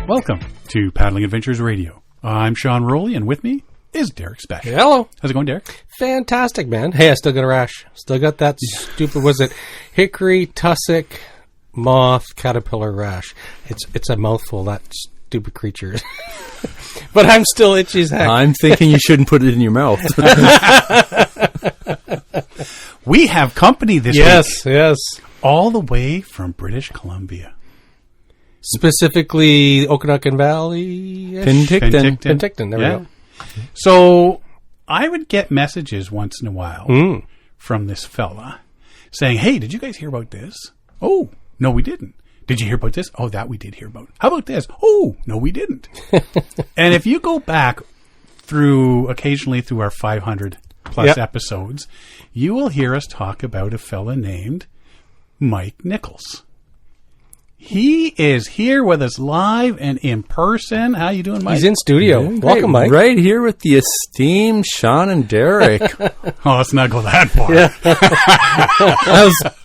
Welcome to Paddling Adventures Radio. I'm Sean Rowley, and with me is Derek Spesh. Hello. How's it going, Derek? Fantastic, man. Hey, I still got a rash. Still got that stupid, was it hickory, tussock, moth, caterpillar rash. It's a mouthful, that stupid creature. But I'm still itchy as heck. I'm thinking you shouldn't put it in your mouth. We have company this week. Yes. All the way from British Columbia. Specifically, Okanagan Valley. Penticton. There we go. So I would get messages once in a while from this fella saying, hey, did you guys hear about this? Oh, no, we didn't. Did you hear about this? Oh, that we did hear about. How about this? Oh, no, we didn't. And if you go back occasionally through our 500 plus episodes, you will hear us talk about a fella named Mike Nichols. He is here with us live and in person. How you doing, Mike? He's in studio. Welcome, Mike. Right here with the esteemed Sean and Derek. Oh, let's not go that far. Yeah.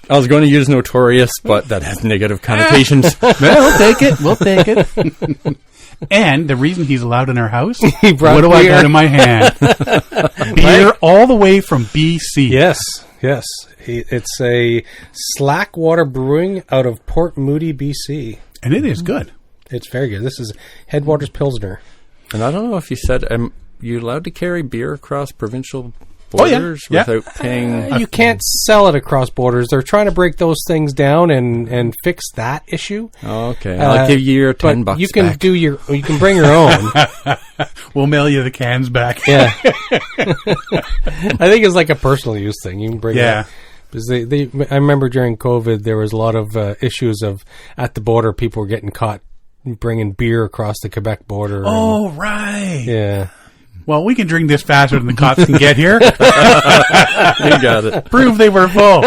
I was going to use notorious, but that has negative connotations. Well, we'll take it. And the reason he's allowed in our house, what do beer. I got in my hand? Beer all the way from BC. Yes. It's a Slackwater Brewing out of Port Moody, BC. And it is good. It's very good. This is Headwaters Pilsner. And I don't know if you said, you allowed to carry beer across provincial borders without paying? You can't sell it across borders. They're trying to break those things down and fix that issue. Oh, okay. I'll give you your $10 you can back. you can bring your own. We'll mail you the cans back. Yeah. I think it's like a personal use thing. You can bring it. Because I remember during COVID, there was a lot of issues of at the border, people were getting caught bringing beer across the Quebec border. Oh, right. Yeah. Well, we can drink this faster than the cops can get here. You got it. Prove they were full.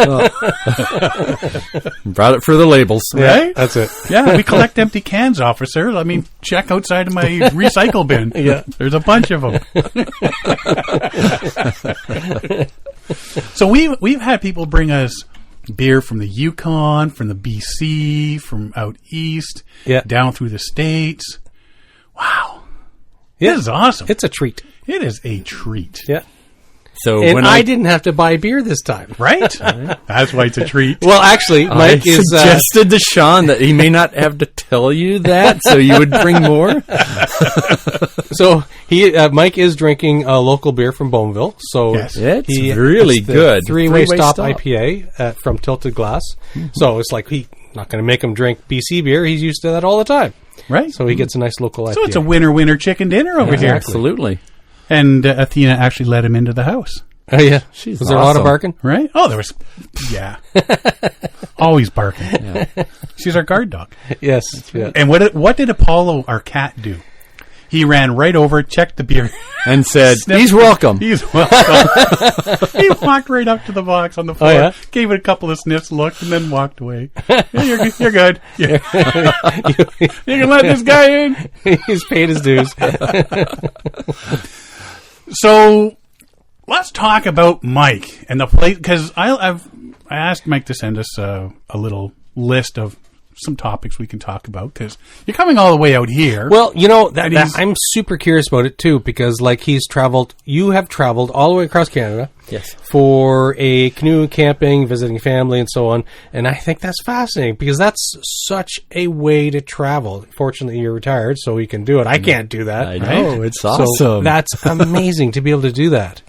Brought it for the labels. Right? That's it. Yeah, we collect empty cans, officer. Let me check outside of my recycle bin. Yeah. There's a bunch of them. So we've had people bring us beer from the Yukon, from the BC, from out east, down through the States. Wow. Yeah. This is awesome. It's a treat. It is a treat. Yeah. So and I didn't have to buy beer this time. Right? That's why it's a treat. Well, actually, Mike I suggested to Sean that he may not have to tell you that, so you would bring more. So Mike is drinking a local beer from Bonneville. So yes. It's really good. Three-way stop IPA from Tilted Glass. Mm-hmm. So it's like he's not going to make him drink BC beer. He's used to that all the time. Right. So he gets a nice local IPA. So it's a winner chicken dinner over here. Absolutely. And Athena actually let him into the house. Oh, yeah. Was there a lot of barking? Right? Oh, there was. Yeah. Always barking. Yeah. She's our guard dog. Yes. Yeah. And what did Apollo, our cat, do? He ran right over, checked the beer, and said, he's welcome. He's welcome. He walked right up to the box on the floor, gave it a couple of sniffs, looked, and then walked away. Yeah, you're good. You can let this guy in. He's paid his dues. So let's talk about Mike and the place, because I asked Mike to send us a little list of some topics we can talk about, because you're coming all the way out here. Well, you know, I'm super curious about it too, because like you have traveled all the way across Canada. Yes. For a canoe camping, visiting family and so on. And I think that's fascinating because that's such a way to travel. Fortunately, you're retired, so you can do it. I can't do that. I know. It's awesome. So that's amazing to be able to do that.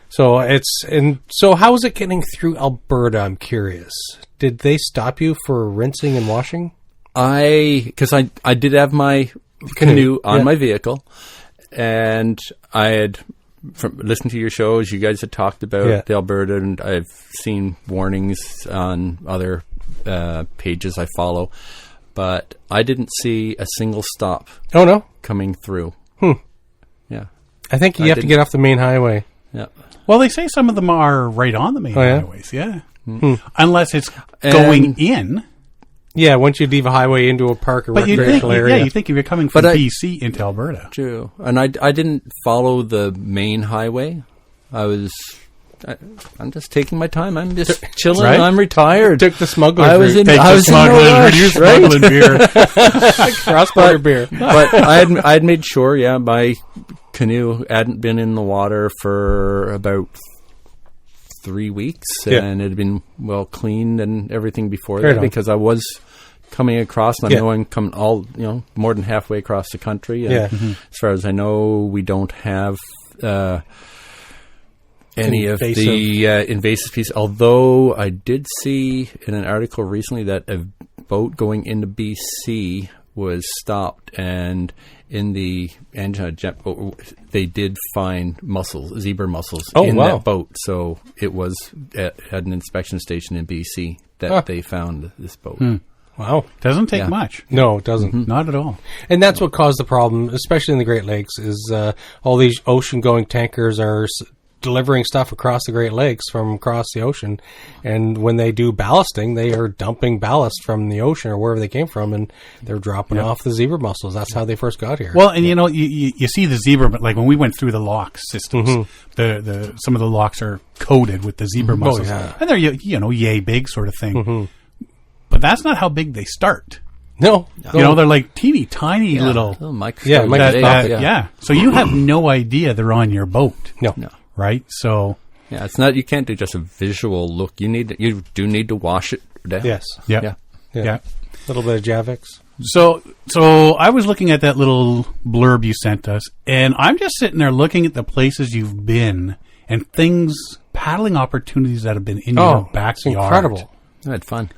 So how is it getting through Alberta? I'm curious. Did they stop you for rinsing and washing? Because I did have my canoe on my vehicle, and I had listened to your shows. You guys had talked about the Alberta, and I've seen warnings on other pages I follow, but I didn't see a single stop. Oh no, coming through. Yeah, I think you have to get off the main highway. Yeah. Well, they say some of them are right on the main highways. Yeah. Unless it's going in. Yeah, once you leave a highway into a park or recreational area. Yeah, you think if you're coming from BC into Alberta. True. And I didn't follow the main highway. I was I'm just taking my time. I'm just chilling. Right? I'm retired. Took the smuggler's I was route. in. I was in no rush, smuggling beer. Cross-border beer. But I had made sure, my canoe hadn't been in the water for about 3 weeks, and it had been well cleaned and everything before that, because I was coming across, and I know I'm coming more than halfway across the country. And as far as I know, we don't have any of the invasive species. Although I did see in an article recently that a boat going into BC was stopped, and in the engine they did find zebra mussels in that boat. So it was at an inspection station in BC that they found this boat. Wow. Doesn't take much. No, it doesn't. Not at all. And that's what caused the problem, especially in the Great Lakes, is all these ocean-going tankers are delivering stuff across the Great Lakes from across the ocean. And when they do ballasting, they are dumping ballast from the ocean or wherever they came from, and they're dropping off the zebra mussels. That's how they first got here. Well, and you see the zebra, but like when we went through the lock systems, the some of the locks are coated with the zebra mussels. And they're, yay big sort of thing. But that's not how big they start. No. They're like teeny tiny little microscopic. So you have no idea they're on your boat. No. Right? So it's not. You can't do just a visual look. You do need to wash it down. Yes. Yeah. A little bit of Javix. So I was looking at that little blurb you sent us, and I'm just sitting there looking at the places you've been and paddling opportunities that have been in your backyard. It's incredible. I had fun.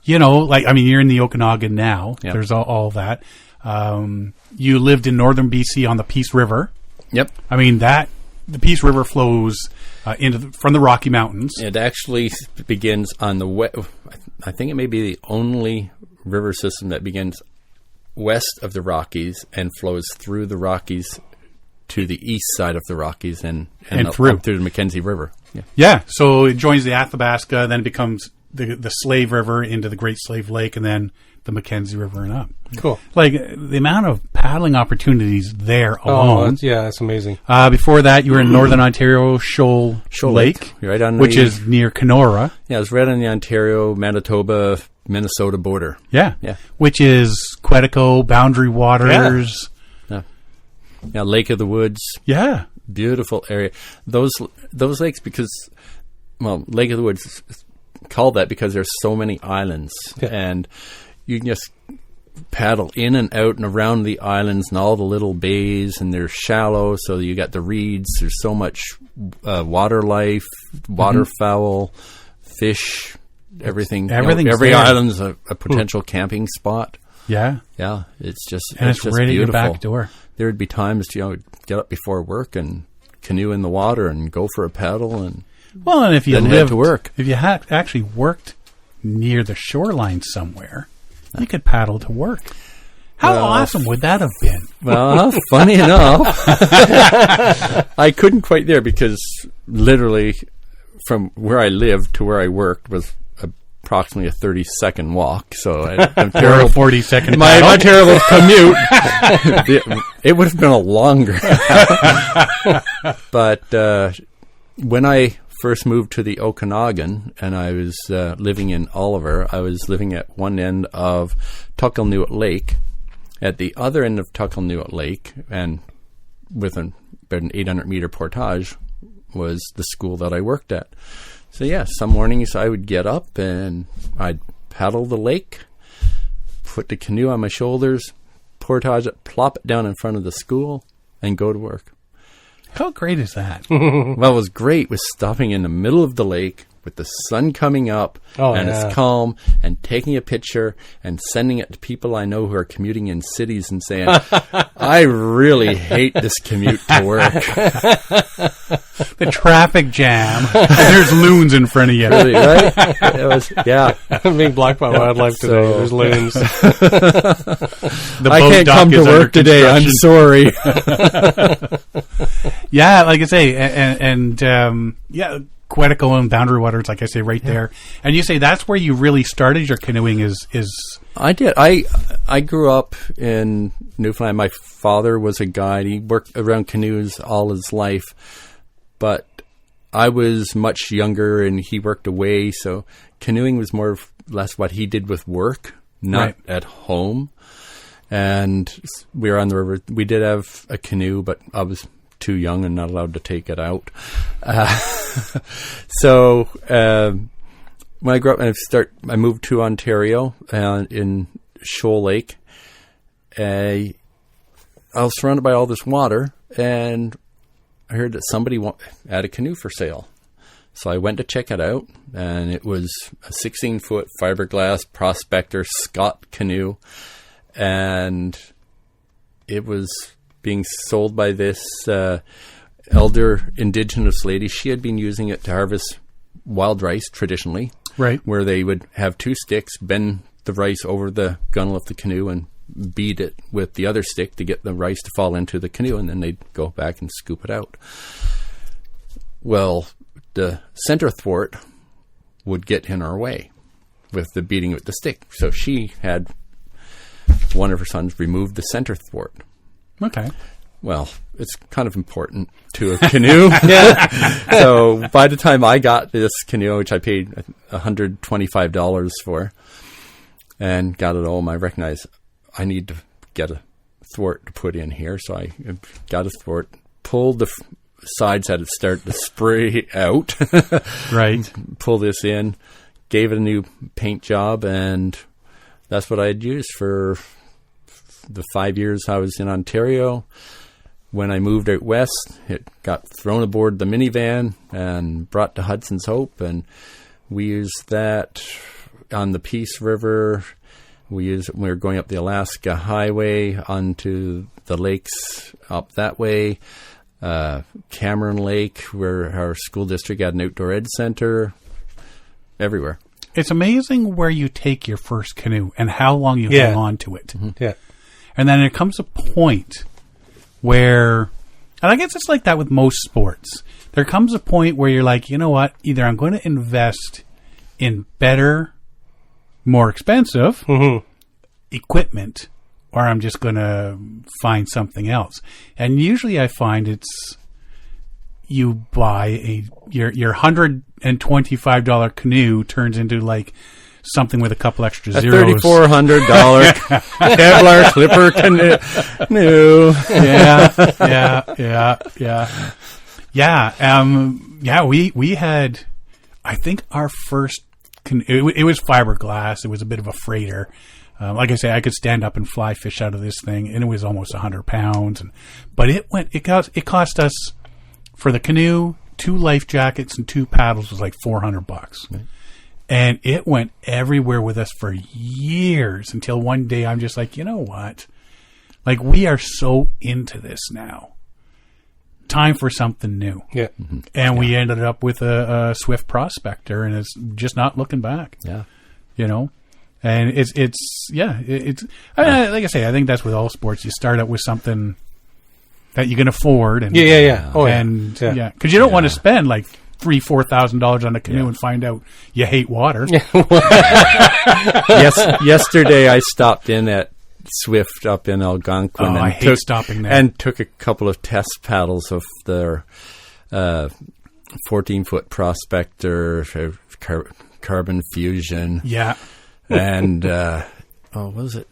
You're in the Okanagan now. Yep. There's all that. You lived in northern BC on the Peace River. Yep. The Peace River flows from the Rocky Mountains. It actually begins on the I think it may be the only river system that begins west of the Rockies and flows through the Rockies to the east side of the Rockies and through the Mackenzie River. Yeah. So it joins the Athabasca, then it becomes the Slave River into the Great Slave Lake, and then the Mackenzie River and up. Cool. Like the amount of paddling opportunities there alone. That's amazing. Before that, you were in Northern Ontario Shoal Lake, right on which is near Kenora. Yeah, it's right on the Ontario, Manitoba, Minnesota border. Yeah. Which is Quetico, Boundary Waters. Yeah, Lake of the Woods. Yeah. Beautiful area. Those lakes, because Lake of the Woods is called that because there's so many islands, and you can just paddle in and out and around the islands and all the little bays, and they're shallow, so you got the reeds. There's so much water life, waterfowl, fish, everything. Every island's a potential camping spot. Yeah. Yeah, it's just it's right beautiful. at your back door. There would be times get up before work and canoe in the water and go for a paddle and if you lived to work, if you had actually worked near the shoreline somewhere, you could paddle to work. How awesome would that have been? Well, funny enough, I couldn't quite there because literally from where I lived to where I worked was approximately a 30-second walk. So I'm terrible. 40-second my terrible commute. It would have been a longer. But when I first moved to the Okanagan and I was living in Oliver, I was living at one end of Tuckalnuit Lake. At the other end of Tuckalnuit Lake, and with about an 800-meter portage, was the school that I worked at. So some mornings I would get up and I'd paddle the lake, put the canoe on my shoulders, portage it, plop it down in front of the school, and go to work. How great is that? Well, what was great was stopping in the middle of the lake with the sun coming up it's calm, and taking a picture and sending it to people I know who are commuting in cities and saying, I really hate this commute to work. The traffic jam. There's loons in front of you. Really, right? It was, I'm being blocked by wildlife today. There's loons. I can't come to work today. I'm sorry. Like I say, and Quetico and Boundary Waters, like I say, right there. And you say that's where you really started your canoeing is... I did. I grew up in Newfoundland. My father was a guide. He worked around canoes all his life. But I was much younger and he worked away, so canoeing was more or less what he did with work, not at home. And we were on the river. We did have a canoe, but I was too young and not allowed to take it out. So when I grew up, I moved to Ontario in Shoal Lake. I was surrounded by all this water, and I heard that somebody had a canoe for sale. So I went to check it out, and it was a 16-foot fiberglass Prospector Scott canoe, and it was being sold by this elder Indigenous lady. She had been using it to harvest wild rice traditionally, right? Where they would have two sticks, bend the rice over the gunwale of the canoe, and beat it with the other stick to get the rice to fall into the canoe, and then they'd go back and scoop it out. Well, the center thwart would get in our way with the beating with the stick. So she had one of her sons remove the center thwart. Okay. Well, it's kind of important to a canoe. So by the time I got this canoe, which I paid $125 for, and got it home, I recognized I need to get a thwart to put in here. So I got a thwart, pulled the sides that had started to spray out. Right. Pull this in, gave it a new paint job, and that's what I had used for the 5 years I was in Ontario. When I moved out west, it got thrown aboard the minivan and brought to Hudson's Hope, and we used that on the Peace River. We were going up the Alaska Highway onto the lakes up that way. Cameron Lake, where our school district had an outdoor ed center. Everywhere. It's amazing where you take your first canoe and how long you hang on to it. Mm-hmm. Yeah. And then there comes a point where, and I guess it's like that with most sports. There comes a point where you're like, you know what? Either I'm going to invest in better, more expensive equipment, or I'm just going to find something else. And usually I find it's you buy your $125 canoe turns into like something with a couple extra zeros. A $3,400 Kevlar Clipper canoe. Yeah. We had, I think our first canoe, it was fiberglass. It was a bit of a freighter. Like I say, I could stand up and fly fish out of this thing, and it was almost 100 pounds. But it cost us for the canoe, 2 life jackets and 2 paddles was like $400. Right. And it went everywhere with us for years until one day I'm just like, you know what? Like, we are so into this now. Time for something new. Yeah. Mm-hmm. And we ended up with a Swift Prospector, and it's just not looking back. Yeah. You know? And it's like I say, I think that's with all sports. You start out with something that you can afford. And, because you don't want to spend like $3,000-$4,000 on a canoe and find out you hate water. Yes, yesterday I stopped in at Swift up in Algonquin. I hate stopping there. And took a couple of test paddles of their 14-foot Prospector, Carbon Fusion. Yeah. And, what was it?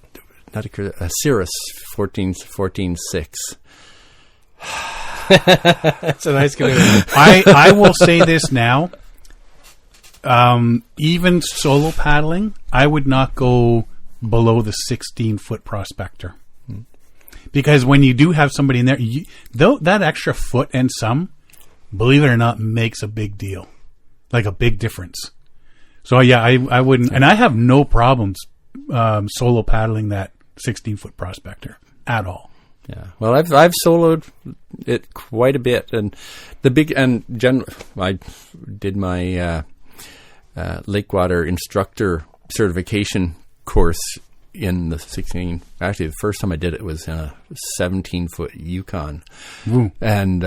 Not a Cirrus 14.6. That's a nice canoe. I will say this now. Even solo paddling, I would not go below the 16-foot Prospector. Because when you do have somebody in there, that extra foot and some, believe it or not, makes a big deal. Like a big difference. So, yeah, I wouldn't. And I have no problems solo paddling that 16-foot Prospector at all. Yeah. Well, I've soloed it quite a bit. And I did my Lakewater instructor certification course in the 16. Actually, the first time I did it was in a 17-foot Yukon. Ooh. And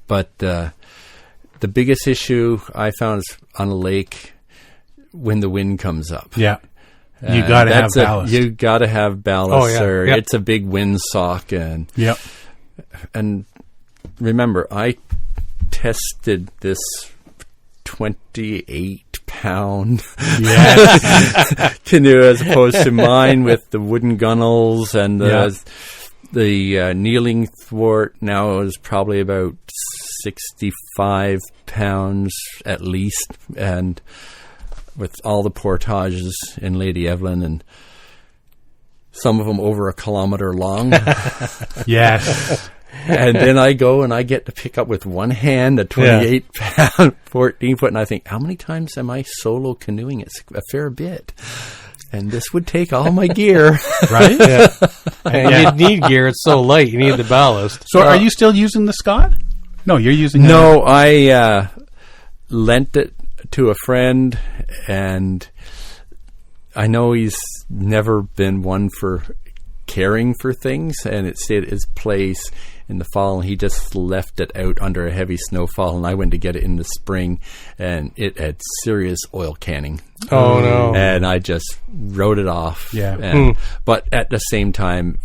but the biggest issue I found is on a lake when the wind comes up. Yeah. You got to have ballast. You got to have ballast, or it's a big windsock. And remember, I tested this 28-pound Yes. canoe as opposed to mine with the wooden gunnels and the kneeling thwart. Now is probably about 65 pounds at least, and with all the portages in Lady Evelyn, and some of them over 1 kilometer long. Yes. And then I go and I get to pick up with one hand a 28-pound, 14-foot, and I think, how many times am I solo canoeing? It's a fair bit. And this would take all my gear. Right? Yeah. And you need gear. It's so light. You need the ballast. So are you still using the Scott? No, you're using... No, I lent it to a friend, and I know he's never been one for caring for things, and it stayed at his place in the fall, and he just left it out under a heavy snowfall, and I went to get it in the spring, and it had serious oil canning. Oh, no. And I just wrote it off. Yeah. But at the same time,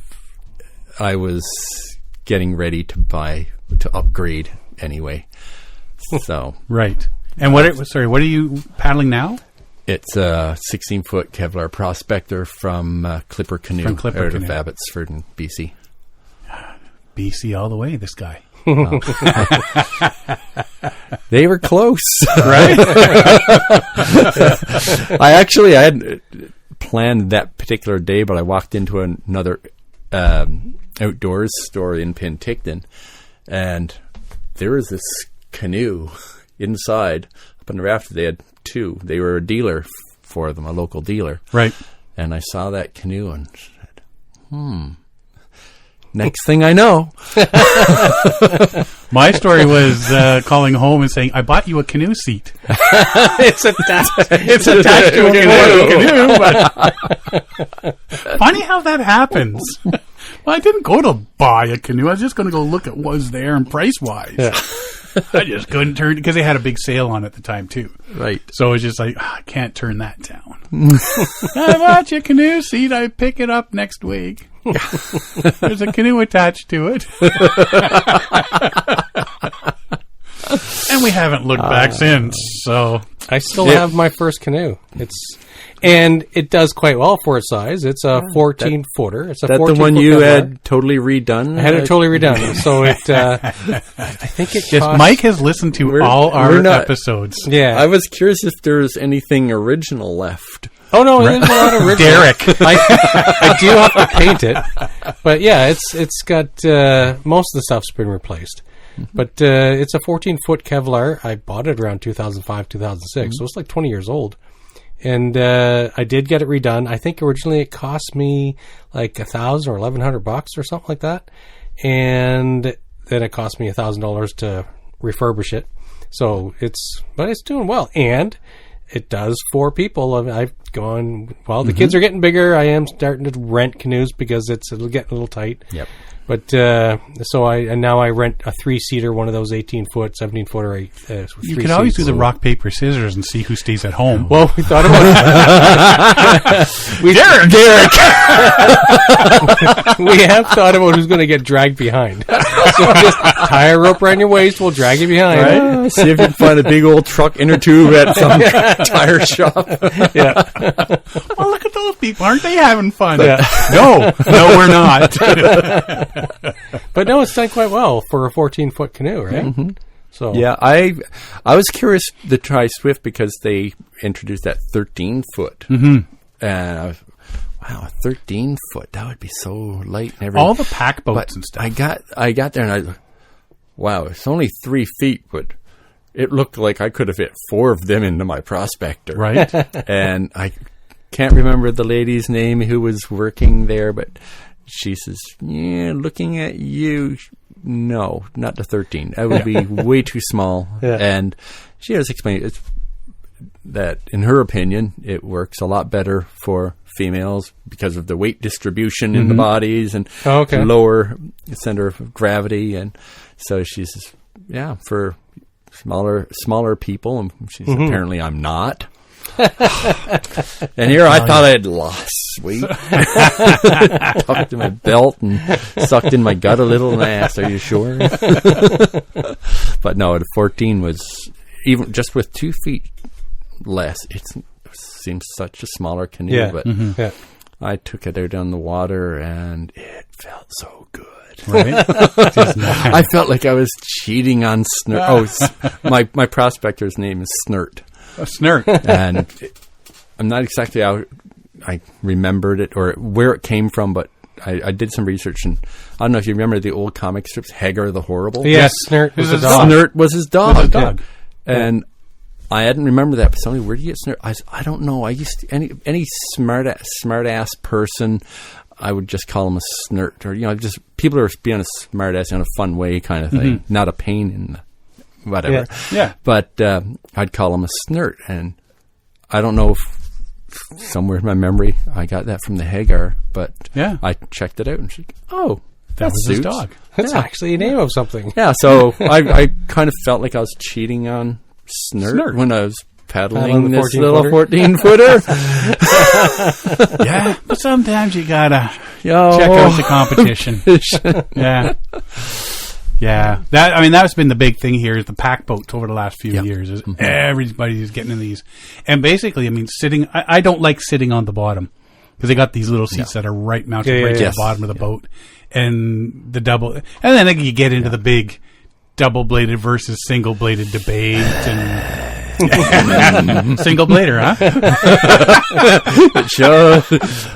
I was getting ready to upgrade anyway. So Right. And what are you paddling now? it's a 16-foot Kevlar Prospector from Clipper Canoe out of Abbotsford in BC. BC all the way, this guy. They were close. Right? I had planned that particular day, but I walked into another outdoors store in Penticton, and there was this canoe inside. Up on the rafter, they had two. They were a dealer for them, a local dealer. Right. And I saw that canoe and said, next thing I know. My story was calling home and saying, I bought you a canoe seat. It's attached to a canoe. But funny how that happens. Well, I didn't go to buy a canoe. I was just going to go look at what was there and price-wise. Yeah. I just couldn't turn, because they had a big sale on at the time, too. Right. So it was just like, I can't turn that down. I bought you a canoe seat. I pick it up next week. There's a canoe attached to it. And we haven't looked back since. So I still have my first canoe. And it does quite well for its size. It's a 14-footer. It's a 14-foot. That's the one you had totally redone? I had it totally redone. So it, I think it cost... Mike has listened to all our episodes. Yeah. I was curious if there's anything original left. Oh, no, there's a lot of original. Derek. I do have to paint it. But yeah, it's got, most of the stuff's been replaced. But it's a 14-foot Kevlar. I bought it around 2005, 2006. So it's like 20 years old. And I did get it redone. I think originally it cost me like $1,000 or $1,100 or something like that. And then it cost me $1,000 to refurbish it. So it's doing well. And it does for people. I've gone, the kids are getting bigger. I am starting to rent canoes because it'll get a little tight. Yep. But now I rent a 3-seater, one of those 18-foot, 17-footer. You could always do the rock, paper, scissors and see who stays at home. Well, we thought about it. Derek! We have thought about who's going to get dragged behind. So just tie a rope around your waist, we'll drag you behind. Right? See if you can find a big old truck inner tube at some tire shop. Yeah. Well, look at those people. Aren't they having fun? Yeah. No, we're not. But no, it's done quite well for a 14-foot canoe, right? Mm-hmm. So yeah, I was curious to try Swift because they introduced that 13-foot. Mm-hmm. And I was, wow, a 13-foot, that would be so light and everything. All the pack boats and stuff. I got there and wow, it's only 3 feet, but it looked like I could have fit 4 of them into my Prospector. Right. And I can't remember the lady's name who was working there, but she says, yeah, looking at you, no, not the 13. That would be way too small. Yeah. And she has explained that, in her opinion, it works a lot better for females because of the weight distribution in the bodies and lower center of gravity. And so she says, yeah, for smaller people, and she says, apparently I'm not. And here I thought I had lost weight. Tucked in my belt and sucked in my gut a little, and I asked, are you sure? But no, the 14 even just with 2 feet less, it seems such a smaller canoe. But I took it out on the water, and it felt so good. Right? I felt like I was cheating on Snert. My prospector's name is Snert. A Snert. And I'm not exactly how I remembered it or where it came from, but I did some research, and I don't know if you remember the old comic strips, Hagar the Horrible. Yes, Snert was his dog. Snert was his dog. Was his dog. And I hadn't remembered that, but somebody, where do you get Snert? I don't know. I used to, any smart ass person, I would just call him a Snert, or just people are being a smart ass in a fun way kind of thing, not a pain in the whatever. Yeah. But I'd call him a Snert, and I don't know if somewhere in my memory I got that from the Hagar, but I checked it out and she's that was his dog. That's actually a name of something. Yeah, so I kind of felt like I was cheating on Snert when I was paddling this little 14-footer. Yeah, but sometimes you gotta check out the competition. Yeah, that's been the big thing here is the pack boats over the last few years. Is everybody's getting in these, and basically, sitting. I don't like sitting on the bottom because they got these little seats that are mounted right to the bottom of the boat, and the double, and then you get into the big double-bladed versus single-bladed debate and. Single blader, huh? Sure.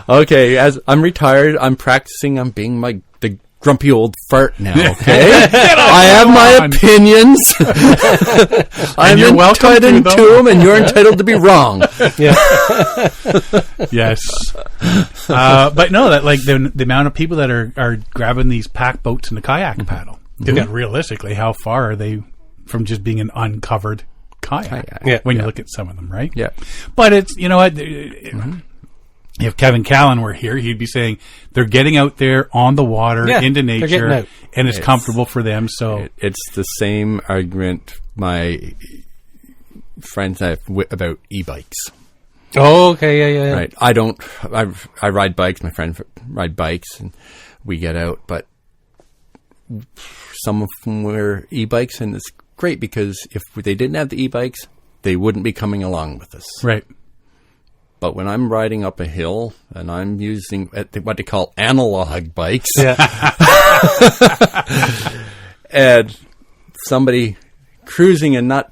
Okay, as I'm retired, I'm practicing on being the grumpy old fart now, okay? I have my opinions. I'm entitled to them, and you're entitled to be wrong. Yes. But no, that like the amount of people that are grabbing these pack boats and the kayak paddle. Realistically, how far are they from just being an uncovered kayak when you look at some of them, right? Yeah. But it's, you know what, if Kevin Callan were here, he'd be saying they're getting out there on the water into nature and it's comfortable for them. So it's the same argument my friends have about e-bikes. Oh, okay, yeah. Right. I ride bikes, my friends ride bikes, and we get out, but some of them were e-bikes, and it's great because if they didn't have the e-bikes, they wouldn't be coming along with us. Right. But when I'm riding up a hill and I'm using what they call analog bikes, and somebody cruising and not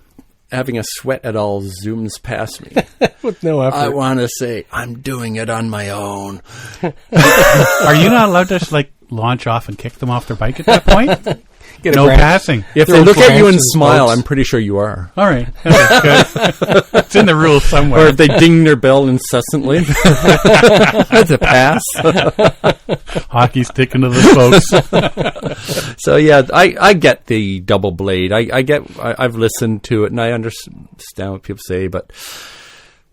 having a sweat at all zooms past me with no effort, I want to say, I'm doing it on my own. Are you not allowed to launch off and kick them off their bike at that point? No passing. If they look at you and smile, I'm pretty sure you are. All right. Okay, good. It's in the rules somewhere. Or if they ding their bell incessantly. That's a pass. Hockey sticking to the spokes. So, yeah, I get the double blade. I've listened to it, and I understand what people say, but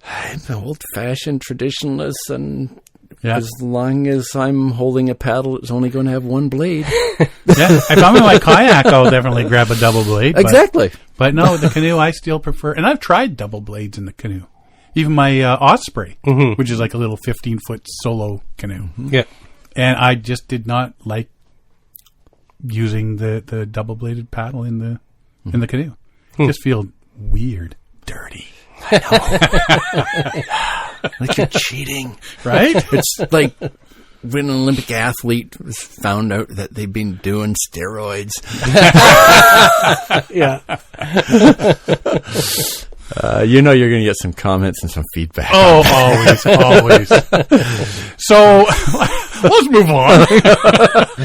I'm an old-fashioned traditionalist, and as long as I'm holding a paddle, it's only going to have one blade. If I'm in my kayak, I'll definitely grab a double blade. Exactly. But no, the canoe, I still prefer. And I've tried double blades in the canoe. Even my Osprey, which is like a little 15-foot solo canoe. Yeah. And I just did not like using the double-bladed paddle in the canoe. Just feel weird, dirty. Like you're cheating. Right? It's like when an Olympic athlete was found out that they've been doing steroids. You're going to get some comments and some feedback. Oh, always. So, let's move on.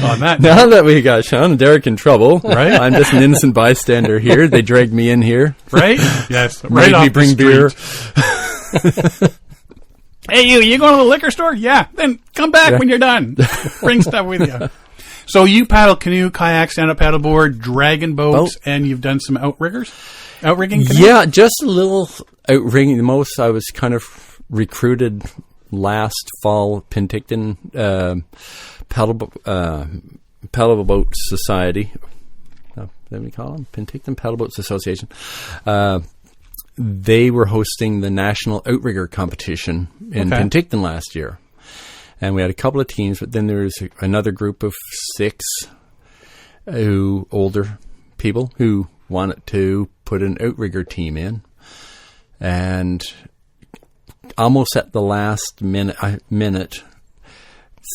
On that now that we got Sean and Derek in trouble, right? I'm just an innocent bystander here. They dragged me in here. Right? Yes. Right off bring beer. Hey, you going to the liquor store? Yeah. Then come back when you're done. Bring stuff with you. So you paddle canoe, kayak, stand-up paddleboard, dragon boats, and you've done some outrigging canoe? Yeah, just a little outrigging. The most I was kind of recruited last fall, Penticton Paddle Boat Society. What do we call them? Penticton Paddle Boats Association. They were hosting the National Outrigger Competition in Penticton last year. And we had a couple of teams, but then there was another group of 6 older people who wanted to put an outrigger team in, and almost at the last minute,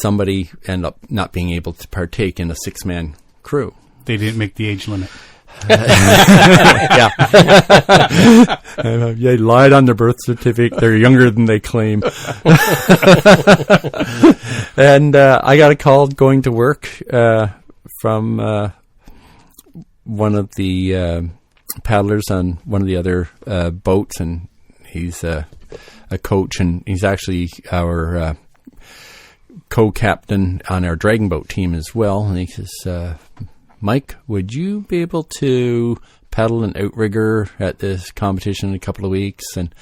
somebody ended up not being able to partake in a 6-man crew. They didn't make the age limit. Yeah. They lied on their birth certificate. They're younger than they claim. And I got a call going to work from one of the paddlers on one of the other boats, and he's a coach, and he's actually our co-captain on our dragon boat team as well. And he says, Mike, would you be able to paddle an outrigger at this competition in a couple of weeks? And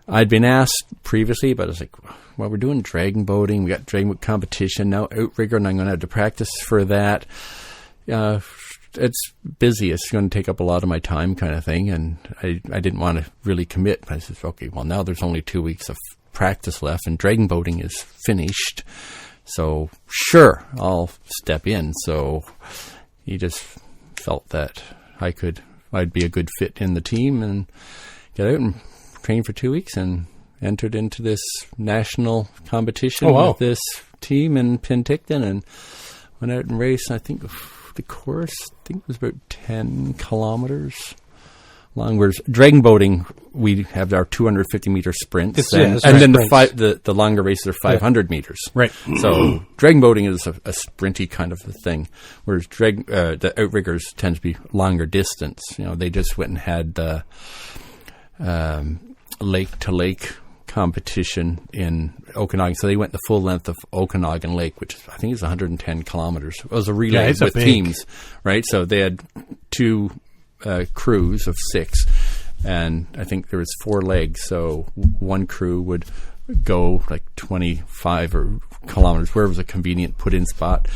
I'd been asked previously, but I was like, well, we're doing dragon boating. We got dragon boat competition now, outrigger, and I'm going to have to practice for that. It's busy. It's going to take up a lot of my time, kind of thing. And I didn't want to really commit. But I said, okay, well, now there's only 2 weeks of practice left, and dragon boating is finished. So sure, I'll step in. So he just felt that I'd be a good fit in the team and get out and train for 2 weeks, and entered into this national competition with this team in Penticton, and went out and raced. I think the course, was about 10 kilometers long. Whereas dragon boating, we have our 250-meter sprints, and then the longer races are 500 meters. Right. So dragon boating is a sprinty kind of a thing, whereas the outriggers tend to be longer distance. They just went and had the lake-to-lake competition in Okanagan. So they went the full length of Okanagan Lake, which I think is 110 kilometers. It was a relay with teams, right? So they had 2 crews of 6, and I think there was 4 legs, so one crew would go like 25 kilometers where it was a convenient put-in spot,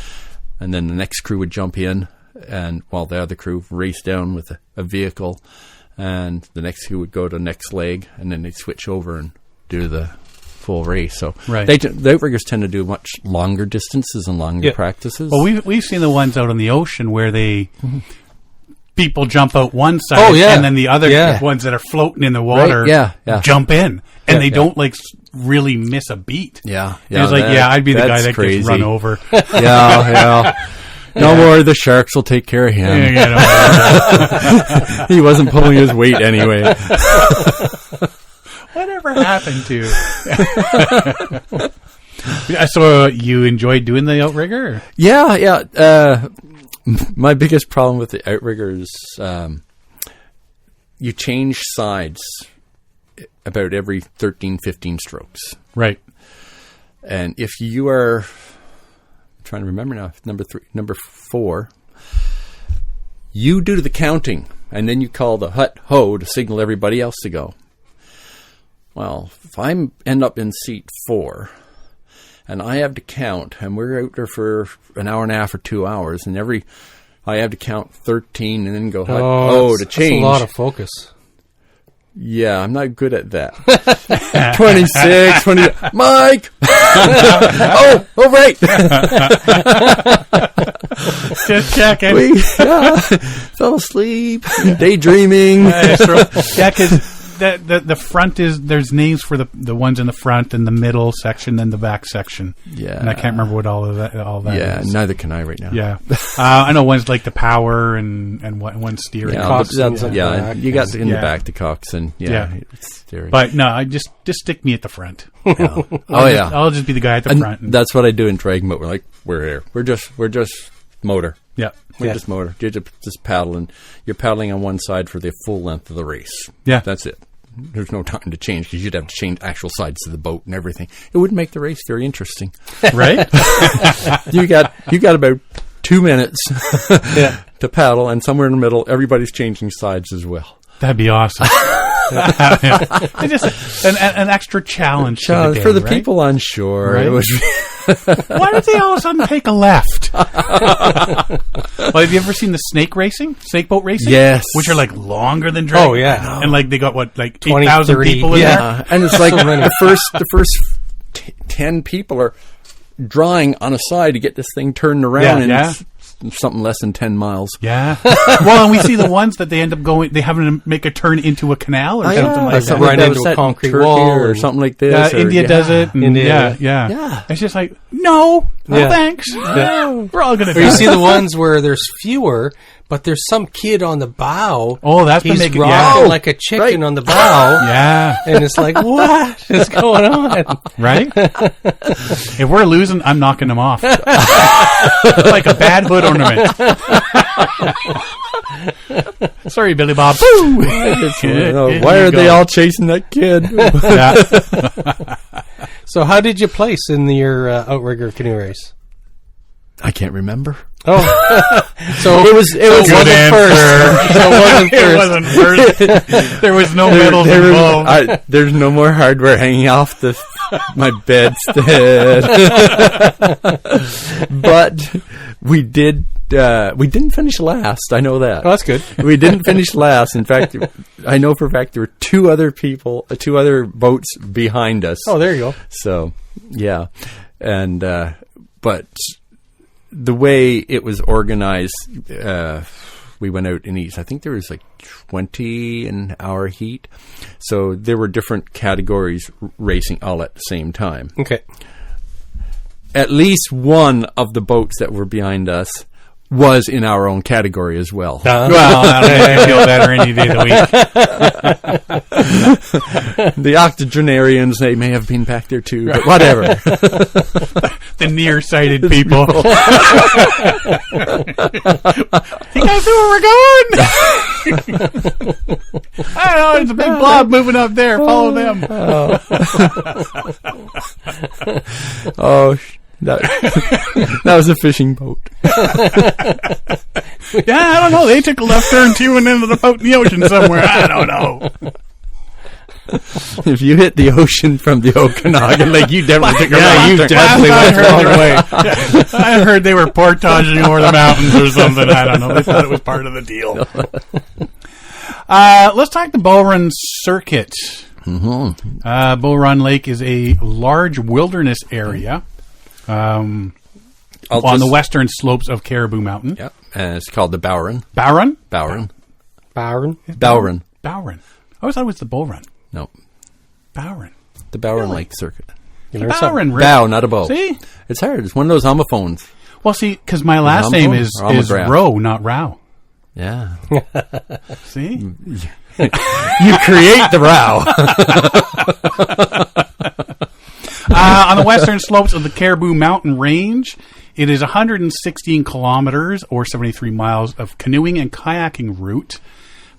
and then the next crew would jump in, and while the other crew raced down with a vehicle, and the next crew would go to the next leg, and then they'd switch over and do the full race. So the outriggers tend to do much longer distances and longer practices. Well, we've seen the ones out on the ocean where they... people jump out one side, and then the other ones that are floating in the water jump in, and they don't really miss a beat. It's like, I'd be the guy that gets run over. No more, the sharks will take care of him. He wasn't pulling his weight anyway. Whatever happened to? So you enjoyed doing the outrigger? Yeah. My biggest problem with the outrigger is you change sides about every 13, 15 strokes. Right. And if you are, I'm trying to remember now, number 4, you do the counting, and then you call the hut-ho to signal everybody else to go. Well, if I end up in seat 4... and I have to count, and we're out there for an hour and a half or 2 hours, and I have to count 13 and then go to change. That's a lot of focus. Yeah, I'm not good at that. 26, 20, Mike! Right! Just checking. Fell asleep, daydreaming. Because the front there's names for the ones in the front and the middle section and the back section. Yeah, and I can't remember what all that is. Yeah, neither can I right now. Yeah, I know one's like the power and one's steering. You got in the back the coxswain. It's steering. But no, I just stick me at the front. Yeah. I'll just be the guy at the front. And that's what I do in dragon boat. We're here. We're just motor. Yeah. We're just motor. You're just paddling. You're paddling on one side for the full length of the race. Yeah. That's it. There's no time to change because you'd have to change actual sides of the boat and everything. It wouldn't make the race very interesting. Right? You got about 2 minutes to paddle, and somewhere in the middle, everybody's changing sides as well. That'd be awesome. Just an extra challenge to the day, for the people on shore. Right? It was why did they all of a sudden take a left? Well, have you ever seen the snake boat racing? Yes. Which are longer than dragon. Oh, yeah. And they got 8,000 people in there? And it's the first 10 people are drawing on a side to get this thing turned around. something less than 10 miles. Yeah. Well, and we see the ones that they end up going, they have to make a turn into a canal or something like that. Right that into was a set concrete Turkey wall or something like this. India does it. And India. Yeah. It's just like, no, thanks. No, we're all going to Or you see the ones where there's fewer, but there's some kid on the bow. Oh, that's He's been making rocking like a chicken on the bow. Yeah. And it's like, what is going on? Right? If we're losing, I'm knocking them off. Like a bad hood ornament. Sorry, Billy Bob. Why are they all chasing that kid? So how did you place in your outrigger canoe race? I can't remember. Oh, so it wasn't first. There was no medals involved. There's no more hardware hanging off my bedstead. But we didn't finish last. I know that. Oh, that's good. We didn't finish last. In fact, I know for a fact there were two other boats behind us. Oh, there you go. So, yeah. And, but the way it was organized, we went out in east. I think there was like 20 an hour heat. So there were different categories racing all at the same time. Okay. At least one of the boats that were behind us was in our own category as well. Well, that'll make me feel better any day of the week. The octogenarians, they may have been back there too, but whatever. The nearsighted people. You guys know where we're going? I don't know, there's a big blob moving up there. Follow them. That was a fishing boat. Yeah, I don't know. They took a left turn too and ended up out in the ocean somewhere. I don't know. If you hit the ocean from the Okanagan Lake, you definitely took a wrong turn. You definitely went the wrong way. I heard they were portaging over the mountains or something. I don't know. They thought it was part of the deal. Let's talk the Bowron Circuit. Mm-hmm. Bowron Lake is a large wilderness area on the western slopes of Caribou Mountain. Yep, and it's called the Bowron. Bowron? Bowron. Bowron? Bowron. Bowron. I always thought it was the Bowron. No. Bowron. The Bowron Lake Circuit. Bowron. Bow, not a bow. See? It's hard. It's one of those homophones. Well, see, because my last name is Rowe, not Rao. Yeah. See? You create the row. On the western slopes of the Caribou Mountain Range, it is 116 kilometers or 73 miles of canoeing and kayaking route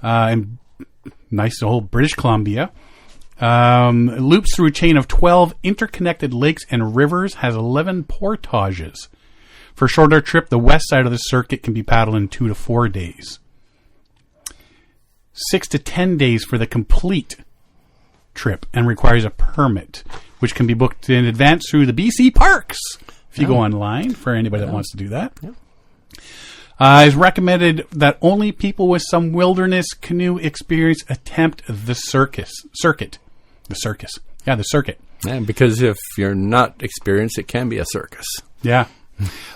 in nice old British Columbia. It loops through a chain of 12 interconnected lakes and rivers, has 11 portages. For a shorter trip, the west side of the circuit can be paddled in 2 to 4 days. 6 to 10 days for the complete trip and requires a permit, which can be booked in advance through the BC Parks if you go online for anybody that wants to do that. Yeah. It's recommended that only people with some wilderness canoe experience attempt the circuit. Yeah, the circuit. Yeah, because if you're not experienced, it can be a circus. Yeah.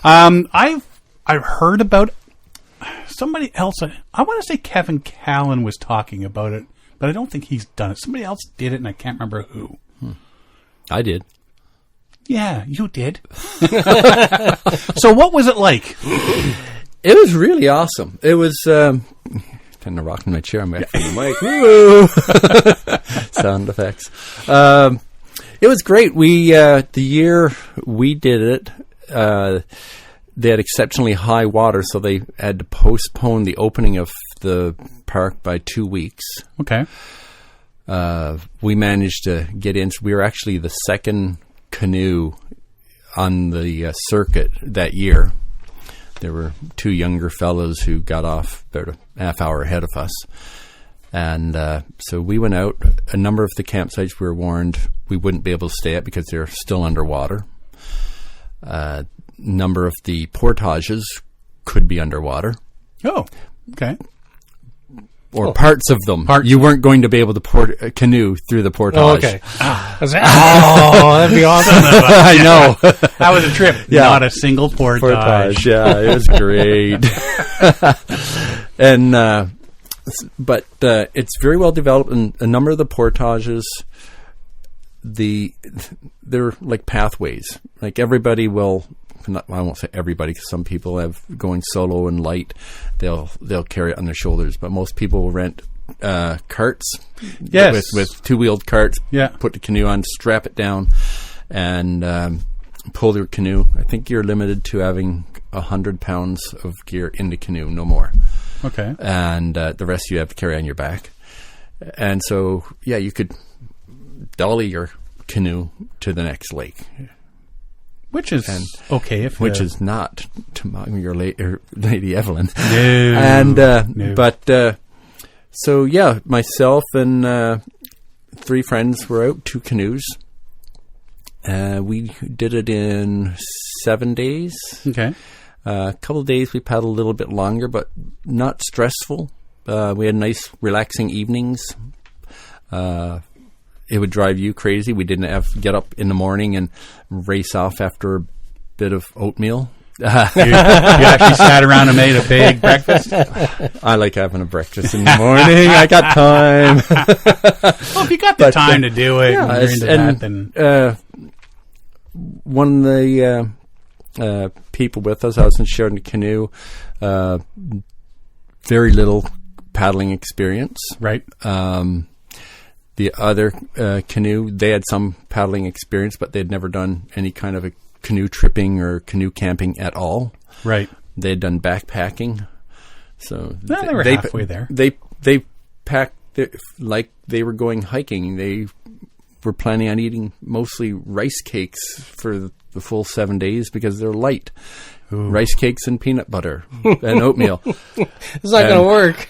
I've heard about somebody else. I want to say Kevin Callan was talking about it, but I don't think he's done it. Somebody else did it, and I can't remember who. I did. Yeah, you did. So what was it like? It was really awesome. It was kind of rocking my chair. I'm back from the mic. Woo! Sound effects. It was great. We the year we did it, they had exceptionally high water, so they had to postpone the opening of the park by 2 weeks. Okay. We managed to get in. So we were actually the second canoe on the circuit that year. There were two younger fellows who got off about a half hour ahead of us. And so we went out. A number of the campsites we were warned we wouldn't be able to stay at because they're still underwater. Number of the portages could be underwater. Oh, okay. or parts of them. You weren't going to be able to port a canoe through the portage. Oh, okay. That'd be awesome. I know. That was a trip. Not a single portage. Yeah, it was great. And but it's very well developed, and a number of the portages, they're like pathways. Like everybody will. I won't say everybody, because some people have going solo and light. They'll carry it on their shoulders, but most people will rent carts. Yes, with 2-wheeled carts. Yeah, put the canoe on, strap it down, and pull their canoe. I think you're limited to having 100 pounds of gear in the canoe, no more. Okay, and the rest you have to carry on your back. And so, you could dolly your canoe to the next lake. Which is okay. Which is not Temagami or Lady Evelyn. No. And, no. But, so myself and 3 friends were out, 2 canoes. We did it in 7 days. Okay. A couple of days we paddled a little bit longer, but not stressful. We had nice, relaxing evenings. It would drive you crazy. We didn't have to get up in the morning and race off after a bit of oatmeal. You actually sat around and made a big breakfast? I like having a breakfast in the morning. I got time. Well, if you got the time to do it, then one of the people with us, I was sharing the canoe, very little paddling experience. Right. The other canoe, they had some paddling experience, but they'd never done any kind of a canoe tripping or canoe camping at all. Right. They had done backpacking. So they were halfway there. They packed like they were going hiking. They were planning on eating mostly rice cakes for the full 7 days because they're light. Ooh. Rice cakes and peanut butter and oatmeal. It's not going to work.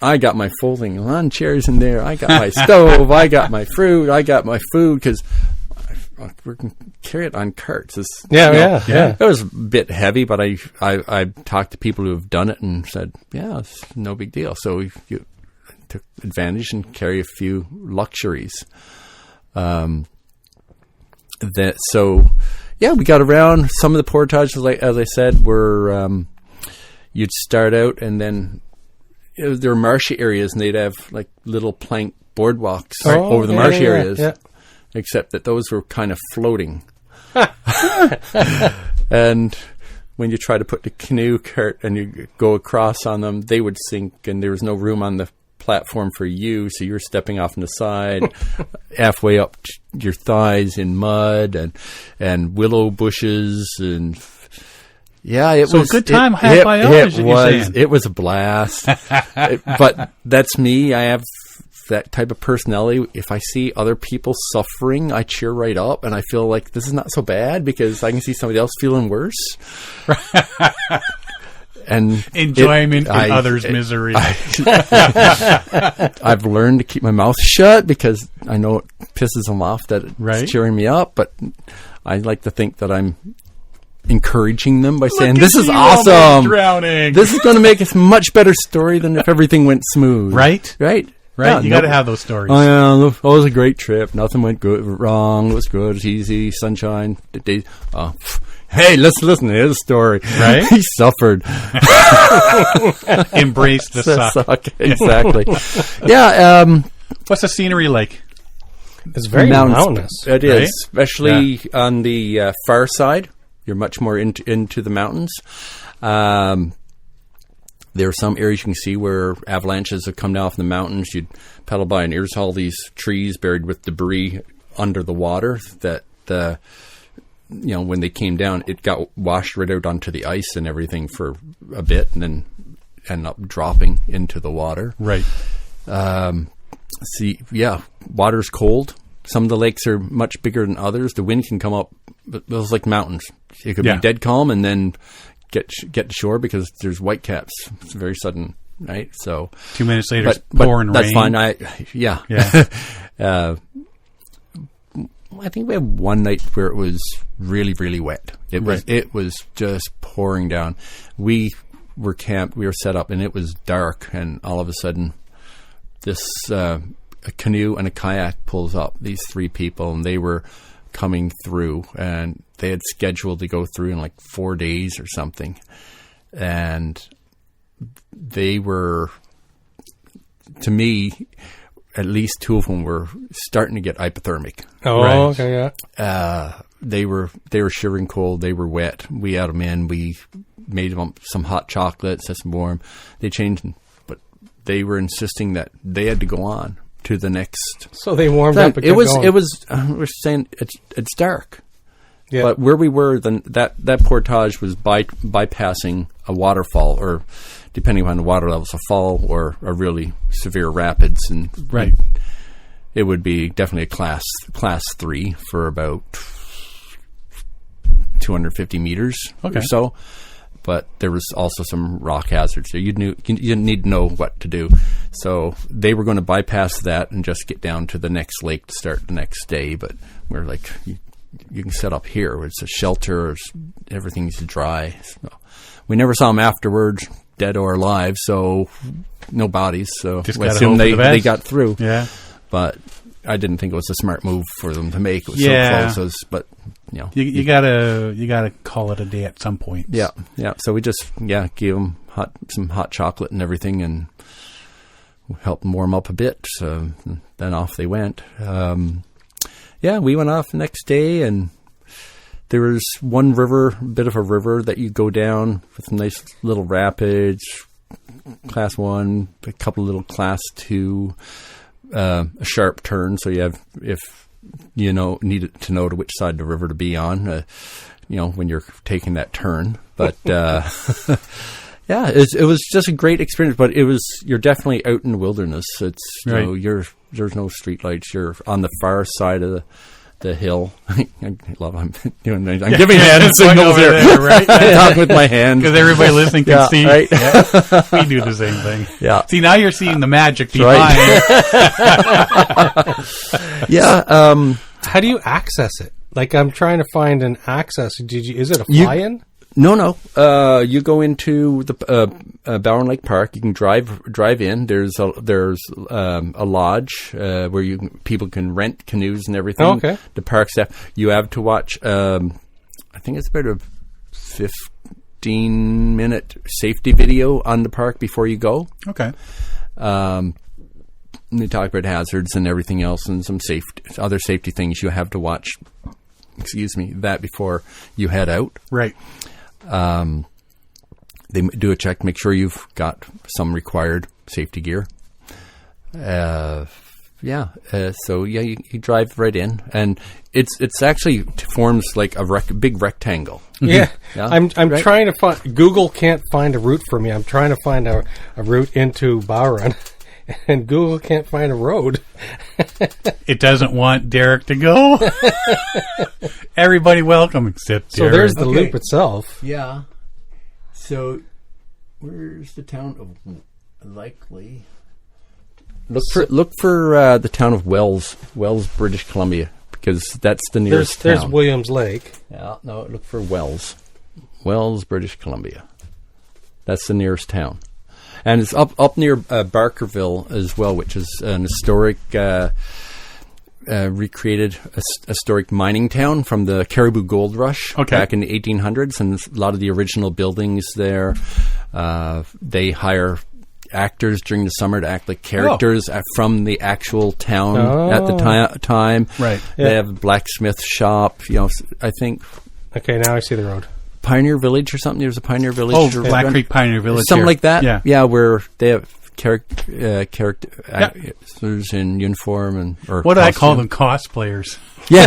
I got my folding lawn chairs in there. I got my stove. I got my fruit. I got my food because we can carry it on carts. It was a bit heavy, but I talked to people who have done it and said, it's no big deal. So you took advantage and carry a few luxuries. We got around. Some of the portages, like as I said, were you'd start out and then there were marshy areas, and they'd have like little plank boardwalks over the marshy areas, except that those were kind of floating. And when you try to put the canoe cart and you go across on them, they would sink, and there was no room on the platform for you, so you were stepping off on the side, halfway up your thighs in mud and willow bushes and. Yeah, it was a good time. It was a blast. But that's me. I have that type of personality. If I see other people suffering, I cheer right up, and I feel like this is not so bad because I can see somebody else feeling worse. And enjoyment in others' misery. I've learned to keep my mouth shut because I know it pisses them off that it's cheering me up, but I like to think that I'm encouraging them by saying, this is awesome. This is going to make a much better story than if everything went smooth. Right. Yeah, you got to have those stories. Oh, yeah, it was a great trip. Nothing went wrong. It was good. It was easy. Sunshine. Hey, let's listen to his story. Right? He suffered. Embrace the suck. Exactly. Yeah. What's the scenery like? It's very mountainous. It is, especially on the far side. You're much more into the mountains. There are some areas you can see where avalanches have come down from the mountains. You'd pedal by, and there's all these trees buried with debris under the water that, when they came down, it got washed right out onto the ice and everything for a bit, and then ended up dropping into the water. Right. Water's cold. Some of the lakes are much bigger than others. The wind can come up. It was like mountains. It could be dead calm and then get to shore because there's whitecaps. It's very sudden, right? So 2 minutes later, it's pouring rain. That's fine. I think we had one night where it was really, really wet. It was just pouring down. We were camped, we were set up, and it was dark, and all of a sudden this a canoe and a kayak pulls up, these 3 people, and they were coming through, and they had scheduled to go through in like 4 days or something. And they were, to me, at least 2 of them were starting to get hypothermic. Oh, Right. okay, yeah. They were shivering cold. They were wet. We had them in. We made them some hot chocolate, set some warm. They changed, but they were insisting that they had to go on to the next. So they warmed up. And It was. going. It was. We're saying it's dark. Yeah. But where we were, then that portage was bypassing a waterfall, or depending on the water levels, a fall or a really severe rapids, and Right. it would be definitely a class 3 for about 250 meters Okay. or so. But there was also some rock hazards. So you didn't need to know what to do. So they were going to bypass that and just get down to the next lake to start the next day. But we're like, you can set up here. It's a shelter. Everything's dry. So we never saw them afterwards, dead or alive. So no bodies. So Just we gotta assume hope for the they best. got through. Yeah. But I didn't think it was a smart move for them to make. It was Yeah. so close. But you know, You gotta call it a day at some point. yeah. So we just gave them some hot chocolate and everything, and helped them warm up a bit. So then off they went. We went off the next day, and there was one river, bit of a river that you go down with some nice little rapids, class 1, a couple of little class 2, a sharp turn. So you have, if you need to know to which side of the river to be on, when you're taking that turn. But it was just a great experience. But you're definitely out in the wilderness. It's Right. there's no streetlights. You're on the far side of the hill. I'm giving hand signals here, there, right? talking with my hands Because everybody listening can Yeah, see. right. Yeah. We do the same thing. Yeah. See, now you're seeing the magic Right. behind. Yeah. How do you access it? Like, I'm trying to find an access. Is it a fly-in? No. You go into the Bowron Lake Park. You can drive in. There's a lodge where people can rent canoes and everything. Oh, okay. The park staff. You have to watch. I think it's about a 15-minute safety video on the park before you go. Okay. And they talk about hazards and everything else, and some other safety things you have to watch. That before you head out. Right. They do a check, make sure you've got some required safety gear. So you drive right in, and it's actually forms like a big rectangle. Yeah. Yeah. I'm Right. trying to find. Google can't find a route for me. I'm trying to find a route into Bowron, and Google can't find a road. It doesn't want Derek to go. Everybody welcome except So Derek. there's the Okay. loop itself. Yeah. So, where's the town of Likely? Look for the town of Wells, British Columbia, because that's the nearest There's town. Williams Lake. Yeah, no, look for Wells, British Columbia. That's the nearest town, and it's up near Barkerville as well, which is an historic, recreated historic mining town from the Caribou Gold Rush back in the 1800s, and a lot of the original buildings there. They hire actors during the summer to act like characters from the actual town at the time. Right. Yeah. They have a blacksmith shop. I think Okay, now I see the road. Pioneer Village or something. There's a Pioneer Village. Oh, Black Creek Pioneer Village. Something here. like that. Yeah. Where they have characters in uniform or What do I call costume. them? Cosplayers. Yeah.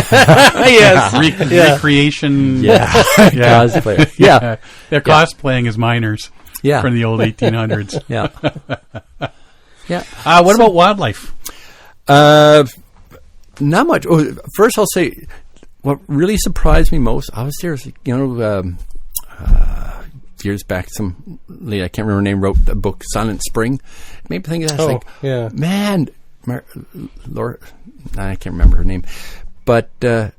Yes. Recreation. Yeah. Cosplayer. Yeah. They're cosplaying as miners Yeah. from the old 1800s. Yeah. Yeah. What about wildlife? Not much. Oh, first, I'll say what really surprised me most. I was there, years back. Some lady, I can't remember her name, wrote the book Silent Spring. It made me think of that. yeah. Man, Laura, I can't remember her name, but I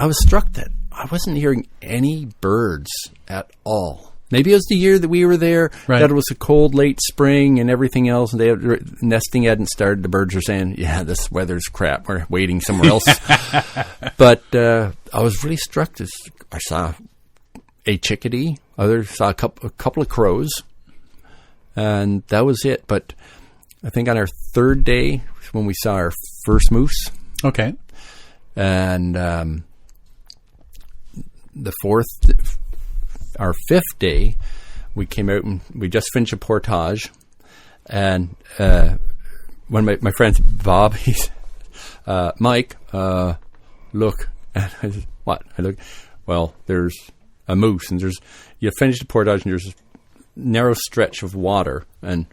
was struck that I wasn't hearing any birds at all. Maybe it was the year that we were there, that it was a cold late spring and everything else, and nesting hadn't started. The birds were saying, yeah, this weather's crap. We're waiting somewhere else. But I was really struck. I saw a chickadee. Others saw a couple of crows. And that was it. But I think on our third day, when we saw our first moose. Okay. And our fifth day, we came out and we just finished a portage. And one of my friends, Bob, he's, Mike, look. And I said, what? I look, well, there's a moose, and you finish the portage, and there's a narrow stretch of water, and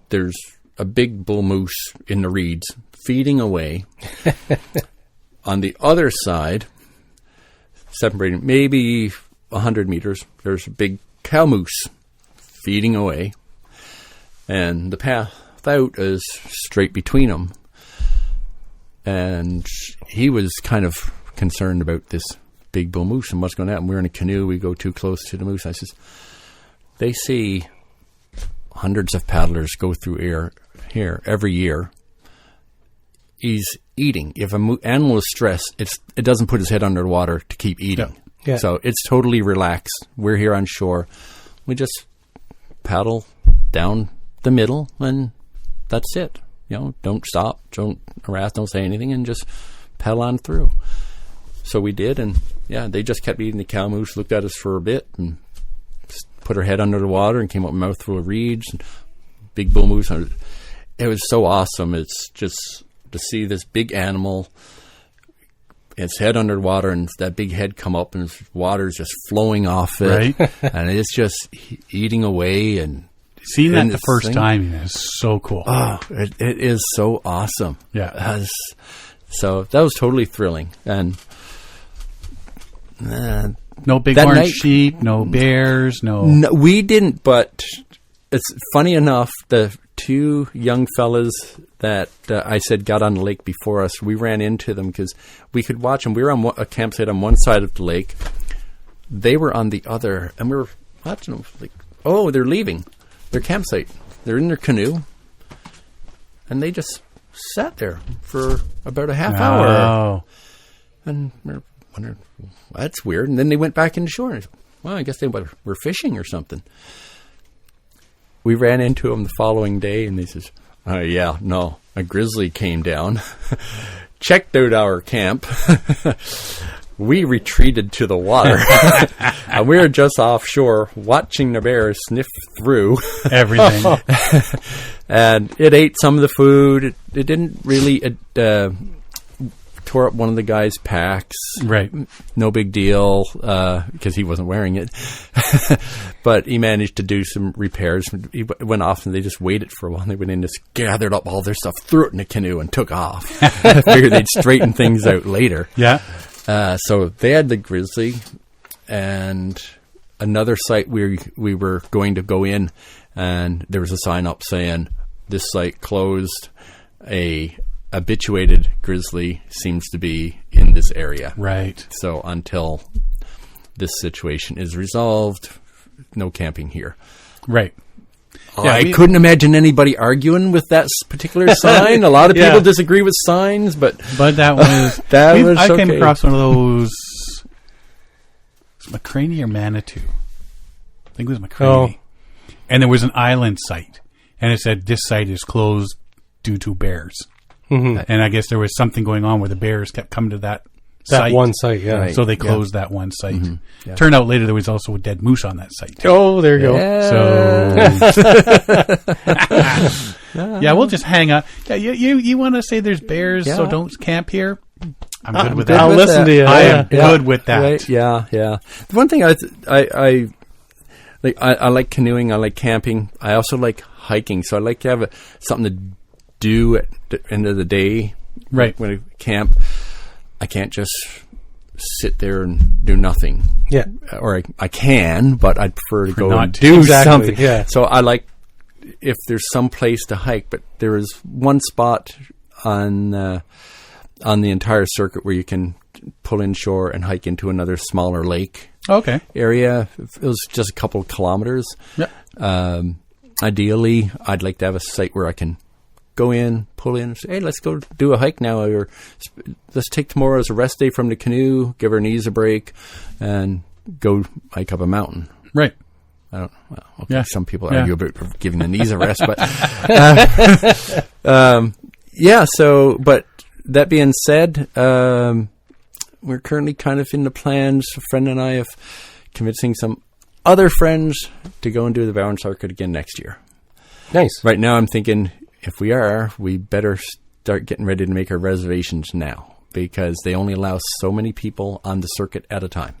there's a big bull moose in the reeds feeding away. On the other side, separating maybe 100 meters, there's a big cow moose feeding away, and the path out is straight between them. And he was kind of concerned about this big bull moose and what's going to happen. We're in a canoe. We go too close to the moose. I says, they see hundreds of paddlers go through here every year. He's eating. If an animal is stressed, it doesn't put his head under the water to keep eating. Yeah. So it's totally relaxed. We're here on shore. We just paddle down the middle, and that's it. Don't stop, don't harass, don't say anything, and just paddle on through. So we did, and they just kept eating the cow moose, looked at us for a bit, and put her head under the water and came up mouthful of reeds, and big bull moose. It was so awesome. It's just to see this big animal, its head under the water, and that big head come up, and water's just flowing off it, right? And it's just eating away. And seeing that the first time is so cool. Oh, it is so awesome. Yeah. So that was totally thrilling. And no big orange sheep, no bears, no, we didn't. But it's funny enough, the two young fellas that I said got on the lake before us, we ran into them because we could watch them. We were on a campsite on one side of the lake. They were on the other, and we were watching them like, oh, they're leaving their campsite. They're in their canoe, and they just sat there for about a half hour. And we're wondering, that's weird. And then they went back into shore. And well, I guess they were fishing or something. We ran into them the following day, and they says, a grizzly came down, checked out our camp. We retreated to the water, and we were just offshore watching the bear sniff through everything. And it ate some of the food. It didn't really... tore up one of the guy's packs. Right. No big deal, because he wasn't wearing it. But he managed to do some repairs. He went off, and they just waited for a while. They went in, just gathered up all their stuff, threw it in a canoe, and took off. Figured they'd straighten things out later. Yeah. So they had the grizzly, and another site we were going to go in, and there was a sign up saying, this site closed. A habituated grizzly seems to be in this area. Right. So until this situation is resolved, no camping here. Right. Yeah, I couldn't imagine anybody arguing with that particular sign. A lot of people disagree with signs, but that was I came across one of those McCraney or Manitou. I think it was McCraney. Oh. And there was an island site, and it said this site is closed due to bears. Mm-hmm. And I guess there was something going on where the bears kept coming to that site. One site, yeah. Right. So they closed that one site. Mm-hmm. Yeah. Turned out later there was also a dead moose on that site. Oh, there you go. So, we'll just hang up. Yeah, you want to say there's bears, so don't camp here? I'm good with that. I'll listen to you. I am good with that. Right? Yeah. The one thing I like canoeing. I like camping. I also like hiking. So I like to have something to do at the end of the day. Right. When I camp, I can't just sit there and do nothing. Yeah. Or I can, but I'd prefer to go and do something. Yeah. So I like if there's some place to hike, but there is one spot on on the entire circuit where you can pull inshore and hike into another smaller lake area. It was just a couple of kilometers. Yeah. Ideally, I'd like to have a site where I can go in, pull in, say, hey, let's go do a hike now, or let's take tomorrow as a rest day from the canoe, give our knees a break, and go hike up a mountain. Right. I don't. Well, okay. Some people argue about giving the knees a rest, but So, but that being said, we're currently kind of in the plans. A friend and I of convincing some other friends to go and do the Bowron Circuit again next year. Nice. Right now, I'm thinking if we are, we better start getting ready to make our reservations now, because they only allow so many people on the circuit at a time.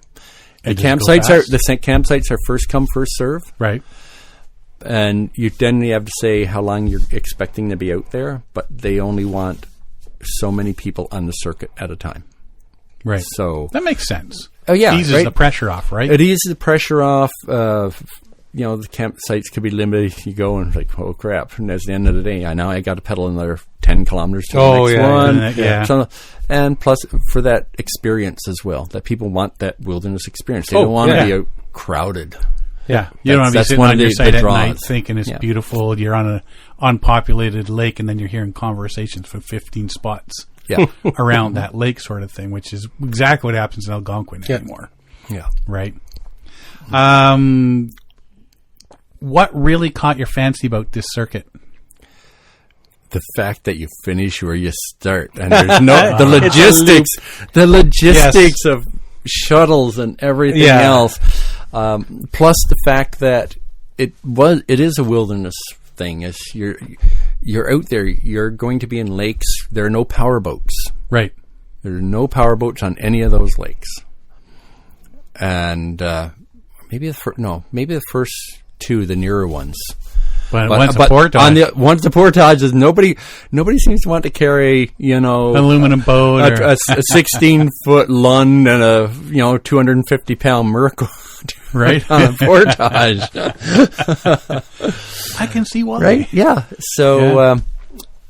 The campsites are first come, first serve. Right. And you have to say how long you're expecting to be out there, but they only want so many people on the circuit at a time. Right. So that makes sense. Oh yeah, it eases the pressure off, right? It eases the pressure off. The campsites could be limited. You go and like, oh crap! And at the end of the day, I got to pedal another 10 kilometers to the next one. Yeah. So, and plus, for that experience as well, that people want that wilderness experience. They don't want to be out crowded. Yeah, you don't want to be sitting on your site at night thinking it's beautiful. You're on an unpopulated lake, and then you're hearing conversations from 15 spots. Around that lake, sort of thing, which is exactly what happens in Algonquin anymore. Yeah. Right. What really caught your fancy about this circuit? The fact that you finish where you start, and there's the logistics of shuttles and everything else. Plus the fact that it is a wilderness thing. Is you're out there, you're going to be in lakes. There are no power boats. Right. There are no power boats on any of those lakes. And maybe the first two, the nearer ones. But once the portage. Once the portages, nobody seems to want to carry, aluminum boat, a 16-foot Lund and a 250-pound Merkle. Right. On a portage. I can see why. Right? Yeah. So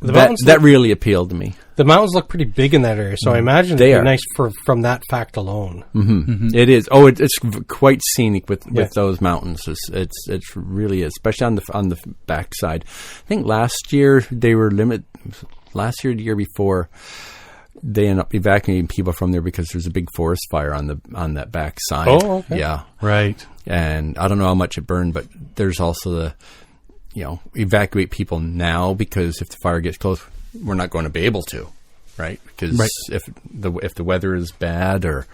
that really appealed to me. The mountains look pretty big in that area, so I imagine it'd be nice from that fact alone. Mm-hmm. Mm-hmm. It is. Oh, it's quite scenic with those mountains. It's really is, especially on the backside. I think last year they were the year before, they end up evacuating people from there because there's a big forest fire on that back side. Oh, okay. Yeah. Right. And I don't know how much it burned, but there's also evacuate people now, because if the fire gets close, we're not going to be able to, right? Because if the weather is bad or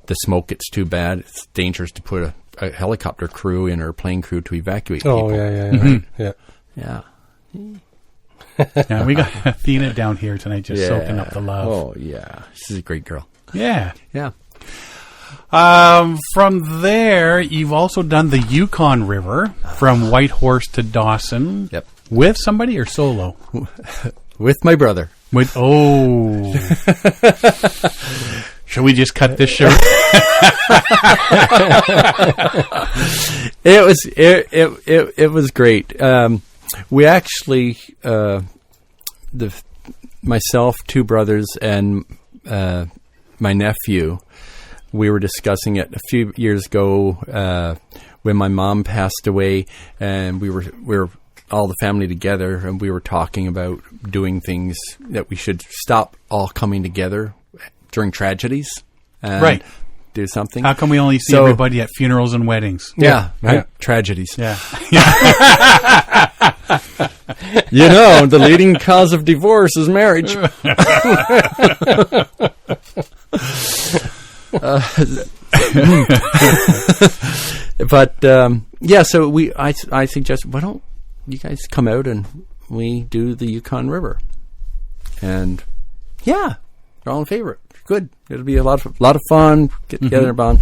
the smoke gets too bad, it's dangerous to put a helicopter crew in or a plane crew to evacuate people. Oh, yeah. Yeah. Yeah, we got Athena down here tonight just soaking up the love. Oh, yeah. She's a great girl. Yeah. Yeah. From there, you've also done the Yukon River from Whitehorse to Dawson. Yep. With somebody or solo? With my brother. Shall we just cut this short? It was great. We actually, myself, two brothers, and my nephew, we were discussing it a few years ago when my mom passed away, and we were all the family together, and we were talking about doing things that we should stop all coming together during tragedies. And do something. How come we only see everybody at funerals and weddings? Yeah. Tragedies. Yeah. The leading cause of divorce is marriage. So I suggest, why don't you guys come out and we do the Yukon River? And they're all in favor. Good. It'll be a lot of fun. Get together and bond.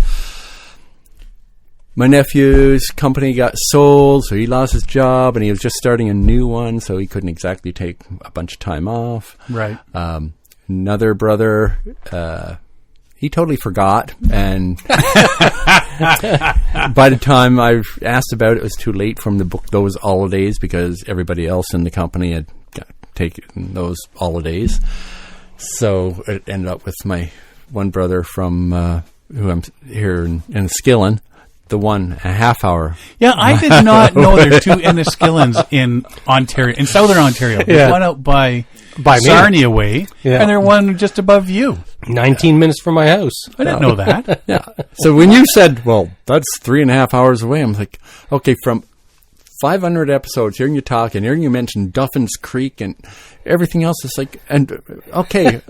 My nephew's company got sold, so he lost his job, and he was just starting a new one, so he couldn't exactly take a bunch of time off. Right. Another brother, he totally forgot, and by the time I asked about it was too late for him to book those holidays because everybody else in the company had taken those holidays. So it ended up with my one brother from who I'm here in Enniskillen, the 1.5 hour. Yeah, I did not know there are 2 Enniskillens in Ontario, in southern Ontario. There's one out by Sarnia way, and there's one just above you. 19 minutes from my house. I didn't know that. Yeah. So when you said, well, that's 3.5 hours away, I'm like, okay, from 500 episodes, hearing you talk and hearing you mention Duffin's Creek and everything else, is like, and okay,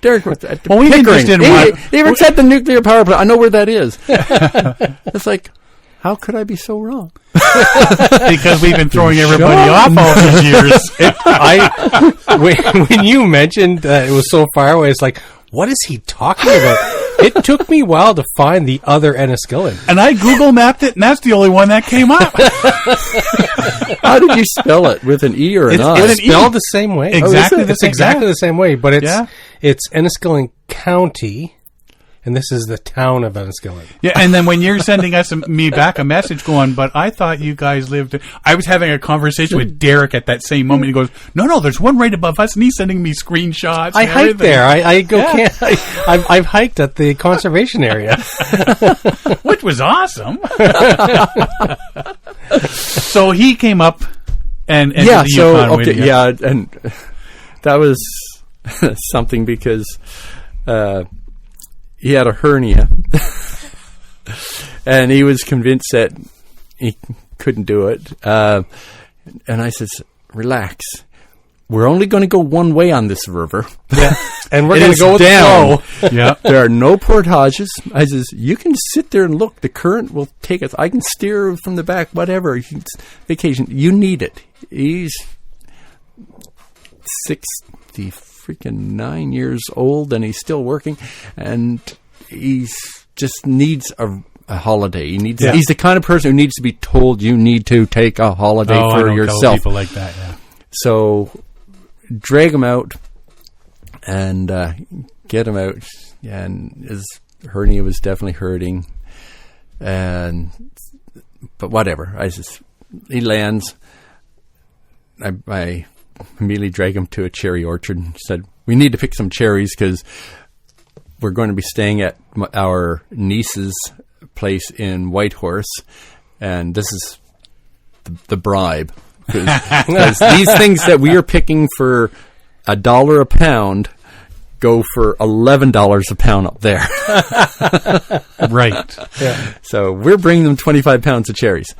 Derek, well, we just didn't he even said the nuclear power plant. I know where that is. It's like, how could I be so wrong? Because we've been throwing everybody off all these years. When you mentioned that it was so far away, it's like, what is he talking about? It took me a while to find the other Enniskillen. And I Google mapped it, and that's the only one that came up. How did you spell it? With an E or an I? It's spelled the same way. Exactly the same way, but it's Enniskillen County, and this is the town of Enniskillen. Yeah, and then when you're sending me back a message going, but I thought you guys lived... I was having a conversation with Derek at that same moment. He goes, no, there's one right above us, and he's sending me screenshots. I hiked there. I've hiked at the conservation area. Which was awesome. So he came up and the Yukon with you. Yeah, and that was something because... he had a hernia, and he was convinced that he couldn't do it. And I says, relax. We're only going to go one way on this river. Yeah. And we're going to go down. With the flow. Yeah. There are no portages. I says, you can sit there and look. The current will take us. I can steer from the back, whatever. Vacation. You need it. He's 9 years old, and he's still working, and he's just needs a holiday. He's the kind of person who needs to be told you need to take a holiday for yourself. Tell people like that. Yeah. So drag him out and get him out, and his hernia was definitely hurting, but whatever. He lands. I immediately dragged him to a cherry orchard and said, we need to pick some cherries because we're going to be staying at our niece's place in Whitehorse, and this is the bribe. Because these things that we are picking for $1 a pound go for $11 a pound up there. Right. Yeah. So we're bringing them 25 pounds of cherries.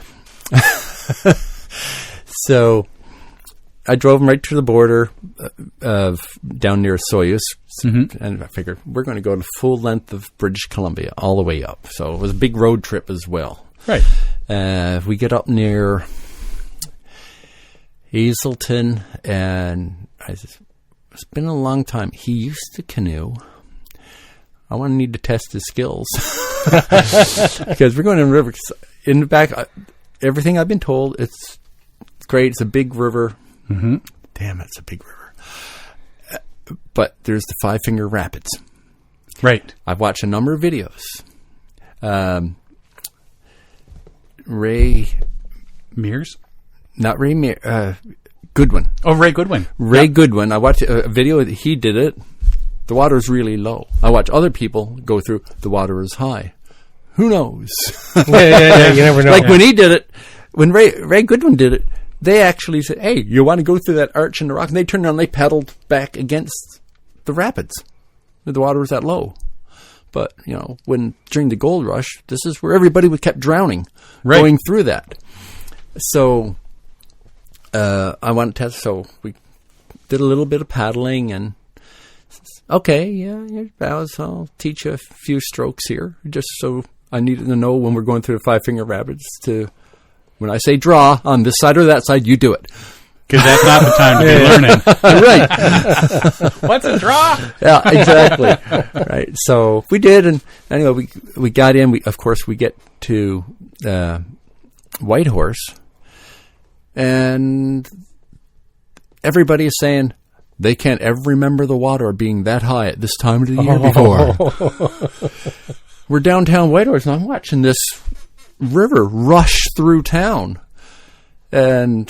So I drove him right to the border down near Soyuz, and I figured we're going to go the full length of British Columbia all the way up. So it was a big road trip as well. Right. We get up near Hazelton, and I said, it's been a long time. He used to canoe. I want to need to test his skills because we're going in the river. In the back, everything I've been told, it's great. It's a big river. Mm-hmm. Damn, it's a big river. But there's the Five Finger Rapids. Right. I've watched a number of videos. Ray Mears? Not Ray Mears. Goodwin. Oh, Ray Goodwin. Ray Goodwin. I watched a video that he did it. The water is really low. I watch other people go through. The water is high. Who knows? Yeah. You never know. Like when he did it, when Ray Goodwin did it, they actually said, hey, you want to go through that arch in the rock? And they turned around and they paddled back against the rapids. The water was that low. But, during the gold rush, this is where everybody kept drowning, going through that. So I wanted to test. So we did a little bit of paddling and, okay, your bows, I'll teach you a few strokes here. Just so I needed to know when we're going through the Five Finger Rapids when I say draw on this side or that side, you do it. Because that's not the time to be learning. Right. What's a draw? Yeah, exactly. Right. So we did. And anyway, we got in. We get to Whitehorse. And everybody is saying they can't ever remember the water being that high at this time of the year before. We're downtown Whitehorse, and I'm watching this river rush through town. And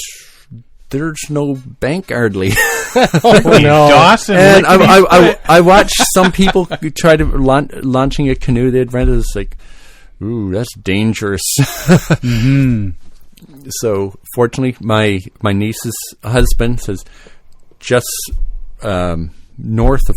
there's no bank hardly. Dawson. And I watched some people try to launching a canoe. They'd rented this, like, ooh, that's dangerous. Mm-hmm. So fortunately, my niece's husband says just north of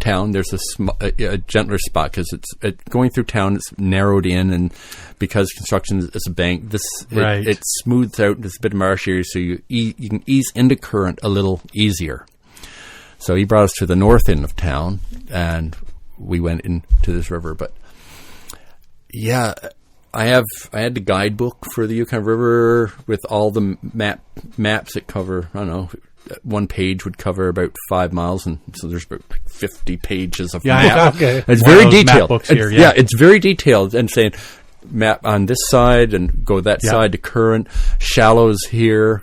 town there's a gentler spot, because it's going through town. It's narrowed in, and because construction is a bank, it smooths out. There's a bit of marsh area, so you can ease into current a little easier. So he brought us to the north end of town, and we went into this river. But yeah, I had the guidebook for the Yukon River with all the maps that cover, I don't know, one page would cover about 5 miles, and so there's about 50 pages of maps. Okay. It's very detailed. Map books here, It's very detailed, and saying map on this side and go that side to current, shallows here.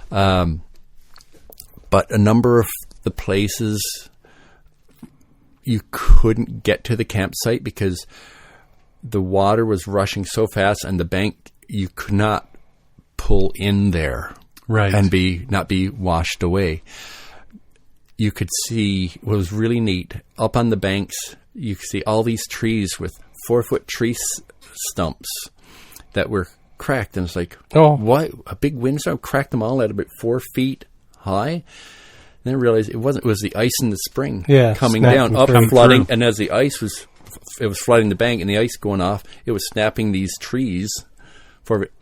But a number of the places you couldn't get to the campsite because the water was rushing so fast, and the bank, you could not pull in there. Right. And not be washed away. You could see what was really neat. Up on the banks, you could see all these trees with 4-foot tree stumps that were cracked. And it's like, what? A big windstorm cracked them all at about 4 feet high. And then I realized it wasn't. It was the ice in the spring coming down, up and flooding. And as the ice was flooding the bank and the ice going off, it was snapping these trees.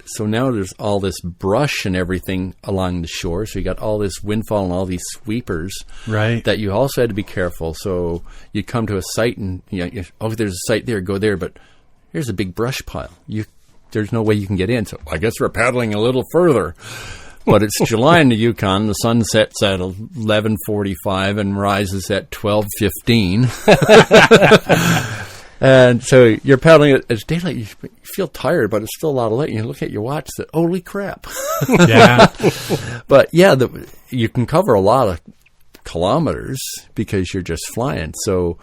So now there's all this brush and everything along the shore. So you got all this windfall and all these sweepers. Right. That you also had to be careful. So you come to a site and, there's a site there, go there. But here's a big brush pile. There's no way you can get in. So I guess we're paddling a little further. But it's July in the Yukon. The sun sets at 11:45 and rises at 12:15. And so you're paddling it's daylight. You feel tired, but it's still a lot of light. And you look at your watch. That holy crap! Yeah. But yeah, you can cover a lot of kilometers because you're just flying. So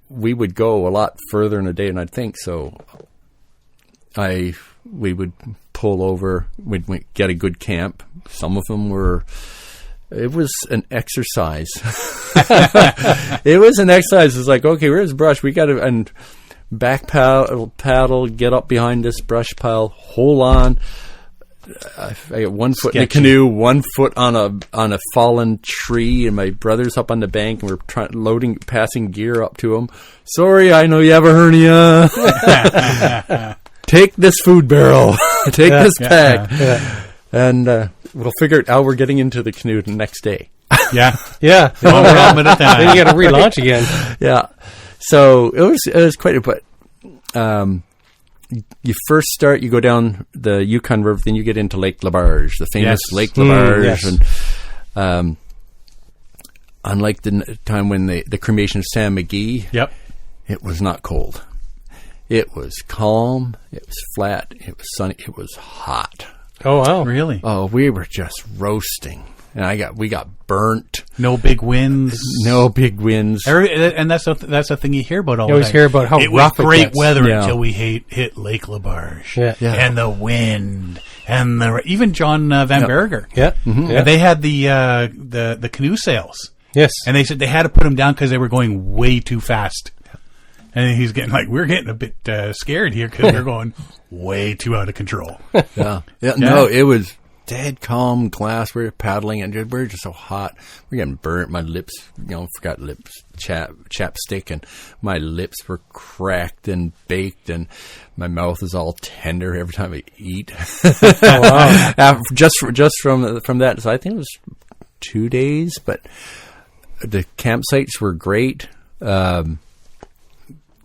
we would go a lot further in a day, and I'd think so. We would pull over. We'd get a good camp. Some of them were. It was an exercise. It was an exercise. It's like, okay, where's the brush? We got to and back paddle, get up behind this brush pile, hold on. I got 1 foot in the canoe, 1 foot on a fallen tree, and my brother's up on the bank, and we're passing gear up to him. Sorry, I know you have a hernia. Take this food barrel. Take this pack. And we'll figure it out. We're getting into the canoe the next day. Yeah. Then you got to relaunch again. Yeah. So it was quite a, but you first start, you go down the Yukon River, then you get into Lake Labarge, the famous Lake Labarge. Yes. And unlike the time when the cremation of Temagami, it was not cold. It was calm. It was flat. It was sunny. It was hot. Oh, wow. Really? Oh, we were just roasting. And we got burnt. No big winds. No big winds. And that's the thing you hear about all the time. You always hear about how rough it was great weather until we hit Lake Labarge. Yeah. And the wind. And even John Van Berger. Yeah. Mm-hmm. Yeah. They had the canoe sails. Yes. And they said they had to put them down because they were going way too fast. And he's getting we're getting a bit scared here because we're going way too out of control. Yeah. No, it was dead calm glass. We were paddling and we were just so hot. We're getting burnt. My lips, forgot lips chapstick, and my lips were cracked and baked, and my mouth is all tender every time I eat. Oh, wow. just from that. So I think it was 2 days, but the campsites were great.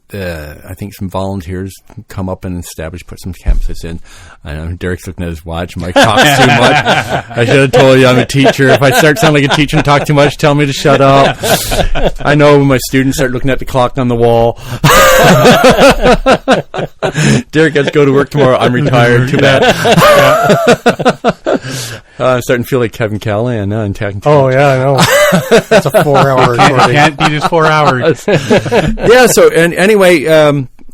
I think some volunteers come up and put some campsites in. I know Derek's looking at his watch. Mike talks too much. I should have told you I'm a teacher. If I start sounding like a teacher and talk too much, tell me to shut up. I know when my students start looking at the clock on the wall. Derek has to go to work tomorrow. I'm retired. Too bad. I'm starting to feel like Kevin Callahan now. Oh, yeah, I know. That's a 4-hour recording. Can't beat his 4 hours. Yeah, so, and anyway,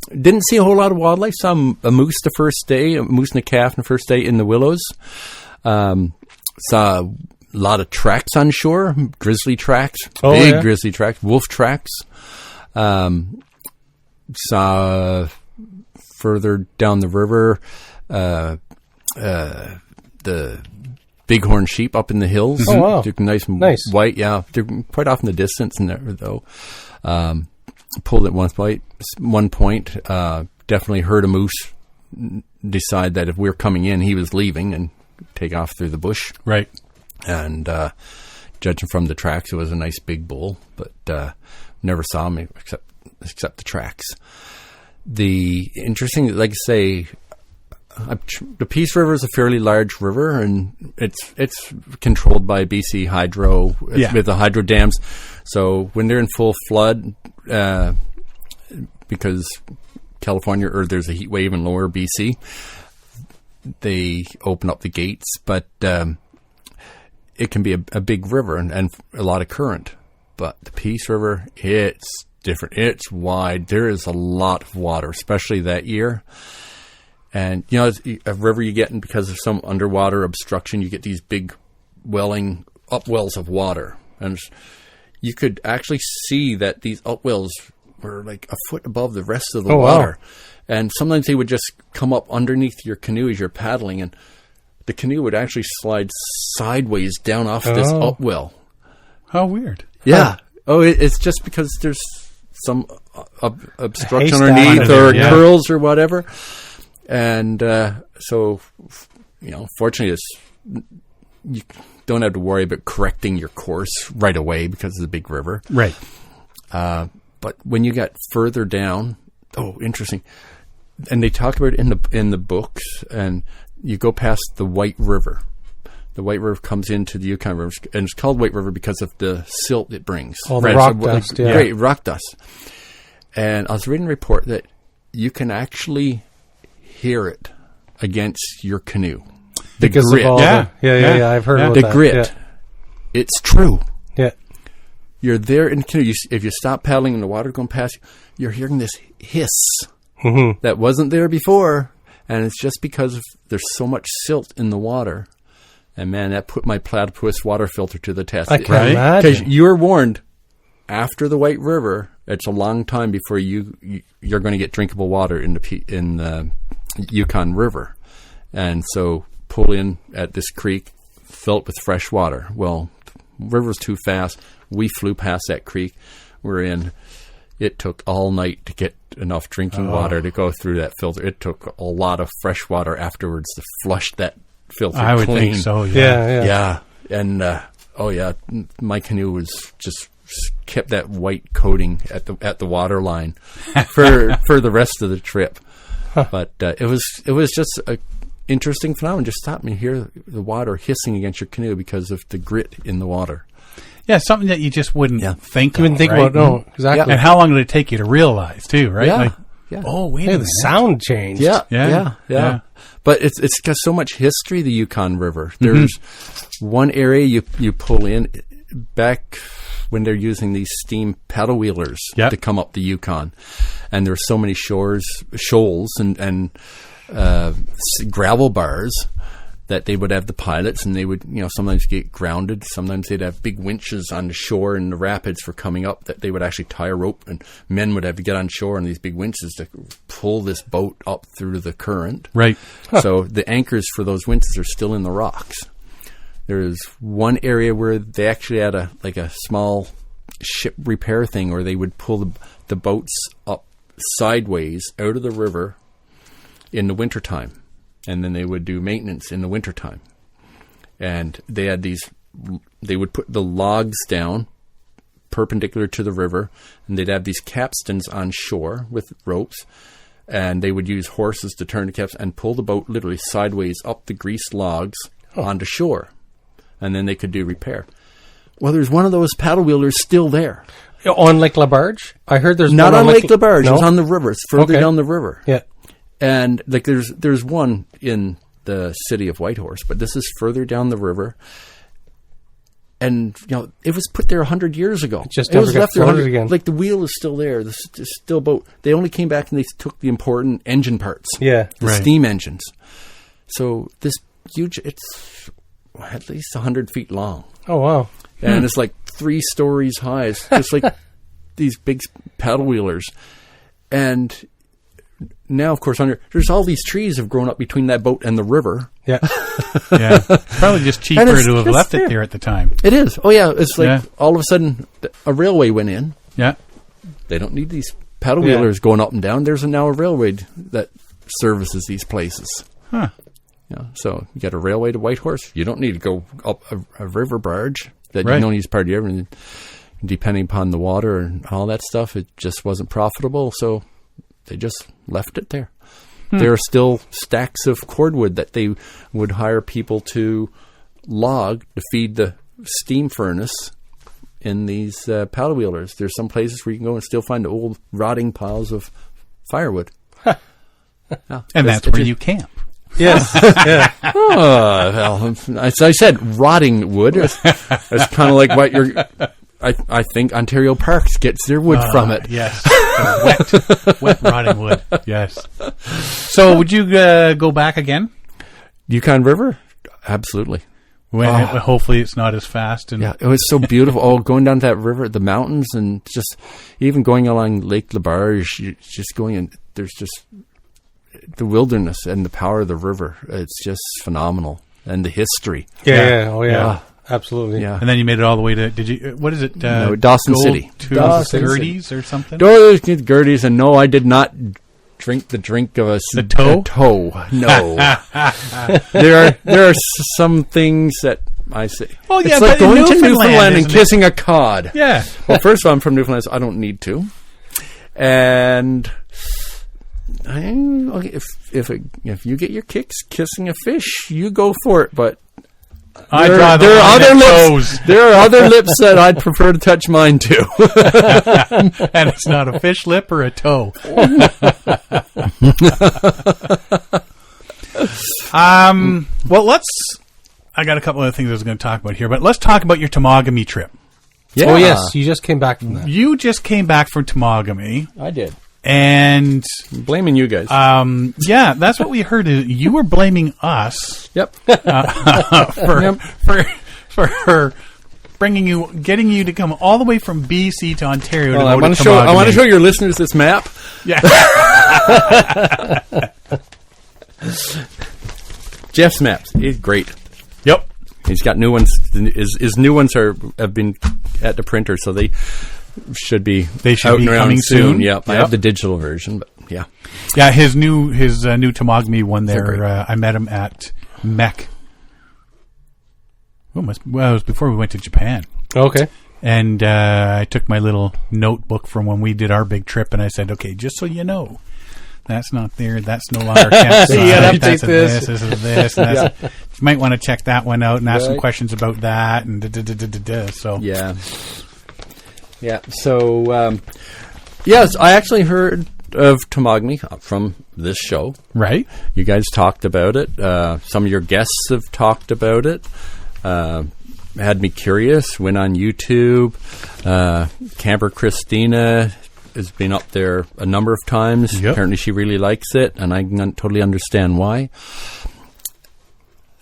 didn't see a whole lot of wildlife. Saw a moose the first day, a moose and a calf the first day in the willows. Saw a lot of tracks on shore, grizzly tracks, big grizzly tracks, wolf tracks. Saw further down the river the bighorn sheep up in the hills. Oh, wow. They're nice. White, yeah. They're quite off in the distance in there, though. Pulled at one point. Definitely heard a moose decide that if we're coming in, he was leaving and take off through the bush. Right. And judging from the tracks, it was a nice big bull, but never saw him except the tracks. The interesting, like I say, the Peace River is a fairly large river, and it's controlled by BC Hydro with the hydro dams. So when they're in full flood, because California, or there's a heat wave in lower BC, they open up the gates, but it can be a big river and a lot of current. But the Peace River, it's different. It's wide. There is a lot of water, especially that year. And, you know, it's a river you get in because of some underwater obstruction. You get these big upwells of water. And you could actually see that these upwells were like a foot above the rest of the water. Wow. And sometimes they would just come up underneath your canoe as you're paddling, and the canoe would actually slide sideways down off this upwell. How weird. Yeah. It's just because there's some obstruction underneath or curls or whatever. And so, you know, fortunately, you don't have to worry about correcting your course right away because of the big river. Right. But when you got further down, interesting. And they talk about it in the books, and you go past the White River. The White River comes into the Yukon River, and it's called White River because of the silt it brings. All the rock dust, Right, rock dust. And I was reading a report that you can actually hear it against your canoe. The because grit. Of all yeah. I've heard about the that. grit. Yeah. It's true. Yeah. You're there in the canoe. If you stop paddling and the water going past you, you're hearing this hiss that wasn't there before. And it's just because there's so much silt in the water. And man, that put my platypus water filter to the test. I can imagine. Because you were warned, after the White River, it's a long time before you're going to get drinkable water in the Yukon River. And so pull in at this creek, fill it with fresh water. Well, the river's too fast. We flew past that creek. We're in. It took all night to get enough drinking water to go through that filter. It took a lot of fresh water afterwards to flush that filter clean. I would think so, Yeah. And, my canoe was just kept that white coating at the water line for the rest of the trip. But it was just a interesting phenomenon. Just stop and hear the water hissing against your canoe because of the grit in the water. Yeah, something that you just wouldn't think you wouldn't think about. No, exactly. Yeah. And how long did it take you to realize, too, right? Yeah. Like, yeah. Oh, wait a minute. The sound changed. Yeah. But it's got so much history, the Yukon River. There's one area you pull in back when they're using these steam paddle wheelers to come up the Yukon. And there's so many shoals and gravel bars that they would have the pilots, and they would, sometimes get grounded. Sometimes they'd have big winches on the shore in the rapids for coming up that they would actually tie a rope, and men would have to get on shore on these big winches to pull this boat up through the current. Right. So the anchors for those winches are still in the rocks. There's one area where they actually had a small ship repair thing where they would pull the boats up sideways out of the river in the wintertime. And then they would do maintenance in the wintertime. And they had they would put the logs down perpendicular to the river, and they'd have these capstans on shore with ropes, and they would use horses to turn the caps and pull the boat literally sideways up the greased logs onto shore. And then they could do repair. Well, there's one of those paddle wheelers still there. On Lake LaBarge? I heard there's not one on Lake LaBarge. No? It's on the river. It's further down the river. Yeah. And there's one in the city of Whitehorse, but this is further down the river. And it was put there 100 years ago. It was left there again. Like the wheel is still there. There's still boat. They only came back and they took the important engine parts. Yeah, the steam engines. So this huge. It's at least 100 feet long. Oh, wow. And it's like 3 stories high. It's just like these big paddle wheelers. And now, of course, there's all these trees have grown up between that boat and the river. Yeah. Yeah. Probably just cheaper to have left it there at the time. It is. Oh, yeah. It's like all of a sudden a railway went in. Yeah. They don't need these paddle wheelers going up and down. There's now a railway that services these places. Huh. Yeah. So you got a railway to Whitehorse. You don't need to go up a river barge that you don't use part of the river. Depending upon the water and all that stuff, it just wasn't profitable. So they just left it there. There are still stacks of cordwood that they would hire people to log to feed the steam furnace in these paddle wheelers. There's some places where you can go and still find old rotting piles of firewood. And that's where you camp. Yes. Yeah. Well, as I said, rotting wood. It's kind of like what you're... I think Ontario Parks gets their wood from it. Yes. Wet rotting wood. Yes. So would you go back again? Yukon River? Absolutely. Hopefully it's not as fast. And yeah, it was so beautiful. Going down that river, the mountains, and just even going along Lake Labarge, just going in, there's just the wilderness and the power of the river. It's just phenomenal. And the history. Yeah. Oh, yeah. Absolutely. Yeah. And then you made it all the way to, what is it? No, Dawson City. To Dawson Gertie's or something? Gertie's, and no, I did not drink the drink of the toe? A toe. No. there are some things that I say. Well, yeah, it's like but going to Newfoundland, Newfoundland and kissing a cod. Yeah. Well, first of all, I'm from Newfoundland, so I don't need to. And if you get your kicks kissing a fish, you go for it. But there are other lips that I'd prefer to touch mine too. And it's not a fish lip or a toe. Well, I got a couple of things I was going to talk about here, but let's talk about your Temagami trip. Yeah. Oh, yes. You just came back from that. You just came back from Temagami. I did. And I'm blaming you guys. Yeah, that's what we heard. You were blaming us. Yep. For getting you to come all the way from BC to Ontario. Well, I want to show your listeners this map. Yeah. Jeff's maps. He's great. Yep. He's got new ones. His new ones have been at the printer, so they should be out and around coming soon. Yep. I have the digital version, but yeah. Yeah, his new Temagami one there. I met him at MEC. Well, it was before we went to Japan. Okay. And I took my little notebook from when we did our big trip, and I said, okay, just so you know, that's not there. That's no longer campsite. You gotta update this is this. And that's you might want to check that one out and ask some questions about that. And so yeah. So yes, I actually heard of Temagami from this show. Right. You guys talked about it. Some of your guests have talked about it. Had me curious. Went on YouTube. Camper Christina has been up there a number of times. Yep. Apparently she really likes it, and I can totally understand why.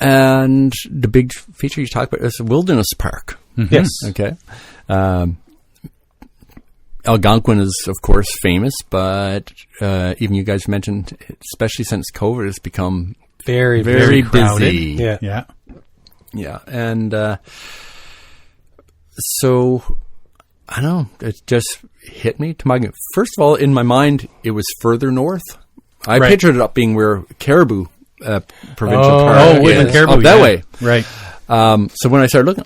And the big feature you talked about is a wilderness park. Mm-hmm. Yes. Okay. Algonquin is, of course, famous, but even you guys mentioned, especially since COVID, it's become very, very crowded. busy. Yeah. And so, I don't know, it just hit me. Temagami. First of all, in my mind, it was further north. I pictured it up being where Caribou Provincial Park is. Caribou, up that way. Right. So when I started looking,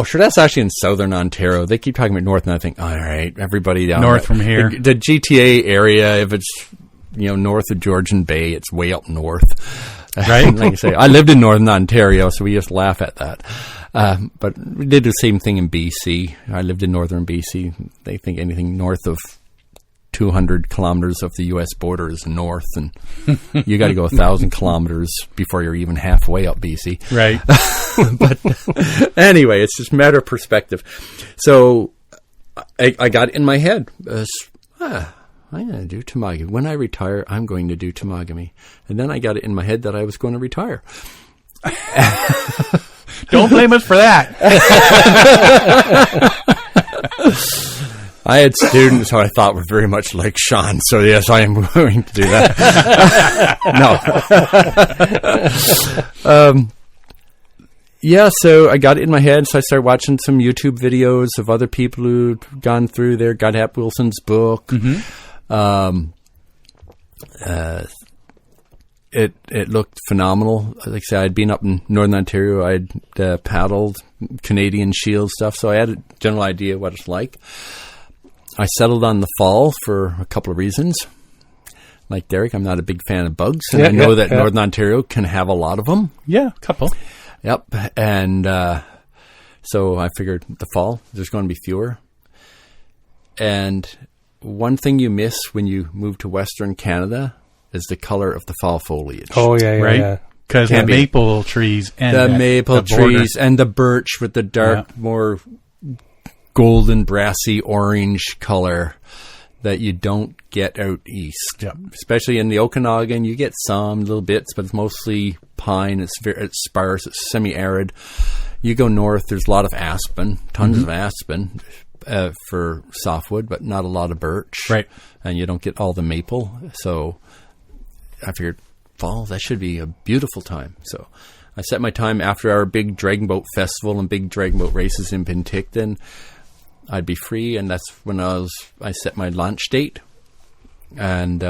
sure, that's actually in southern Ontario. They keep talking about north, and I think, all right, everybody down north from here. The GTA area, if it's north of Georgian Bay, it's way up north. Right? Like I say, I lived in northern Ontario, so we just laugh at that. But we did the same thing in BC. I lived in northern BC. They think anything north of 200 kilometers of the U.S. border is north, and you got to go 1,000 kilometers before you're even halfway up BC. Right. But anyway, it's just a matter of perspective. So I got it in my head. I'm going to do Temagami. When I retire, I'm going to do Temagami. And then I got it in my head that I was going to retire. Don't blame us for that. I had students who I thought were very much like Sean, so yes, I am going to do that. No. Yeah, so I got it in my head, so I started watching some YouTube videos of other people who'd gone through there, got Hap Wilson's book. Mm-hmm. It looked phenomenal. Like I said, I'd been up in Northern Ontario. I'd paddled Canadian Shield stuff, so I had a general idea what it's like. I settled on the fall for a couple of reasons. Like Derek, I'm not a big fan of bugs, and I know that Northern Ontario can have a lot of them. Yeah, a couple. Yep, and so I figured the fall, there's going to be fewer. And one thing you miss when you move to Western Canada is the color of the fall foliage. Oh, yeah, right? Because the maple trees and the maple trees and the birch with the dark, more golden, brassy orange color that you don't get out east. Yep. Especially in the Okanagan, you get some little bits, but it's mostly pine. It's sparse. It's semi-arid. You go north, there's a lot of aspen, tons of aspen for softwood, but not a lot of birch. Right. And you don't get all the maple. So I figured fall, that should be a beautiful time. So I set my time after our big dragon boat festival and big dragon boat races in Penticton. I'd be free, and that's when I set my launch date. And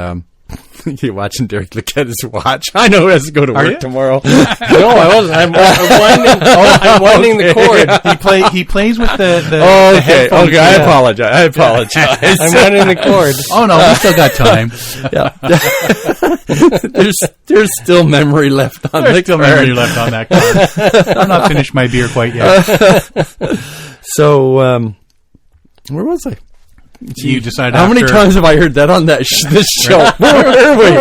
you're watching Derek look at his watch. I know he has to go to work tomorrow. No, I wasn't. I'm winding the cord. Yeah. He plays with the headphones. Okay, I apologize. I'm winding the cord. Oh, no, we still got time. Yeah. There's still memory left on There's still memory left on that card. I'm not finished my beer quite yet. So, where was I? You decided how many times have I heard that on this show? Where were we?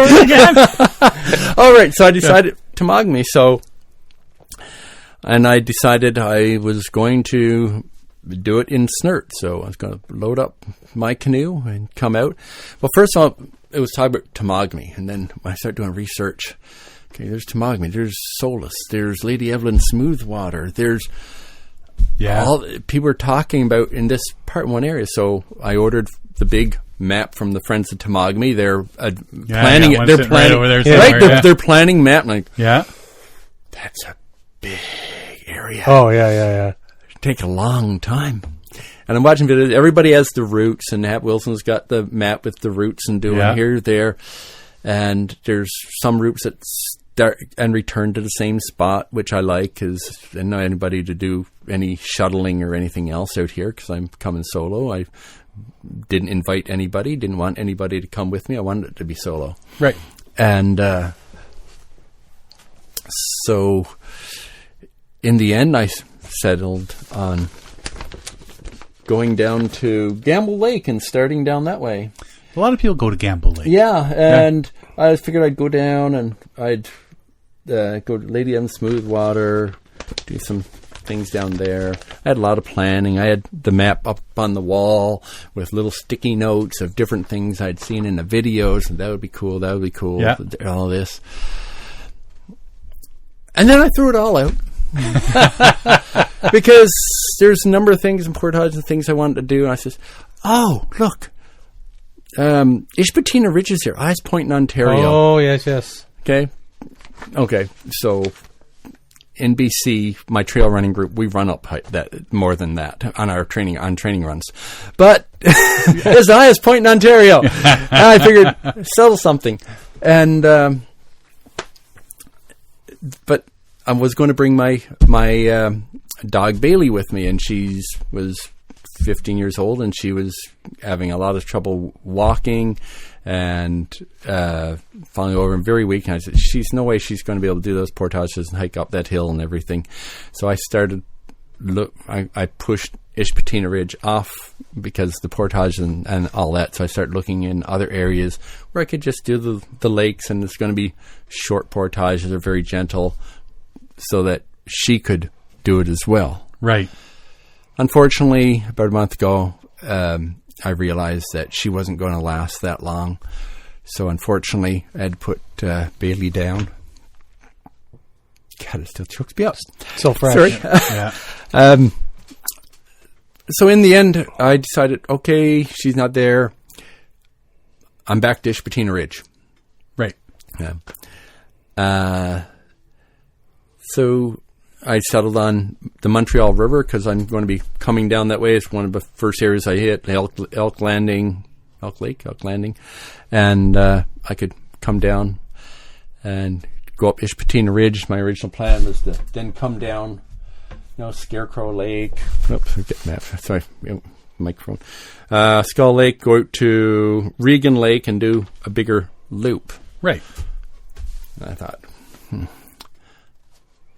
All right, so I decided Temagami. And I decided I was going to do it in Snert. So I was going to load up my canoe and come out. Well, first of all, it was talking about Temagami, and then when I started doing research, okay, there's Temagami, there's Solus, there's Lady Evelyn Smoothwater, there's all people are talking about in this part in one area. So I ordered the big map from the Friends of Temagami. They're planning it. They're planning over there. Right, they're planning map. And that's a big area. Oh yeah. It'd take a long time. And I'm watching videos. Everybody has the routes, and Hap Wilson's got the map with the routes and doing here, there, and there's some routes that start and return to the same spot, which I like because I don't know anybody to do any shuttling or anything else out here because I'm coming solo. I didn't invite anybody, didn't want anybody to come with me. I wanted it to be solo. Right. And so in the end, I settled on going down to Gamble Lake and starting down that way. A lot of people go to Gamble Lake. Yeah, and I figured I'd go down and I'd go to Lady M Smoothwater, do some things down there. I had a lot of planning. I had the map up on the wall with little sticky notes of different things I'd seen in the videos, and that would be cool, all this. And then I threw it all out. Because there's a number of things in Portage and things I wanted to do, and I says, oh, look, Ishpatina Ridge is here. Eyes Point in Ontario. Oh, yes. Okay, so in BC, my trail running group, we run up that more than that on our training runs. But there's the highest point in Ontario. And I figured settle something, and but I was going to bring my dog Bailey with me, and she was 15 years old, and she was having a lot of trouble walking and falling over and very weak. And I said, "She's no way she's going to be able to do those portages and hike up that hill and everything." So I started. I pushed Ishpatina Ridge off because the portage and all that. So I started looking in other areas where I could just do the lakes, and it's going to be short portages. They're very gentle, so that she could do it as well. Right. Unfortunately, about a month ago, I realized that she wasn't going to last that long. So unfortunately, I had put Bailey down. God, it still chokes me up. So fresh. Sorry. Yeah. So in the end, I decided, okay, she's not there. I'm back to Ishpetina Ridge. Right. Yeah. So I settled on the Montreal River because I'm going to be coming down that way. It's one of the first areas I hit, Elk Landing, and I could come down and go up Ishpetina Ridge. My original plan was to then come down, Scarecrow Lake. Oops, I'm getting that. Sorry, microphone. Skull Lake, go out to Regan Lake and do a bigger loop. Right. And I thought,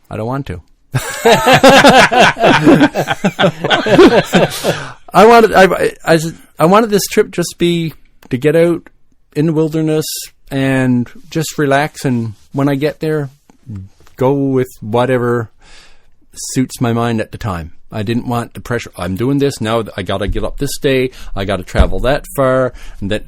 I don't want to. I wanted this trip just be to get out in the wilderness and just relax, and when I get there, go with whatever suits my mind at the time. I didn't want the pressure. I'm doing this now. I got to get up this day. I got to travel that far, and that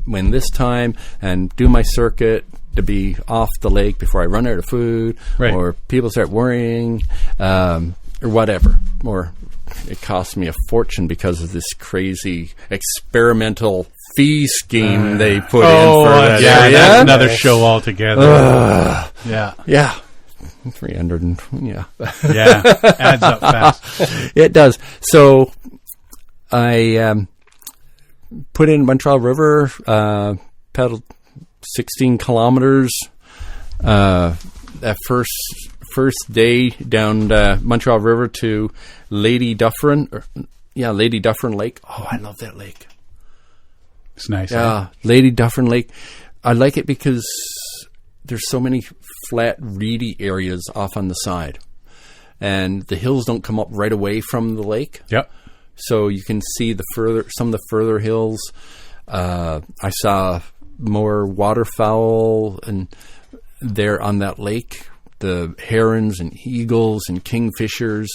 when this time, and do my circuit to be off the lake before I run out of food, right. Or people start worrying, or whatever. Or it cost me a fortune because of this crazy experimental fee scheme they put in for that area. That's another show altogether. Yeah. 300 and yeah, adds up fast. It does. So I put in Montreal River, pedaled 16 kilometers. That first day down Montreal River to Lady Dufferin Lake. Oh, I love that lake. It's nice. Yeah, Lady Dufferin Lake. I like it because there's so many flat, reedy areas off on the side, and the hills don't come up right away from the lake. Yep. So you can see some of the further hills. I saw more waterfowl and there on that lake, the herons and eagles and kingfishers,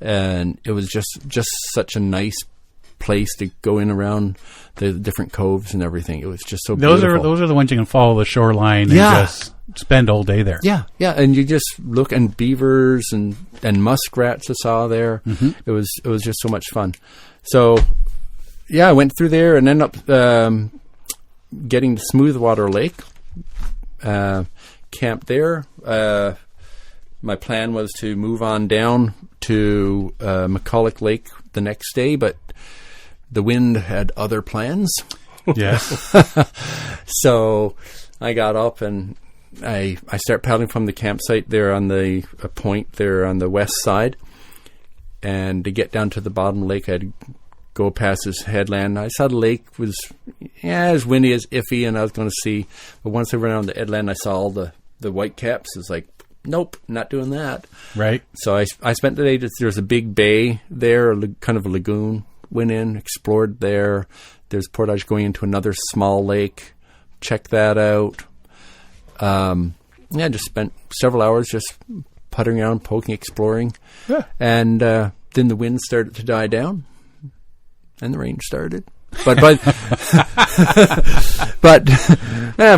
and it was just such a nice place to go in around the different coves and everything. It was just so beautiful. Those are the ones you can follow the shoreline and just spend all day there. Yeah, and you just look, and beavers and muskrats I saw there. Mm-hmm. It was just so much fun. So I went through there and ended up getting to Smoothwater Lake, camped there. My plan was to move on down to McCulloch Lake the next day, but the wind had other plans. Yes. So I got up and I start paddling from the campsite there on the point there on the west side. And to get down to the bottom lake, I'd go past this headland. I saw the lake was as windy as iffy, and I was going to see. But once I went around the headland, I saw all the white caps. It's like, nope, not doing that. Right. So I spent the day. There's a big bay there, kind of a lagoon. Went in, explored there. There's portage going into another small lake. Checked that out. Just spent several hours just puttering around, poking, exploring. Yeah. And then the wind started to die down, and the rain started. But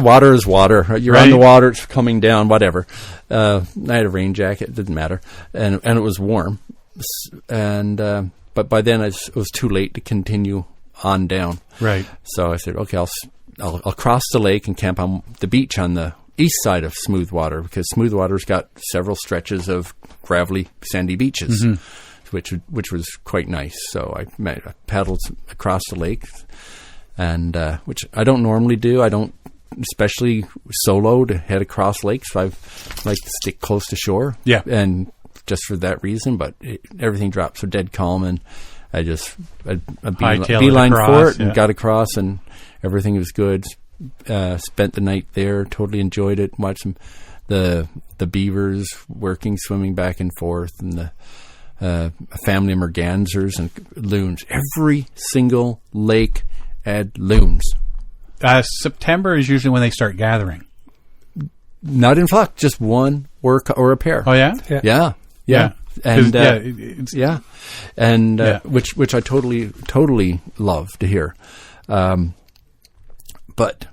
water is water. You're on the water; it's coming down. Whatever. I had a rain jacket; it didn't matter, and it was warm. And but by then it was too late to continue on down. Right. So I said, okay, I'll cross the lake and camp on the beach on the east side of Smoothwater, because Smoothwater's got several stretches of gravelly, sandy beaches, mm-hmm. which was quite nice. So I paddled across the lake, and which I don't normally do. I don't, especially solo, to head across lakes. I like to stick close to shore. Yeah. And just for that reason, but everything dropped so dead calm, and I just a beeline for it and got across, and everything was good. Spent the night there, totally enjoyed it. Watched the beavers working, swimming back and forth, and the family of mergansers and loons. Every single lake had loons. September is usually when they start gathering. Not in flock, just one or a pair. Oh yeah, yeah. And yeah. Which I totally love to hear. But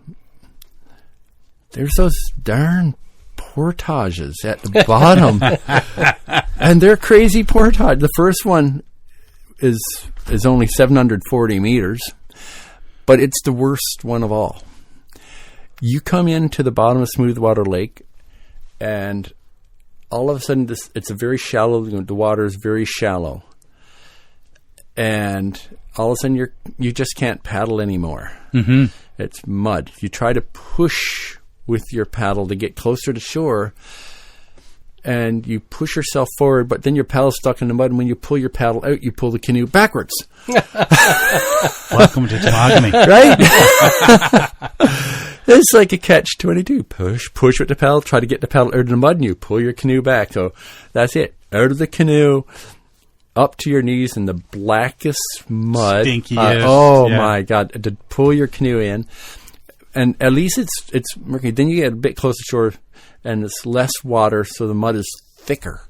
there's those darn portages at the bottom. And they're crazy portage. The first one is only 740 meters, but it's the worst one of all. You come into the bottom of Smoothwater Lake, and all of a sudden, it's a very shallow. The water is very shallow, and all of a sudden, you just can't paddle anymore. Mm-hmm. It's mud. You try to push with your paddle to get closer to shore, and you push yourself forward, but then your paddle's stuck in the mud, and when you pull your paddle out, you pull the canoe backwards. Welcome to Temagami. Right? It's like a catch-22. Push with the paddle, try to get the paddle out of the mud, and you pull your canoe back. So that's it. Out of the canoe, up to your knees in the blackest mud. Stinkiest. My God. To pull your canoe in. And at least it's murky. Then you get a bit closer to shore, and it's less water, so the mud is thicker.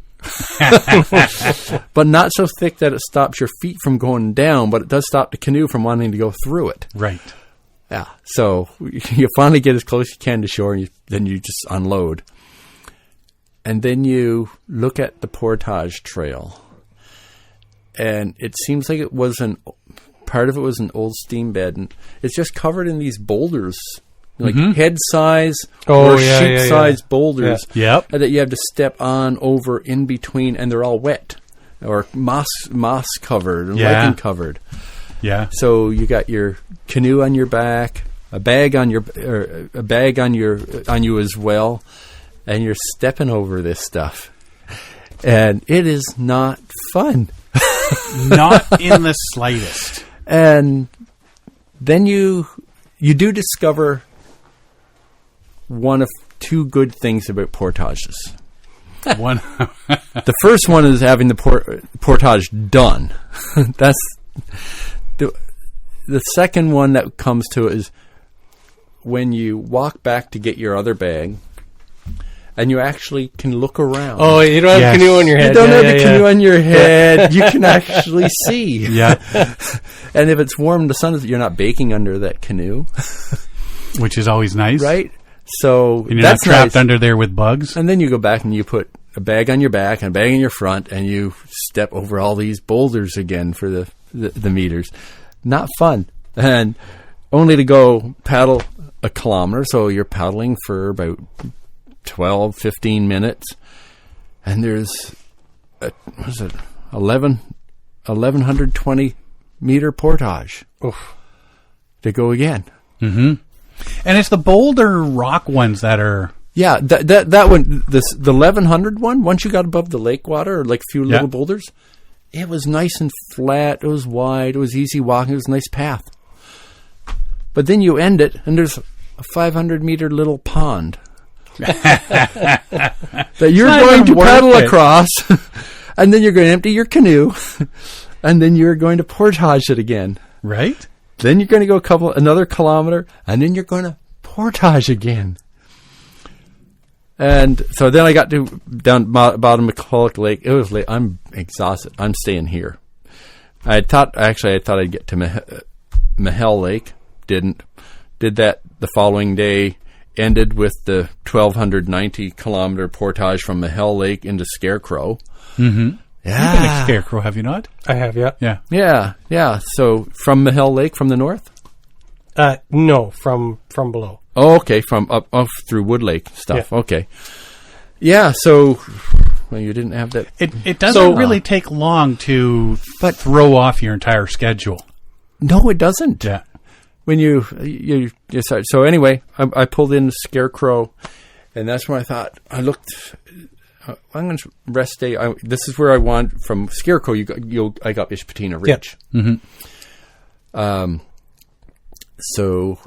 But not so thick that it stops your feet from going down, but it does stop the canoe from wanting to go through it. Right. Yeah. So you finally get as close as you can to shore, and then you just unload. And then you look at the portage trail, and it seems like it was part of it was an old steam bed, and it's just covered in these boulders, like head size or sheep size boulders that you have to step on over in between, and they're all wet or moss covered and lichen covered. Yeah. So you got your canoe on your back, a bag on you as well, and you're stepping over this stuff, and it is not fun. Not in the slightest. And then you do discover one of two good things about portages. One. The first one is having the portage done. That's the second one that comes to it is when you walk back to get your other bag, and you actually can look around. Oh, you don't have a canoe on your head. You don't have a canoe on your head. You can actually see. Yeah. And if it's warm, the sun is, you're not baking under that canoe. Which is always nice. Right? So and you're not trapped under there with bugs. And then you go back and you put a bag on your back and a bag in your front, and you step over all these boulders again for the meters. Not fun. And only to go paddle a kilometer. So you're paddling for about 12, 15 minutes, and there's 1120 meter portage to go again. Mm-hmm. And it's the boulder rock ones that are that one, the 1100 one, once you got above the lake water, or like a few little boulders, it was nice and flat, it was wide, it was easy walking, it was a nice path. But then you end it, and there's a 500 meter little pond that you're going to paddle across, and then you're going to empty your canoe, and then you're going to portage it again. Right? Then you're going to go another kilometer, and then you're going to portage again. And so then I got to down bottom of McCulloch Lake. It was late. I'm exhausted. I'm staying here. I thought I'd get to Mahel Lake. Didn't. Did that the following day. Ended with the 1,290 kilometer portage from Mahel Lake into Scarecrow. Mm-hmm. Yeah. You've been to Scarecrow, have you not? I have, yeah. Yeah. So from Mahel Lake from the north? No, from below. Oh, okay. From up through Wood Lake stuff. Yeah. Okay. Yeah. So, well, you didn't have that. It doesn't really take long to throw off your entire schedule. No, it doesn't. Yeah. When you start. So anyway, I pulled in the Scarecrow, and that's when I thought, I looked, I'm going to rest day. This is where I want, from Scarecrow, I got Ishpatina Ridge. Yeah. Mm-hmm. So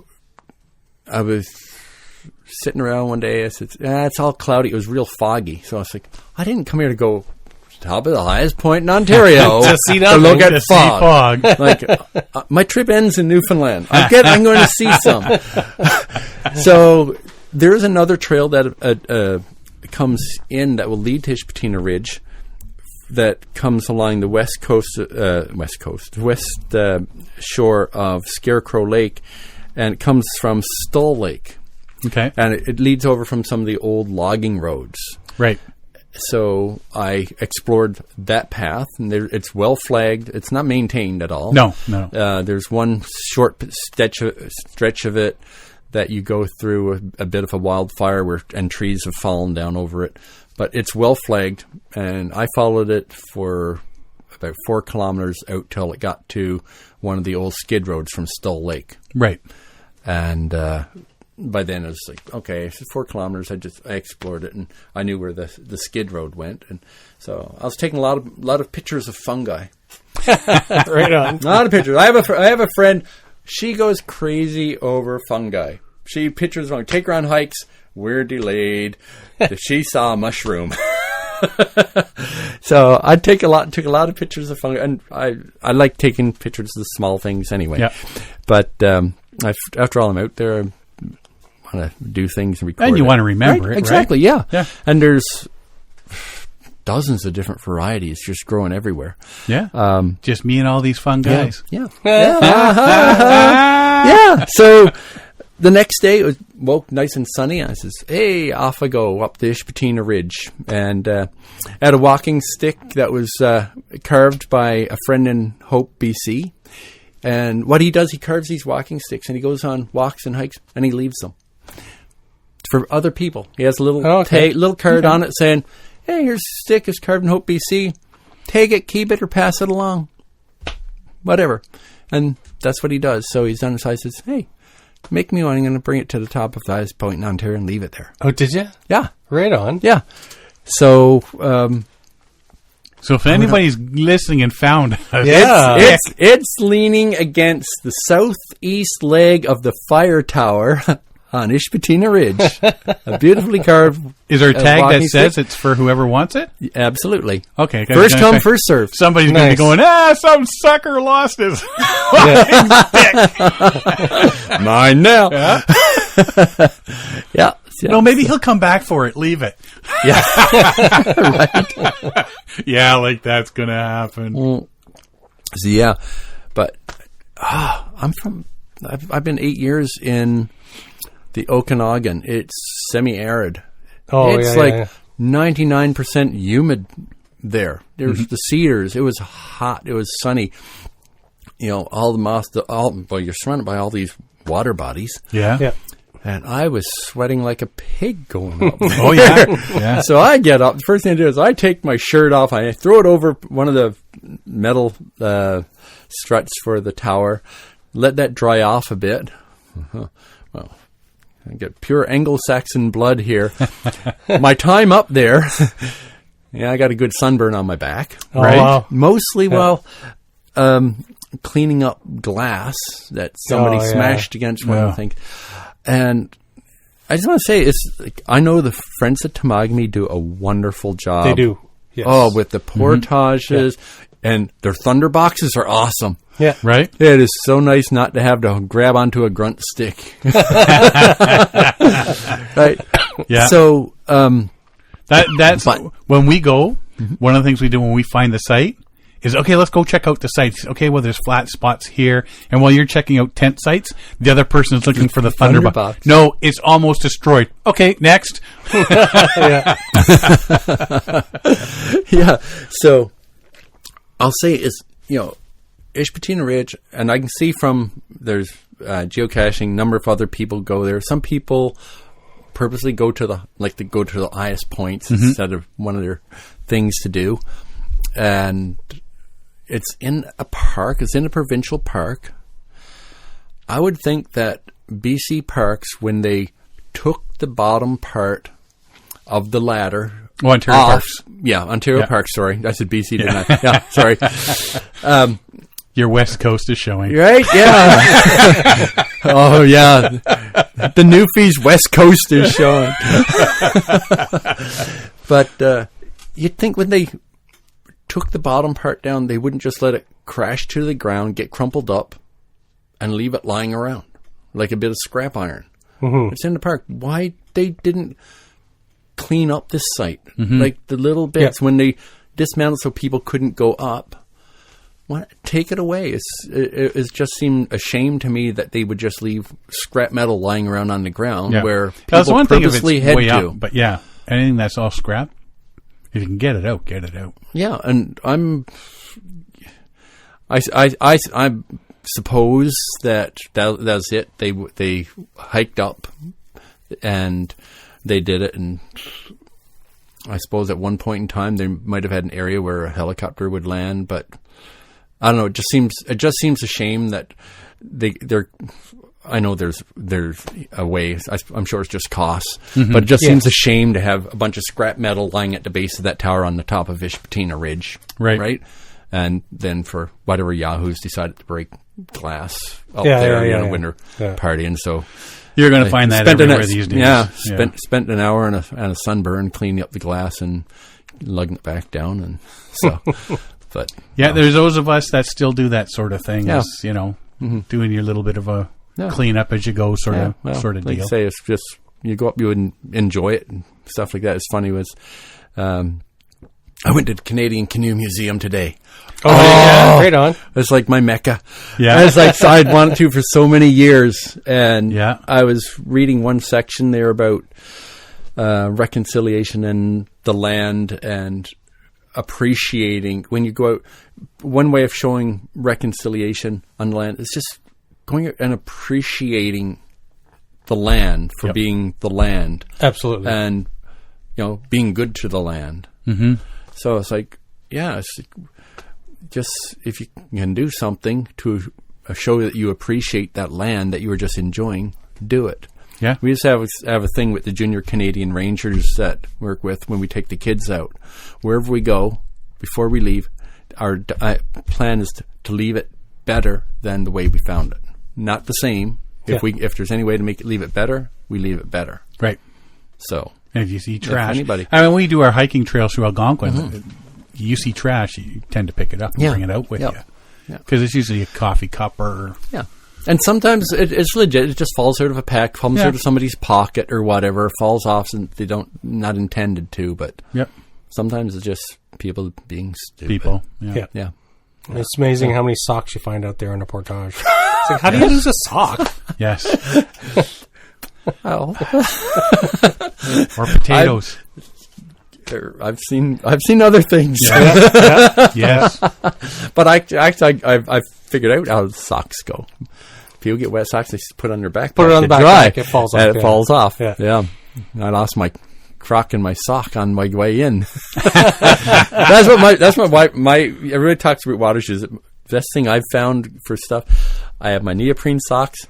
I was sitting around one day. I said, it's all cloudy. It was real foggy. So I was like, I didn't come here to go top of the highest point in Ontario to see nothing, to look at fog. Like, my trip ends in Newfoundland. I'm going to see some. So there's another trail that comes in that will lead to Ishpatina Ridge that comes along the west shore of Scarecrow Lake, and it comes from Stull Lake. Okay. And it leads over from some of the old logging roads. Right. So I explored that path, and it's well flagged. It's not maintained at all. No. There's one short stretch of it that you go through a bit of a wildfire and trees have fallen down over it. But it's well flagged, and I followed it for about 4 kilometers out till it got to one of the old skid roads from Stull Lake. Right. And by then it was like, okay, it's 4 kilometers. I explored it, and I knew where the skid road went, and so I was taking a lot of pictures of fungi. Right on. A lot of pictures. I have a friend. She goes crazy over fungi. She pictures fungi. Take her on hikes. We're delayed. She saw a mushroom. So I took a lot of pictures of fungi, and I like taking pictures of the small things anyway. Yeah. But after all, I'm out there. I want to do things and record. And you want to remember it, exactly? Right? Yeah. And there's dozens of different varieties just growing everywhere. Yeah. Just me and all these fun guys. Yeah. Yeah. So the next day, it was woke nice and sunny. I says, hey, off I go up the Ishpetina Ridge. And had a walking stick that was carved by a friend in Hope, BC. And what he does, he carves these walking sticks, and he goes on walks and hikes, and he leaves them for other people. He has a little little card on it saying, hey, here's a stick. It's carved in Hope, BC. Take it, keep it, or pass it along. Whatever. And that's what he does. So he's done it. So I says, hey, make me one. I'm going to bring it to the top of the highest point in Ontario and leave it there. Oh, did you? Yeah. Right on. Yeah. So, so if anybody's listening and found us, it's leaning against the southeast leg of the fire tower on Ishpetina Ridge. A beautifully carved. Is there a tag that says it's for whoever wants it? Absolutely. Okay. First come, first serve. Somebody's going to be going, some sucker lost his stick. Mine now. Yeah. Yeah. No, maybe he'll come back for it. Leave it. Yeah. Right. Yeah, like that's going to happen. So, yeah. But I've been 8 years in the Okanagan. It's semi-arid. Oh, it's 99% humid there. There's the cedars. It was hot. It was sunny. You know, all the moss, you're surrounded by all these water bodies. Yeah. And I was sweating like a pig going up. Oh, yeah. So I get up. The first thing I do is I take my shirt off. I throw it over one of the metal struts for the tower. Let that dry off a bit. Well, I get pure Anglo-Saxon blood here. My time up there, I got a good sunburn on my back. Oh, right? Wow. Mostly while cleaning up glass that somebody smashed against one of the things. And I just want to say, I know the friends at Temagami do a wonderful job. They do. Yes. Oh, with the portages, and their thunder boxes are awesome. Yeah. Right? It is so nice not to have to grab onto a grunt stick. Right? Yeah. So, that's when we go, one of the things we do when we find the site is, okay, let's go check out the sites. Okay, well, there's flat spots here. And while you're checking out tent sites, the other person is looking for the thunderbox. No, it's almost destroyed. Okay, next. Yeah. Yeah. So I'll say Ishpetina Ridge, and I can see from there's geocaching, number of other people go there. Some people purposely go to the highest points instead of one of their things to do. And it's in a park. It's in a provincial park. I would think that BC Parks, when they took the bottom part of the ladder... Oh, Ontario Parks. Yeah, Ontario Parks, sorry. I said BC, didn't I? Yeah, sorry. Your West Coast is showing. Right? Yeah. Oh, yeah. The Newfies West Coast is showing. But you'd think when they took the bottom part down, they wouldn't just let it crash to the ground, get crumpled up, and leave it lying around like a bit of scrap iron. Mm-hmm. It's in the park. Why they didn't clean up this site? Like the little bits when they dismantled so people couldn't go up. take it away. It just seemed a shame to me that they would just leave scrap metal lying around on the ground where people purposely head to. Up, but yeah, anything that's all scrap, if you can get it out, get it out. Yeah, and I suppose that's it. They hiked up and they did it, and I suppose at one point in time they might have had an area where a helicopter would land, but I don't know. It just seems a shame that they're. I know there's a way. I'm sure it's just costs, but it just seems a shame to have a bunch of scrap metal lying at the base of that tower on the top of Ishpatina Ridge, right? And then for whatever yahoos decided to break glass out there in a winter party, and so you're going to find that everywhere these days. Yeah, spent an hour and a sunburn cleaning up the glass and lugging it back down, and so. But there's those of us that still do that sort of thing. Yeah. As, doing your little bit of a clean up as you go sort of like deal. You say, it's just you go up, you would enjoy it and stuff like that. It's funny was I went to the Canadian Canoe Museum today. Oh, right on. It's like my mecca. Yeah, it's like I'd wanted to for so many years, and I was reading one section there about reconciliation and the land and appreciating when you go out. One way of showing reconciliation on the land is just going out and appreciating the land for being the land. Absolutely. And being good to the land. So it's like just if you can do something to show that you appreciate that land that you were just enjoying, do it. Yeah, we just have a thing with the Junior Canadian Rangers that we work with when we take the kids out. Wherever we go, before we leave, our plan is to leave it better than the way we found it. Not the same. If there's any way to leave it better, we leave it better. Right. So, and if you see trash, when we do our hiking trails through Algonquin, you see trash, you tend to pick it up and bring it out with you. Because it's usually a coffee cup or And sometimes it's legit. It just falls out of a pack, comes out of somebody's pocket or whatever, falls off, and they not intended to. But sometimes it's just people being stupid. People, yeah. It's amazing how many socks you find out there in a portage. It's like, how do you lose a sock? Yes. Oh. Or potatoes. I've seen other things. Yes. But I've figured out how the socks go. People get wet socks, they put it on their back. Put it on the backpack, it falls off. And it falls off. Yeah. I lost my crock in my sock on my way in. That's what everybody talks about water shoes. The best thing I've found for stuff, I have my neoprene socks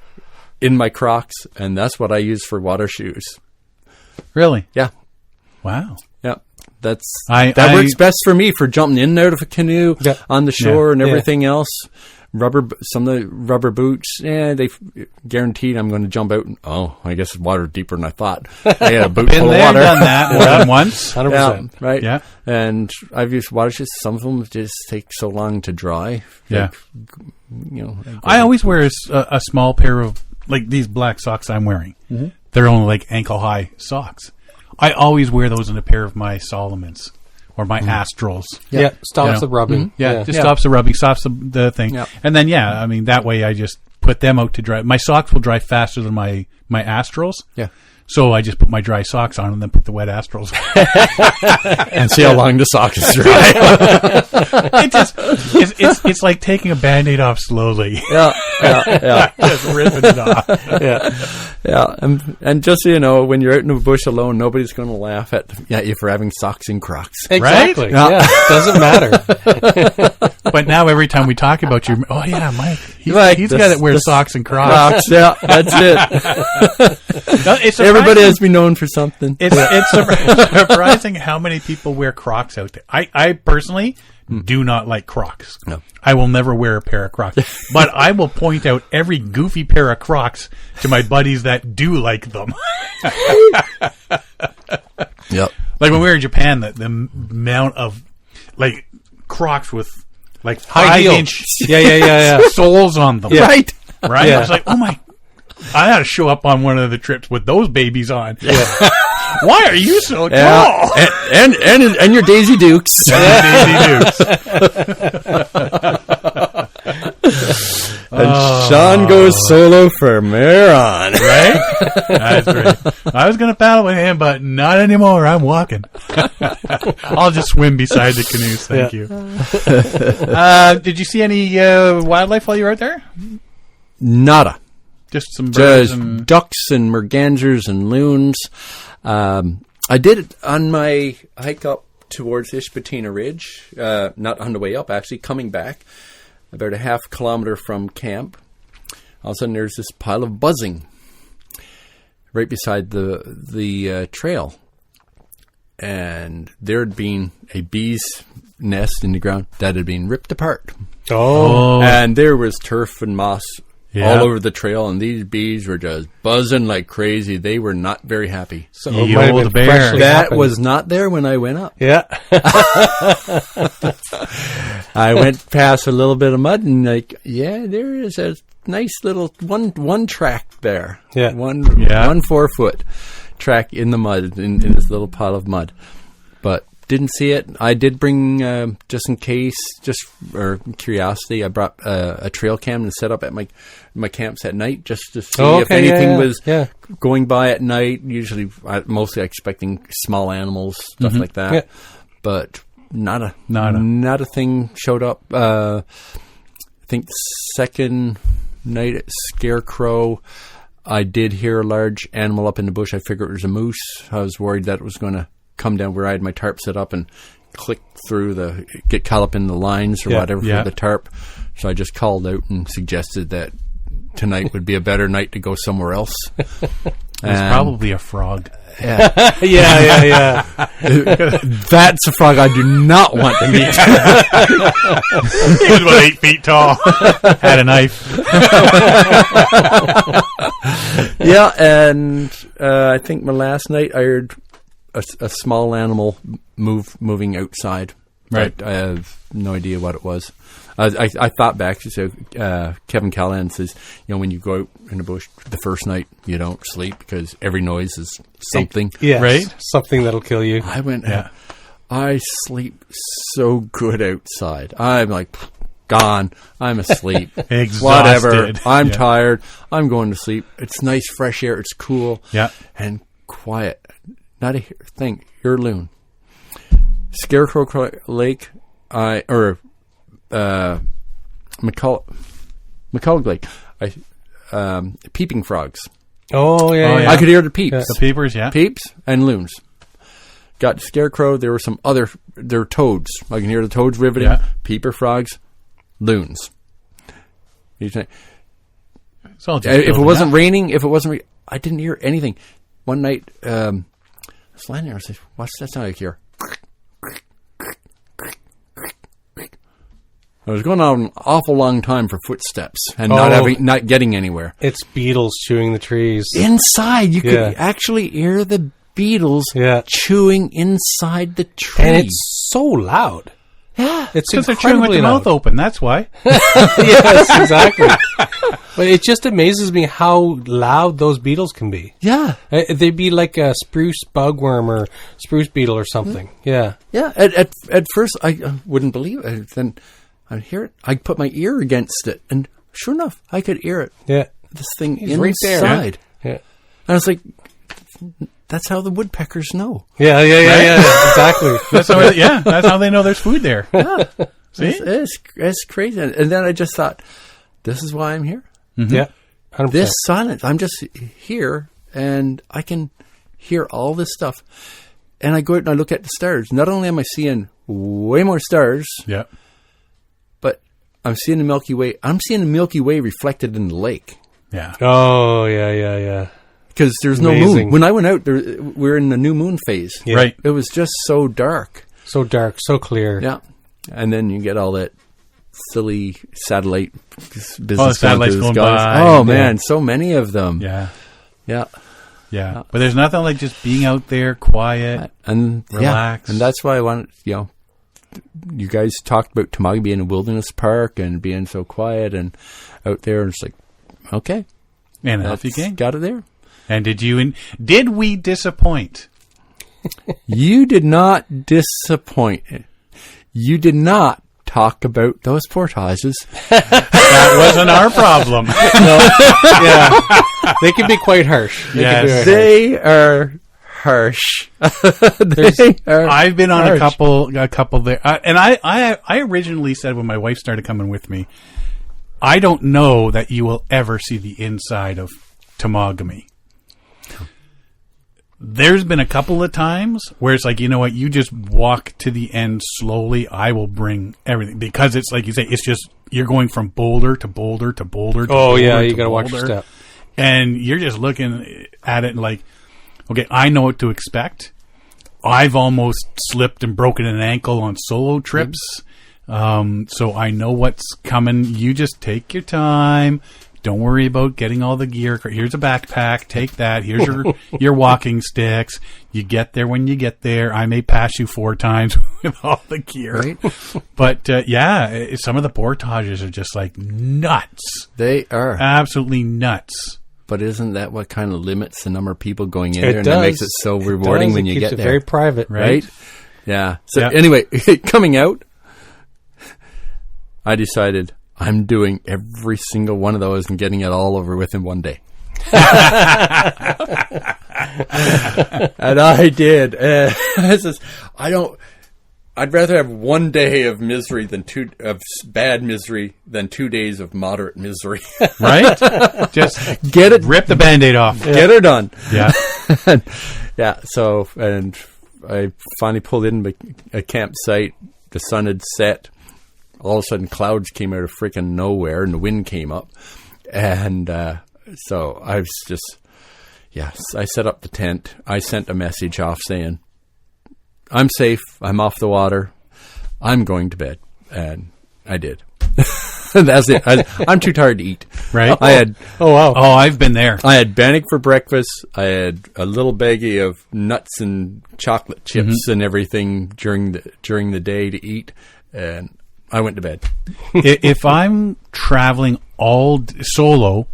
in my Crocs, and that's what I use for water shoes. Really? Yeah. Wow. Yeah. That works best for me for jumping in and out of a canoe on the shore and everything else. Some of the rubber boots, they guaranteed I'm going to jump out. I guess water deeper than I thought. I had a boot full of water. Done that more than once. 100%. Yeah, right. Yeah. And I've used water shoes. Some of them just take so long to dry. Yeah. I always wear a small pair of these black socks I'm wearing. Mm-hmm. They're only ankle high socks. I always wear those in a pair of my Solomons or my Astrals. Yeah, stops the rubbing. Mm-hmm. Yeah, just stops the rubbing, stops the thing. Yeah. And then, that way I just put them out to dry. My socks will dry faster than my Astrals. Yeah. So I just put my dry socks on and then put the wet Astrals on. And see how long the sock is dry. It's like taking a Band-Aid off slowly. Yeah. Just ripping it off. Yeah. And just so you know, when you're out in the bush alone, nobody's going to laugh at you for having socks and Crocs. Exactly. Right? Yeah. Doesn't matter. But now every time we talk about you, Mike, he's got to wear socks and Crocs. Yeah, that's it. Everybody has been known for something. It's surprising how many people wear Crocs out there. I personally do not like Crocs. No. I will never wear a pair of Crocs. But I will point out every goofy pair of Crocs to my buddies that do like them. Yep. Like when we were in Japan, the amount of Crocs with high 5-inch soles on them. Yeah. Right. Yeah. I was like, oh my. I had to show up on one of the trips with those babies on. Yeah. Why are you so tall? And your Daisy Dukes. Daisy Dukes. And Sean goes solo for Maron. Right? That's great. I was going to paddle with him, but not anymore. I'm walking. I'll just swim beside the canoes. Thank you. Did you see any wildlife while you were out there? Nada. Just some birds Just and... ducks and mergansers and loons. I did it on my hike up towards Ishpatina Ridge. Not on the way up, actually, coming back. About a half kilometer from camp. All of a sudden, there's this pile of buzzing right beside the trail. And there had been a bee's nest in the ground that had been ripped apart. Oh. And there was turf and moss all over the trail, and these bees were just buzzing like crazy. They were not very happy. So it might have been bear. freshly That happened. was not there when I went up. Yeah. I went past a little bit of mud, and there is a nice little one track there. Yeah. One 4-foot track in the mud, in this little pile of mud. But didn't see it. I did bring, just in case, or curiosity, I brought a trail cam and set up at my camps at night just to see if anything was going by at night. Usually, mostly expecting small animals, stuff like that. Yeah. But not a thing showed up. I think the second night at Scarecrow, I did hear a large animal up in the bush. I figured it was a moose. I was worried that it was going to come down where I had my tarp set up and click through get caught up in the lines or whatever for the tarp. So I just called out and suggested that tonight would be a better night to go somewhere else. It's probably a frog. Yeah. Yeah. That's a frog I do not want to meet. He was about 8 feet tall. Had a knife. Yeah, and I think my last night I heard a small animal moving outside. Right. I have no idea what it was. I thought back. So Kevin Callahan says, when you go out in the bush the first night, you don't sleep because every noise is something. Yes, right? Something that'll kill you. I went. I sleep so good outside. I'm like gone. I'm asleep. Exhausted. Whatever. I'm tired. I'm going to sleep. It's nice, fresh air. It's cool. Yeah. And quiet. Not a thing. You're a loon. Scarecrow Lake, McCulloch Lake, peeping frogs. Oh, yeah. I could hear the peeps. The peepers, yeah. Peeps and loons. Got to Scarecrow. There were some there were toads. I can hear the toads riveting. Yeah. Peeper frogs, loons. If it wasn't raining, I didn't hear anything. One night, I was lying there. I said, "What's that sound I hear?" I was going on an awful long time for footsteps and not getting anywhere. It's beetles chewing the trees. Inside, you could actually hear the beetles chewing inside the tree. And it's so loud. Yeah. It's because they're chewing with their mouth open, that's why. Yes, exactly. But it just amazes me how loud those beetles can be. Yeah. They'd be like a spruce bugworm or spruce beetle or something. Yeah. Yeah. At first, I wouldn't believe it. Then I'd hear it. I'd put my ear against it, and sure enough, I could hear it. Yeah. This thing He's inside. right there. Yeah. And I was like, that's how the woodpeckers know. Yeah. Exactly. That's how they know there's food there. Yeah. See? It's crazy. And then I just thought, this is why I'm here. Mm-hmm. Yeah. 100%. This silence. I'm just here, and I can hear all this stuff. And I go out and I look at the stars. Not only am I seeing way more stars, but I'm seeing the Milky Way. I'm seeing the Milky Way reflected in the lake. Yeah. Oh, yeah. Because there's no moon. When I went out, we're in the new moon phase. Yeah. Right. It was just so dark. So dark, so clear. Yeah. And then you get all that silly satellite business satellites going by. Oh, man, so many of them. Yeah. Yeah. Yeah. But there's nothing like just being out there quiet and relax. And that's why I wanted, you guys talked about Temagami being a wilderness park and being so quiet and out there. And it's like, okay. And off you came. Got it there. And did we disappoint? You did not disappoint. You did not talk about those portages. That wasn't our problem. Yeah. They can be quite harsh. They are harsh. I've been on harsh. a couple there, and I originally said when my wife started coming with me, I don't know that you will ever see the inside of Temagami. There's been a couple of times where it's like, you know what, you just walk to the end slowly. I will bring everything, because it's like you say, it's just you're going from boulder to boulder to boulder. To Oh boulder yeah, to you got to watch boulder. your step. And you're just looking at it and like, okay, I know what to expect. I've almost slipped and broken an ankle on solo trips. So I know what's coming. You just take your time. Don't worry about getting all the gear. Here's a backpack. Take that. Here's your walking sticks. You get there when you get there. I may pass you 4 times with all the gear. Right. But, some of the portages are just like nuts. They are. Absolutely nuts. But isn't that what kind of limits the number of people going in It there? And does. that makes it so rewarding when you keeps get it there. very private. Right? Yeah. So Yeah. anyway, coming out, I decided I'm doing every single one of those and getting it all over within one day. And I did. I'd rather have one day of misery than bad misery than 2 days of moderate misery. Right? Just Get it, rip the Band-Aid off. get her done. Yeah. Yeah. So, and I finally pulled in a campsite. The sun had set. All of a sudden, clouds came out of freaking nowhere, and the wind came up. And so I was just, I set up the tent. I sent a message off saying, I'm safe. I'm off the water. I'm going to bed. And I did. That's it. I'm too tired to eat. Right? Oh wow. Oh, I've been there. I had bannock for breakfast. I had a little baggie of nuts and chocolate chips and everything during the day to eat. And I went to bed. If I'm traveling solo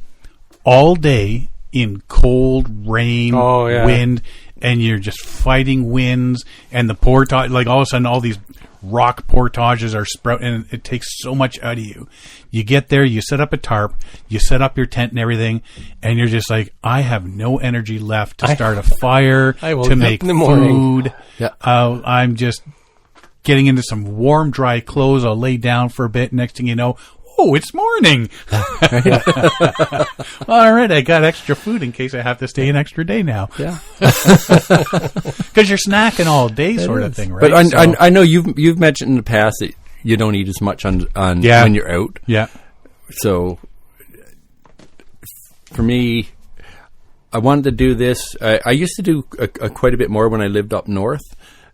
all day in cold, rain, wind, and you're just fighting winds, and the portage, like all of a sudden all these rock portages are sprouting, and it takes so much out of you. You get there, you set up a tarp, you set up your tent and everything, and you're just like, I have no energy left to start a fire, to make food. Yeah. I'm just getting into some warm, dry clothes. I'll lay down for a bit. Next thing you know, oh, it's morning. All right, I got extra food in case I have to stay an extra day now. Yeah. Because you're snacking all day sort of thing, right? But I know you've mentioned in the past that you don't eat as much on when you're out. Yeah. So for me, I wanted to do this. I used to do quite a bit more when I lived up north.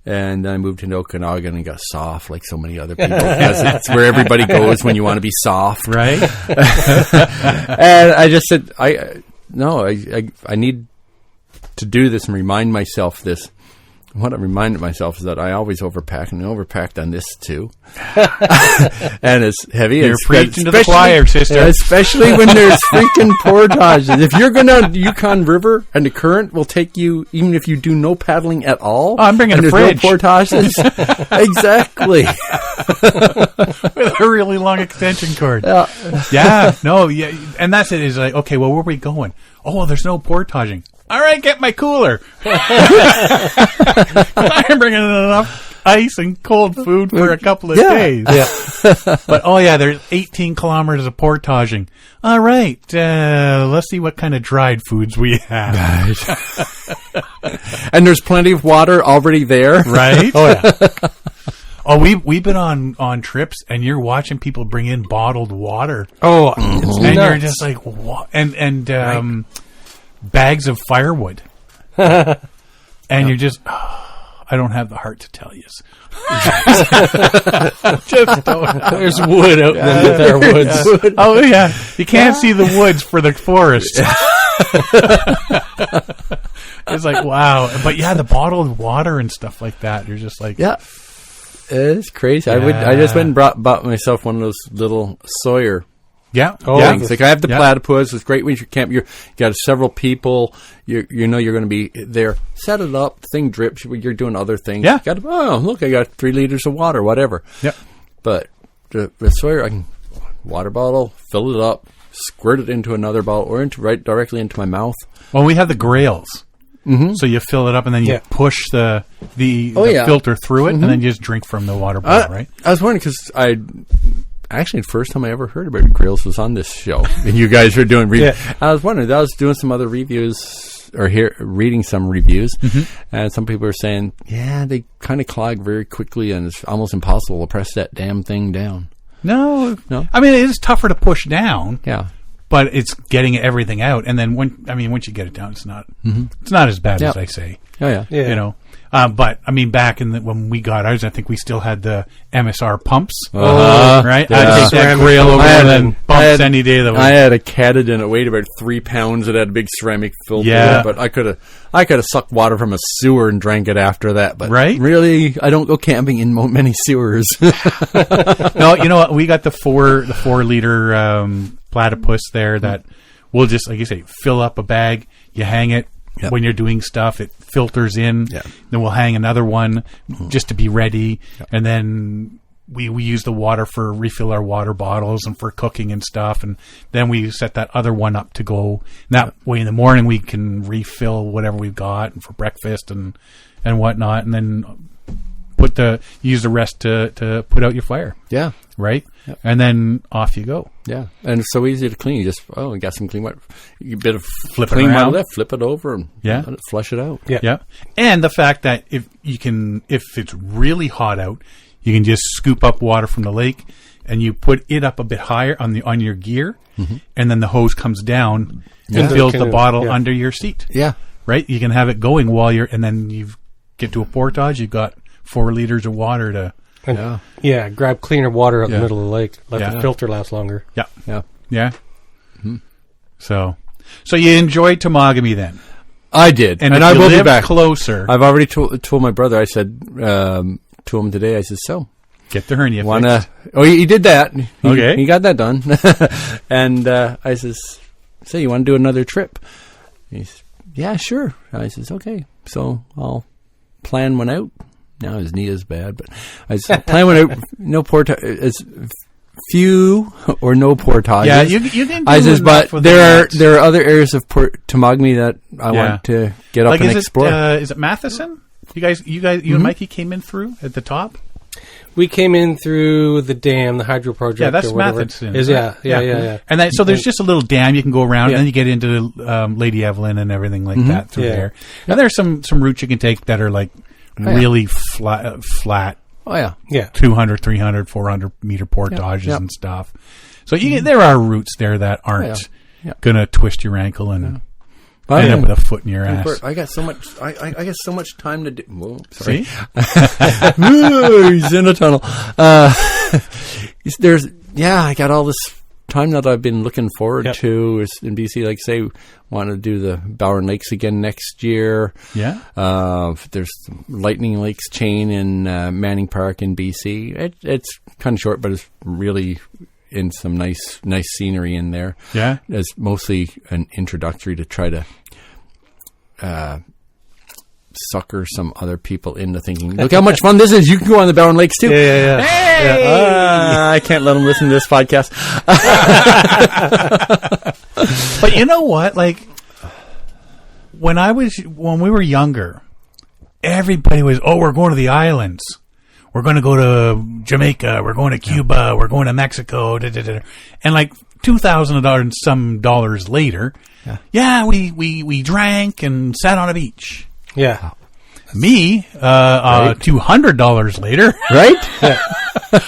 And then I moved into Okanagan and got soft like so many other people. Because it's where everybody goes when you want to be soft. Right? And I just said, I need to do this and remind myself this. What I reminded myself is that I always overpack, and I overpacked on this too. And it's heavy. You're preaching to the choir, sister. Especially when there's freaking portages. If you're going to Yukon River and the current will take you, even if you do no paddling at all. Oh, I'm bringing a fridge. No portages. Exactly. With a really long extension cord. Yeah. And that's it. Is like, okay, well, where are we going? Oh, well, there's no portaging. All right, get my cooler. I'm bringing enough ice and cold food for a couple of days. Yeah. But, there's 18 kilometers of portaging. All right, let's see what kind of dried foods we have. And there's plenty of water already there. Right? Oh, yeah. Oh, we've been on trips, and you're watching people bring in bottled water. Oh, and you're just like, what? And bags of firewood. And you're just, I don't have the heart to tell you. Just don't. there's wood out in the woods. Oh, yeah. You can't see the woods for the forest. It's like, wow. But yeah, the bottled water and stuff like that, you're just like, yeah. It's crazy. Yeah. I just went and bought myself one of those little Sawyer things. Like I have the platypus. It's great when you camp. You got several people. You know you're going to be there. Set it up. The thing drips. You're doing other things. Yeah. Look, I got 3 liters of water. Whatever. Yeah. But with Sawyer, I can water bottle, fill it up, squirt it into another bottle, or directly into my mouth. Well, we have the grails. Mm-hmm. So you fill it up and then you push the filter through it, and then you just drink from the water bottle, right? I was wondering because actually the first time I ever heard about grails was on this show, and you guys were doing reviews. I was wondering, I was doing some other reviews or reading some reviews, and some people are saying, they kind of clog very quickly, and it's almost impossible to press that damn thing down. No. I mean, it is tougher to push down. Yeah. But it's getting everything out, and then once you get it down, it's not as bad as I say. Oh yeah. You know. But I mean, back when we got ours, I think we still had the MSR pumps, right? Yeah. I'd take that grail over and bumps any day of the week. I had a Catadin. It weighed about 3 pounds. It had a big ceramic filter. Yeah. But I could have sucked water from a sewer and drank it after that. But really, I don't go camping in many sewers. No, you know what? We got the 4 liter platypus there that we'll just, like you say, fill up a bag. You hang it. Yep. When you're doing stuff, it filters in. Yep. Then we'll hang another one just to be ready. Yep. And then we use the water for refill our water bottles and for cooking and stuff. And then we set that other one up to go. And that way in the morning we can refill whatever we've got and for breakfast and whatnot. And then use the rest to put out your fire. Yeah. Right? Yep. And then off you go. Yeah. And it's so easy to clean. You just, you got some clean water. A bit of flip clean water left, flip it over and let it flush it out. Yeah. Yeah. And the fact that if it's really hot out, you can just scoop up water from the lake and you put it up a bit higher on your gear, and then the hose comes down and fills the bottle under your seat. Yeah. Right? You can have it going and then you get to a portage, you've got 4 liters of water to... grab cleaner water out the middle of the lake. Let the filter last longer. Yeah. Yeah. Yeah. Mm-hmm. So you enjoyed Temagami then? I did. And I will be back closer. I've already told my brother, I said to him today, I said, so... Get the hernia fixed. He did that. Okay. He got that done. And I says, so you want to do another trip? He says, yeah, sure. I says, okay. So I'll plan one out. Now his knee is bad, but I said, plan one out. No portage. It's few or no portages. Yeah, you can do I says, but there there are other areas of Temagami that I want to get up and explore. Is it Matheson? You and Mikey came in through at the top? We came in through the dam, the hydro project. Yeah, that's or whatever. Matheson. Yeah. And so there's just a little dam you can go around, and then you get into Lady Evelyn and everything like that through there. And there's some routes you can take that are like really flat. Oh, yeah. Yeah. 200, 300, 400 meter portages and stuff. So there are routes there that aren't going to twist your ankle and end up with a foot in your ass. I got so much. I got so much time to do. Whoa, sorry. He's in a tunnel. I got all this time that I've been looking forward to in BC. Like, say, want to do the Bowron Lakes again next year. Yeah. There's Lightning Lakes chain in Manning Park in BC. It's kind of short, but it's really in some nice scenery in there. Yeah. It's mostly an introductory to try to sucker some other people into thinking, look how much fun this is. You can go on the Bowron Lakes too. Yeah. Hey! I can't let them listen to this podcast. But you know what? Like, when we were younger, everybody was, we're going to the islands. We're going to go to Jamaica. We're going to Cuba. We're going to Mexico. And like $2,000 later, we drank and sat on a beach. Yeah. Me, $200 later, right?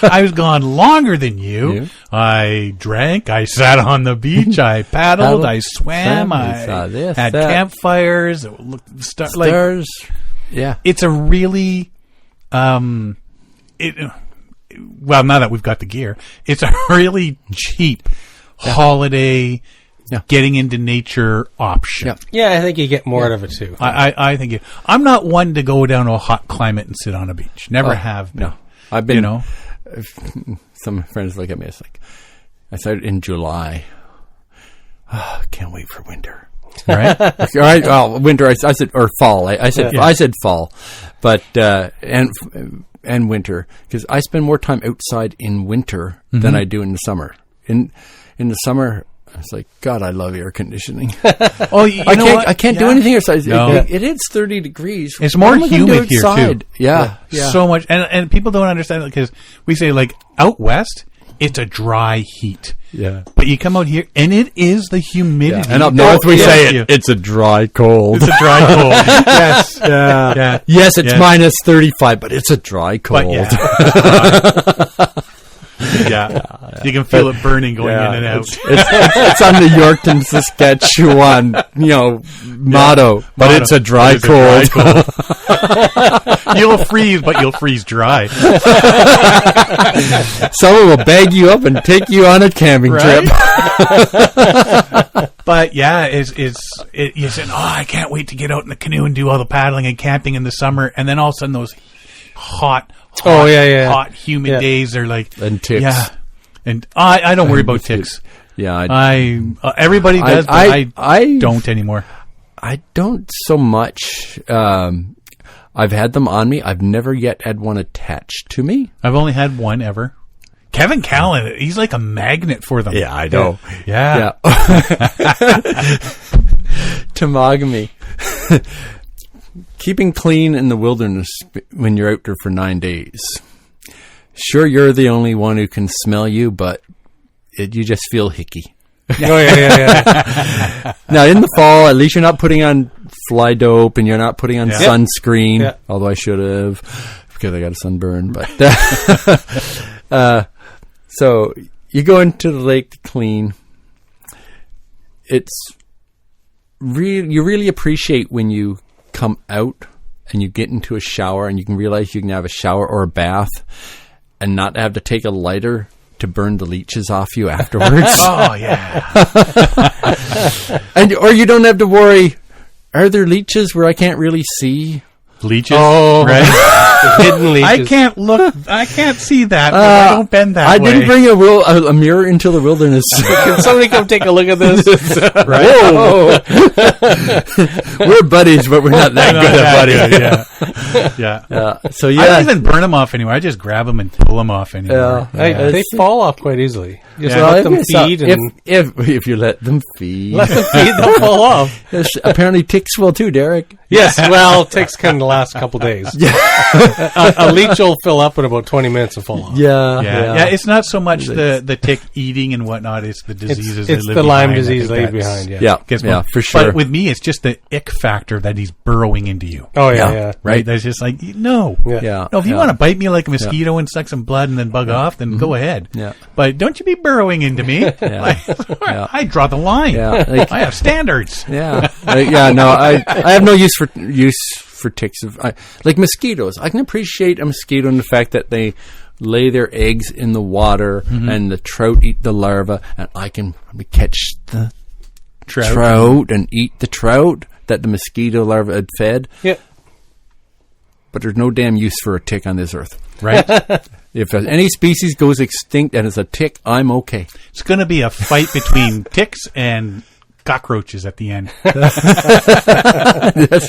I was gone longer than you. Yeah. I drank. I sat on the beach. I paddled. I swam. I had campfires. Stars. It's a really, now that we've got the gear, it's a really cheap holiday. Yeah. Getting into nature option. Yeah, I think you get more out of it too. I think I'm not one to go down to a hot climate and sit on a beach. Never have been. No, I've been. Some friends look at me. It's like I started in July. Can't wait for winter. Right? All right. Well, winter. I said or fall. I said fall, but and and winter, because I spend more time outside in winter than I do in the summer. In the summer, it's like, God, I love air conditioning. I can't do anything outside. No. It is 30 degrees. It's more humid here too. Yeah. So much, and people don't understand it because we say like out west, it's a dry heat. Yeah. But you come out here, and it is the humidity. Yeah. And up north, we say it's a dry cold. It's a dry cold. Yes. Yeah. Yes, it's minus 35, but it's a dry cold. But yeah. You can feel it burning going in and out. It's on the Yorkton, Saskatchewan, motto, but it's a dry cold. You'll freeze, but you'll freeze dry. Someone will bag you up and take you on a camping trip. But yeah, you said, I can't wait to get out in the canoe and do all the paddling and camping in the summer, and then all of a sudden those hot, humid days are like, and ticks. Yeah, and I don't worry about ticks. Yeah, everybody does, but I don't anymore. I don't so much. I've had them on me. I've never yet had one attached to me. I've only had one ever. Kevin Callan, he's like a magnet for them. Yeah, I know. Yeah. Temagami. Keeping clean in the wilderness when you're out there for 9 days. Sure, you're the only one who can smell you, but you just feel hickey. Oh, yeah. Now, in the fall, at least you're not putting on fly dope and you're not putting on sunscreen, although I should have because I got a sunburn. But so you go into the lake to clean. It's you really appreciate when you come out and you get into a shower and you can realize you can have a shower or a bath and not have to take a lighter to burn the leeches off you afterwards. Oh, yeah. Or you don't have to worry, are there leeches where I can't really see? Leeches? Oh, right. Hidden leeches. I can't look. I can't see that. I don't bend that I way. didn't bring a mirror into the wilderness. Can somebody come take a look at this? Right? Whoa. We're buddies, but we're not that good at buddies. Yeah. So I don't even burn them off anymore. I just grab them and pull them off anymore. They fall off quite easily. Just Yeah. let them feed. If you let them feed. They'll fall off. Yes, apparently ticks will too, Derek. Yes, well, ticks can last a couple days. A leech will fill up in about 20 minutes and fall off. Yeah. It's not so much the tick eating and whatnot. It's the diseases. It's that live the Lyme behind. disease laid behind. Yeah, for sure. But with me, it's just the ick factor that he's burrowing into you. Oh yeah. Right. That's just like no. Yeah. No, if you want to bite me like a mosquito and suck some blood and then bug off, then go ahead. Yeah. But don't you be burrowing into me. I draw the line. Yeah. Like, I have standards. Yeah. No, I have no use for ticks. Like mosquitoes. I can appreciate a mosquito in the fact that they lay their eggs in the water and the trout eat the larva, and I can catch the trout and eat the trout that the mosquito larva had fed. Yeah. But there's no damn use for a tick on this earth. Right? If any species goes extinct and it's a tick, I'm okay. It's going to be a fight between ticks and cockroaches at the end. That's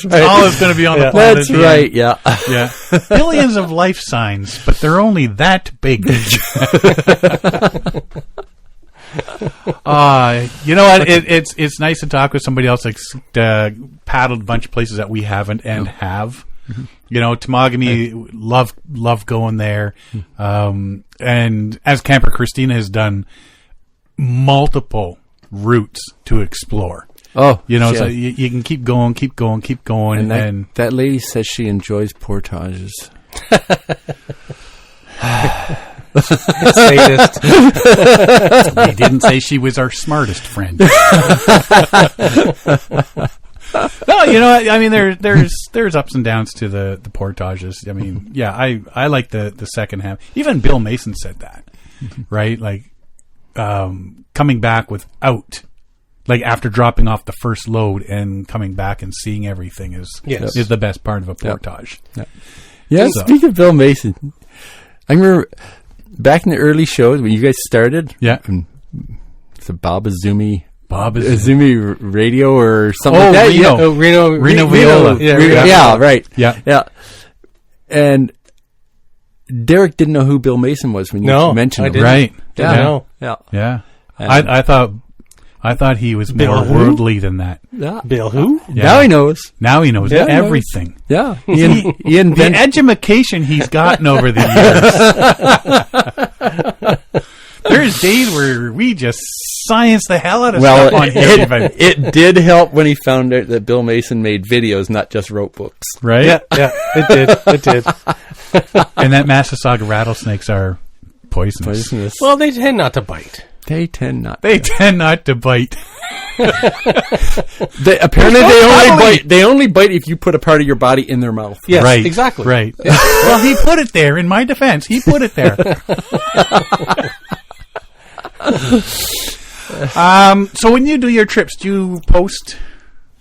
right. All is going to be on the planet. That's right. Yeah. Yeah. Billions of life signs, but they're only that big. You know what? It's nice to talk with somebody else that's paddled a bunch of places that we haven't and have. You know, Temagami, love going there. And as camper, Christina has done multiple routes to explore. Oh, you know, so you can keep going. And that lady says she enjoys portages. Sadist. We didn't say she was our smartest friend. No, you know, I mean, there's ups and downs to the portages. I mean, yeah, I like the second half. Even Bill Mason said that, right? Like, coming back without, like after dropping off the first load and coming back and seeing everything is the best part of a portage. Yeah. So. Speaking of Bill Mason, I remember back in the early shows when you guys started. Yeah. It's a Bob Azumi radio or something like that. Reno Viola. Yeah, right. Yeah. And Derek didn't know who Bill Mason was when you mentioned him. Right. Yeah. Yeah. I thought he was more worldly than that. Yeah. Bill who? Yeah. Now he knows. Now he knows everything. Yeah. The education he's gotten over the years. There's days where we just science the hell out of stuff on here. It did help when he found out that Bill Mason made videos, not just wrote books. Right? Yeah, it did. And that Massasauga rattlesnakes are poisonous. Well, they tend not to bite. They tend not to bite. Apparently they only bite if you put a part of your body in their mouth. Yes, right, exactly. Right. Yeah. Well, he put it there. In my defense, he put it there. So when you do your trips, do you post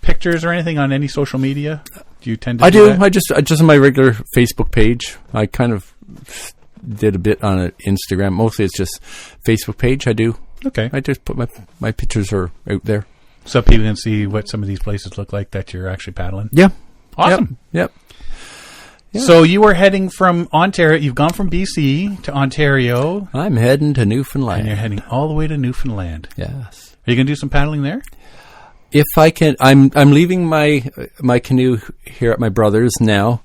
pictures or anything on any social media? Do you tend to? I do. That? I just on my regular Facebook page. I kind of did a bit on Instagram. Mostly it's just Facebook page. I do. Okay. I just put my pictures are out there, so people can see what some of these places look like that you're actually paddling. Yeah. Awesome. Yep. Yeah. So you were heading from Ontario. You've gone from BC to Ontario. I'm heading to Newfoundland. And you're heading all the way to Newfoundland. Yes. Are you going to do some paddling there? If I can, I'm leaving my canoe here at my brother's now.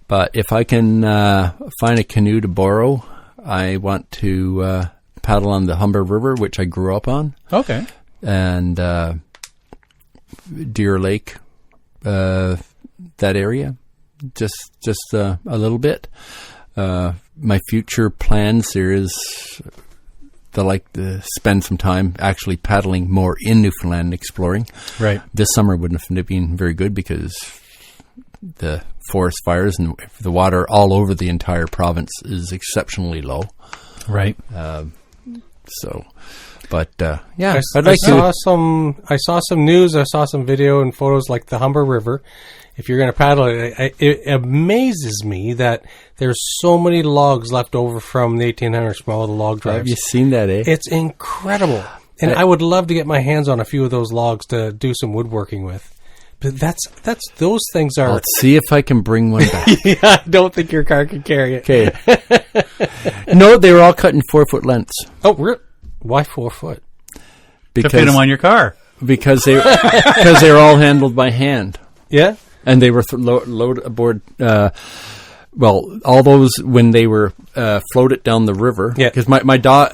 But if I can find a canoe to borrow, I want to paddle on the Humber River, which I grew up on. Okay. And Deer Lake, that area. Just a little bit. My future plans, there is to like to spend some time actually paddling more in Newfoundland and exploring. Right. This summer wouldn't have been very good because the forest fires and the water all over the entire province is exceptionally low. Right. So, but yeah, I saw some news. I saw some video and photos like the Humber River. If you're going to paddle it amazes me that there's so many logs left over from the 1800s from all the log drives. Have you seen that, eh? It's incredible. And I would love to get my hands on a few of those logs to do some woodworking with. But that's those things are... Let's see if I can bring one back. Yeah, I don't think your car can carry it. Okay. No, they were all cut in 4-foot lengths. Oh, why 4 foot? To fit them on your car. Because they were all handled by hand. Yeah? And they were loaded aboard... all those when they were floated down the river. Yeah. Because my dad,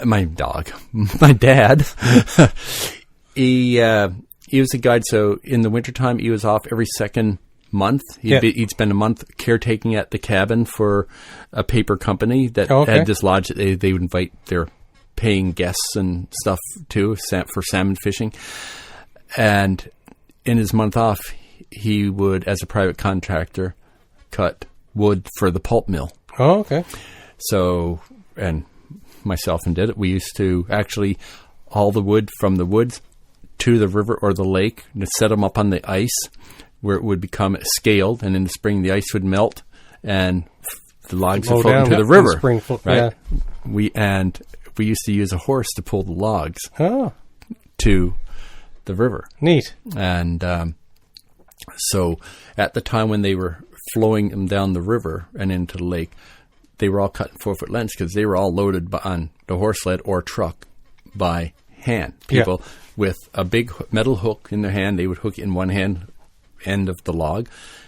he was a guide. So in the wintertime, he was off every second month. He'd spend a month caretaking at the cabin for a paper company that had this lodge that they would invite their paying guests and stuff to for salmon fishing. And in his month off, he would, as a private contractor, cut wood for the pulp mill. Oh, okay. So, and myself and did it. We used to actually haul the wood from the woods to the river or the lake and set them up on the ice where it would become scaled, and in the spring the ice would melt and the logs would float into the river. Right? Yeah. We used to use a horse to pull the logs to the river. Neat. And so at the time when they were flowing them down the river and into the lake, they were all cut in 4-foot lengths because they were all loaded on the horse sled or truck by hand. People with a big metal hook in their hand, they would hook it in one hand end of the log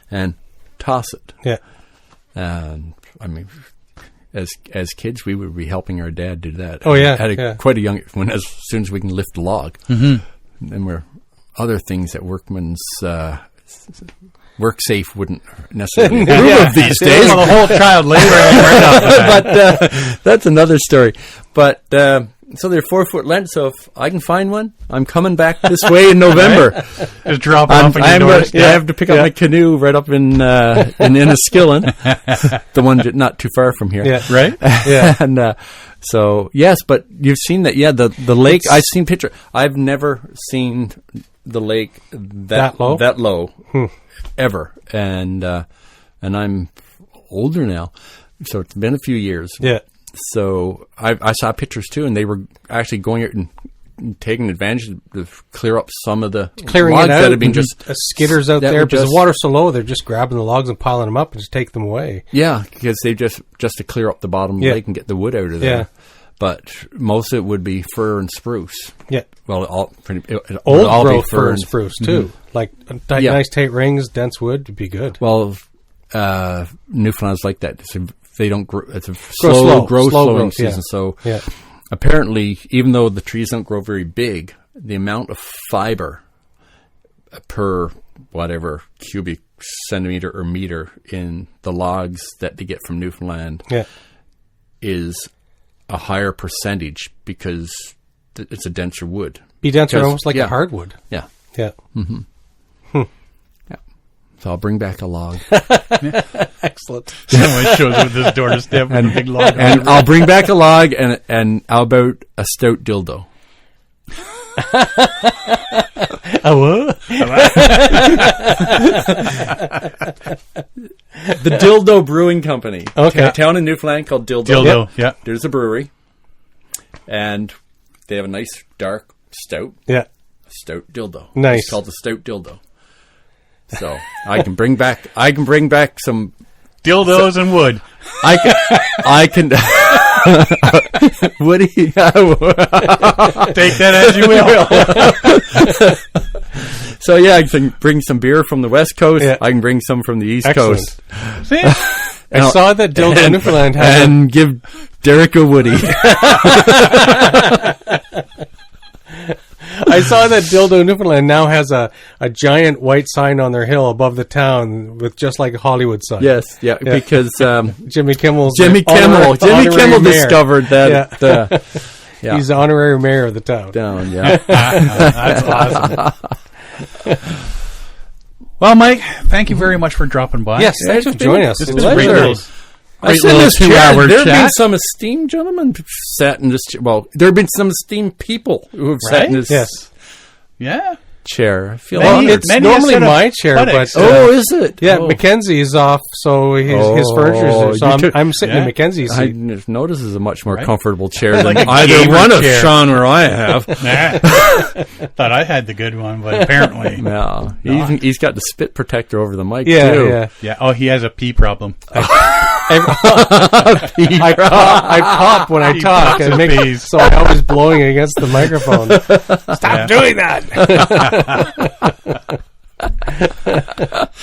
and toss it. Yeah. And I mean, as kids, we would be helping our dad do that. Oh yeah, quite a young when as soon as we can lift the log. Mm-hmm. And we're other things that workman's work safe wouldn't necessarily approve of these days. Well, the whole child labor. But that's another story. But so they're 4-foot length. So if I can find one, I'm coming back this way in November. Just drop it off on your doors. I have to pick up my canoe right up in Enniskillen, the one not too far from here. Yeah. Right. Yeah. And so yes, but you've seen that. Yeah, the lake. I've seen picture. I've never seen the lake that low. Ever. And I'm older now, so it's been a few years. Yeah. So I saw pictures too, and they were actually going out and taken advantage to clear up some of the Clearing logs it out, that have been just skidders out that there were because just- the water's so low. They're just grabbing the logs and piling them up and just take them away. Yeah, because they just to clear up the bottom of the lake and get the wood out of there. Yeah. But most of it would be fir and spruce. Yeah, Well, it would old all be growth fir and spruce too. Like Yeah. nice tight rings, dense wood would be good. Well, Newfoundland's like that. They don't grow. It's a slow growing growth, season. yeah. So Yeah. apparently, even though the trees don't grow very big, the amount of fiber per whatever cubic centimeter or meter in the logs that they get from Newfoundland Yeah, is a higher percentage because it's a denser wood. be denser, 'Cause- almost like yeah. a hardwood. Yeah. Yeah, So I'll bring back a log. excellent. Someone shows up with this door to step with a big log. And I'll bring back a log and how about a stout dildo? What? The Dildo Brewing Company. Okay. A town in Newfoundland called Dildo. Dildo, yeah. There's a brewery. And they have a nice dark stout. Yeah, Stout dildo. Nice. It's called the Stout Dildo. So I can bring back some Dildos and wood. I can Woody. Take that as you will. So yeah, I can bring some beer from the West Coast. Yeah. I can bring some from the East Excellent. Coast. See? I saw that Dildo Newfoundland has and give Derek a Woody. I saw that Dildo Newfoundland now has a giant white sign on their hill above the town with just like a Hollywood sign. Yes, yeah, because Jimmy Kimmel Jimmy Kimmel discovered that. Yeah. He's the honorary mayor of the town. Down, yeah. That's awesome. Well, Mike, thank you very much for dropping by. Yes, thanks for joining us. This It was was a great pleasure. little, I great said little this 2-hour there have been chat. some esteemed gentlemen sat in this. There have been some esteemed people who have sat in Right? this Yes. Yeah. chair. I feel Many- honored. It's many normally a set of my chair, but buttocks. Oh, is it? yeah, Oh. Mackenzie's off, so his furniture's there. So you took- I'm sitting in Yeah. Mackenzie's I seat. notice is a much more Right. comfortable chair than Like a either gamer one of chair. Sean or I have. Nah. Thought I had the good one, but apparently. No, he's got the spit protector over the mic Yeah, too. yeah. Yeah. Oh, he has a pee problem. I pop when I talk, and Peas. so I'm always blowing against the microphone. Stop doing that!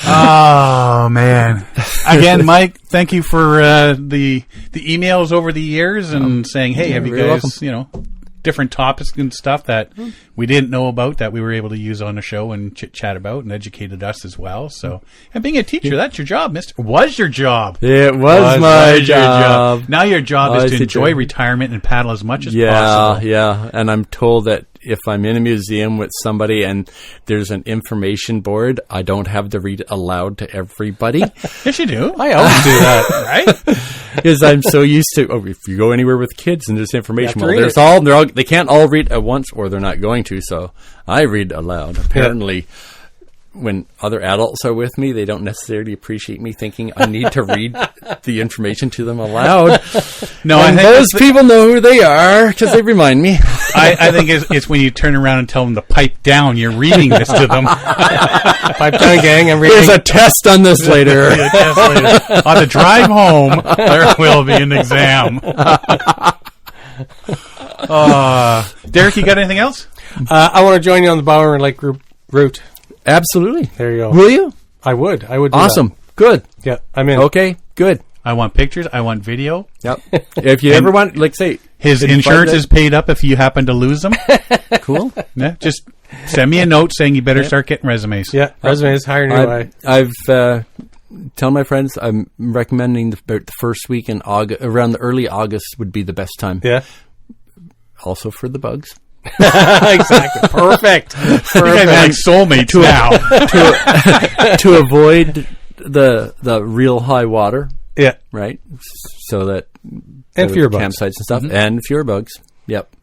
Oh man! Again, Mike, thank you for the emails over the years and saying, "Hey, have you you're guys, welcome. different topics and stuff that we didn't know about that we were able to use on the show and chit chat about and educated us as well." So, and being a teacher, that's your job, Mister. Was your job? It was my your job. Now your job is Was to it enjoy your- retirement and paddle as much as Yeah, possible. yeah. And I'm told that if I'm in a museum with somebody and there's an information board, I don't have to read it aloud to everybody Yes, you do. I always do that. Right? because I'm so used to. Oh, if you go anywhere with kids and there's information, You have to well, read there's it. all they can't all read at once, or they're not going to. So I read aloud. Apparently, when other adults are with me, they don't necessarily appreciate me thinking I need to read the information to them aloud. No, And I think those people know who they are because they remind me. I think it's when you turn around and tell them to pipe down. You're reading this to them. Pipe down, gang. I'm reading. There's a test on this later. On the drive home, there will be an exam. Derek, you got anything else? I want to join you on the Bowron Lake group route. Absolutely. There you go. Will you? I would. Do Awesome. Good. that. Yeah, I'm in. Okay. Good. I want pictures. I want video. Yep. If you ever want, like, say, His did you insurance find is paid up if you happen to lose them. that? Cool. Yeah, just send me a note saying you better start getting resumes. Yeah, resumes, hire new eye. I've tell my friends I'm recommending about the first week in August, around the early August would be the best time. Yeah. Also for the bugs. Exactly. Perfect. You guys are like soulmates now. To avoid the real high water, Yeah. right? So that And fewer bugs. campsites and stuff, and fewer bugs. Yep,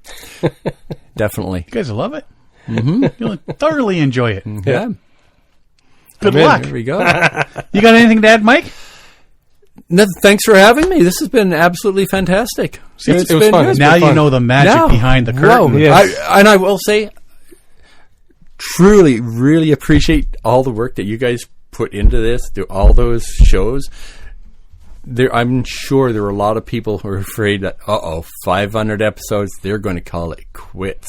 definitely. You guys will love it. Mm-hmm. You'll thoroughly enjoy it. Yeah, Good I'm in. luck. there we go. You got anything to add, Mike? Thanks for having me. This has been absolutely fantastic. See, it was fun. Now you know the magic behind the curtain. Wow. Yes. I will say, truly, really appreciate all the work that you guys put into this, through all those shows. I'm sure there were a lot of people who are afraid that 500 episodes, they're going to call it quits.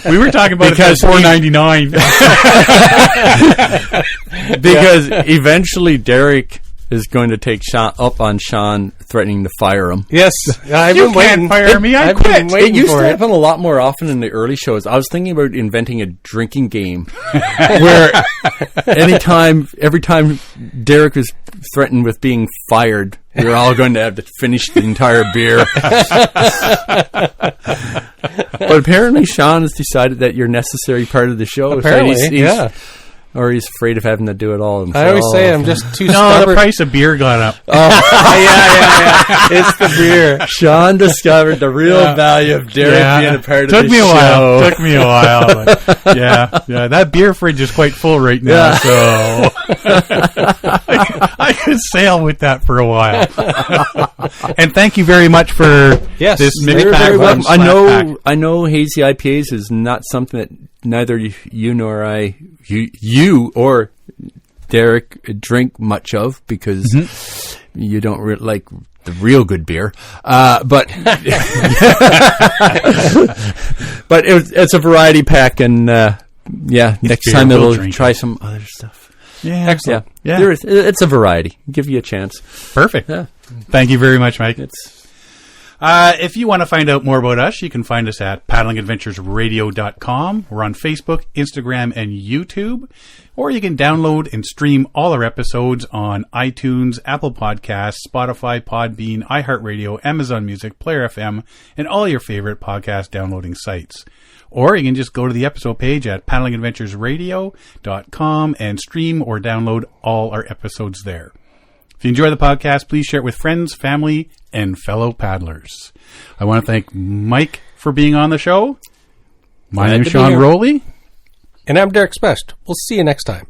We were talking about because $4.99 because eventually Derek is going to take Sean up on Sean threatening to fire him. Yes, I've been waiting. Fire me. I quit. It used to happen a lot more often in the early shows. I was thinking about inventing a drinking game where every time Derek was threatened with being fired, we were all going to have to finish the entire beer. But apparently Sean has decided that you're a necessary part of the show. Apparently, so or he's afraid of having to do it all himself. I always say I'm just too stubborn. stubborn. The price of beer got up. Yeah. It's the beer. Sean discovered the real value of Derek being a part of the show. Took me a while. But yeah. That beer fridge is quite full right now, so I could sail with that for a while. And thank you very much for this mix pack. I know hazy IPAs is not something that neither you nor you or Derek drink much of, because you don't like the real good beer. But it's a variety pack, and next time it'll try some other stuff. Yeah, excellent. Yeah. It's a variety. Give you a chance. Perfect. Yeah. Thank you very much, Mike. If you want to find out more about us, you can find us at paddlingadventuresradio.com. We're on Facebook, Instagram, and YouTube. Or you can download and stream all our episodes on iTunes, Apple Podcasts, Spotify, Podbean, iHeartRadio, Amazon Music, Player FM, and all your favorite podcast downloading sites. Or you can just go to the episode page at paddlingadventuresradio.com and stream or download all our episodes there. If you enjoy the podcast, please share it with friends, family, and fellow paddlers. I want to thank Mike for being on the show. My name is Sean Rowley. And I'm Derek Spest. We'll see you next time.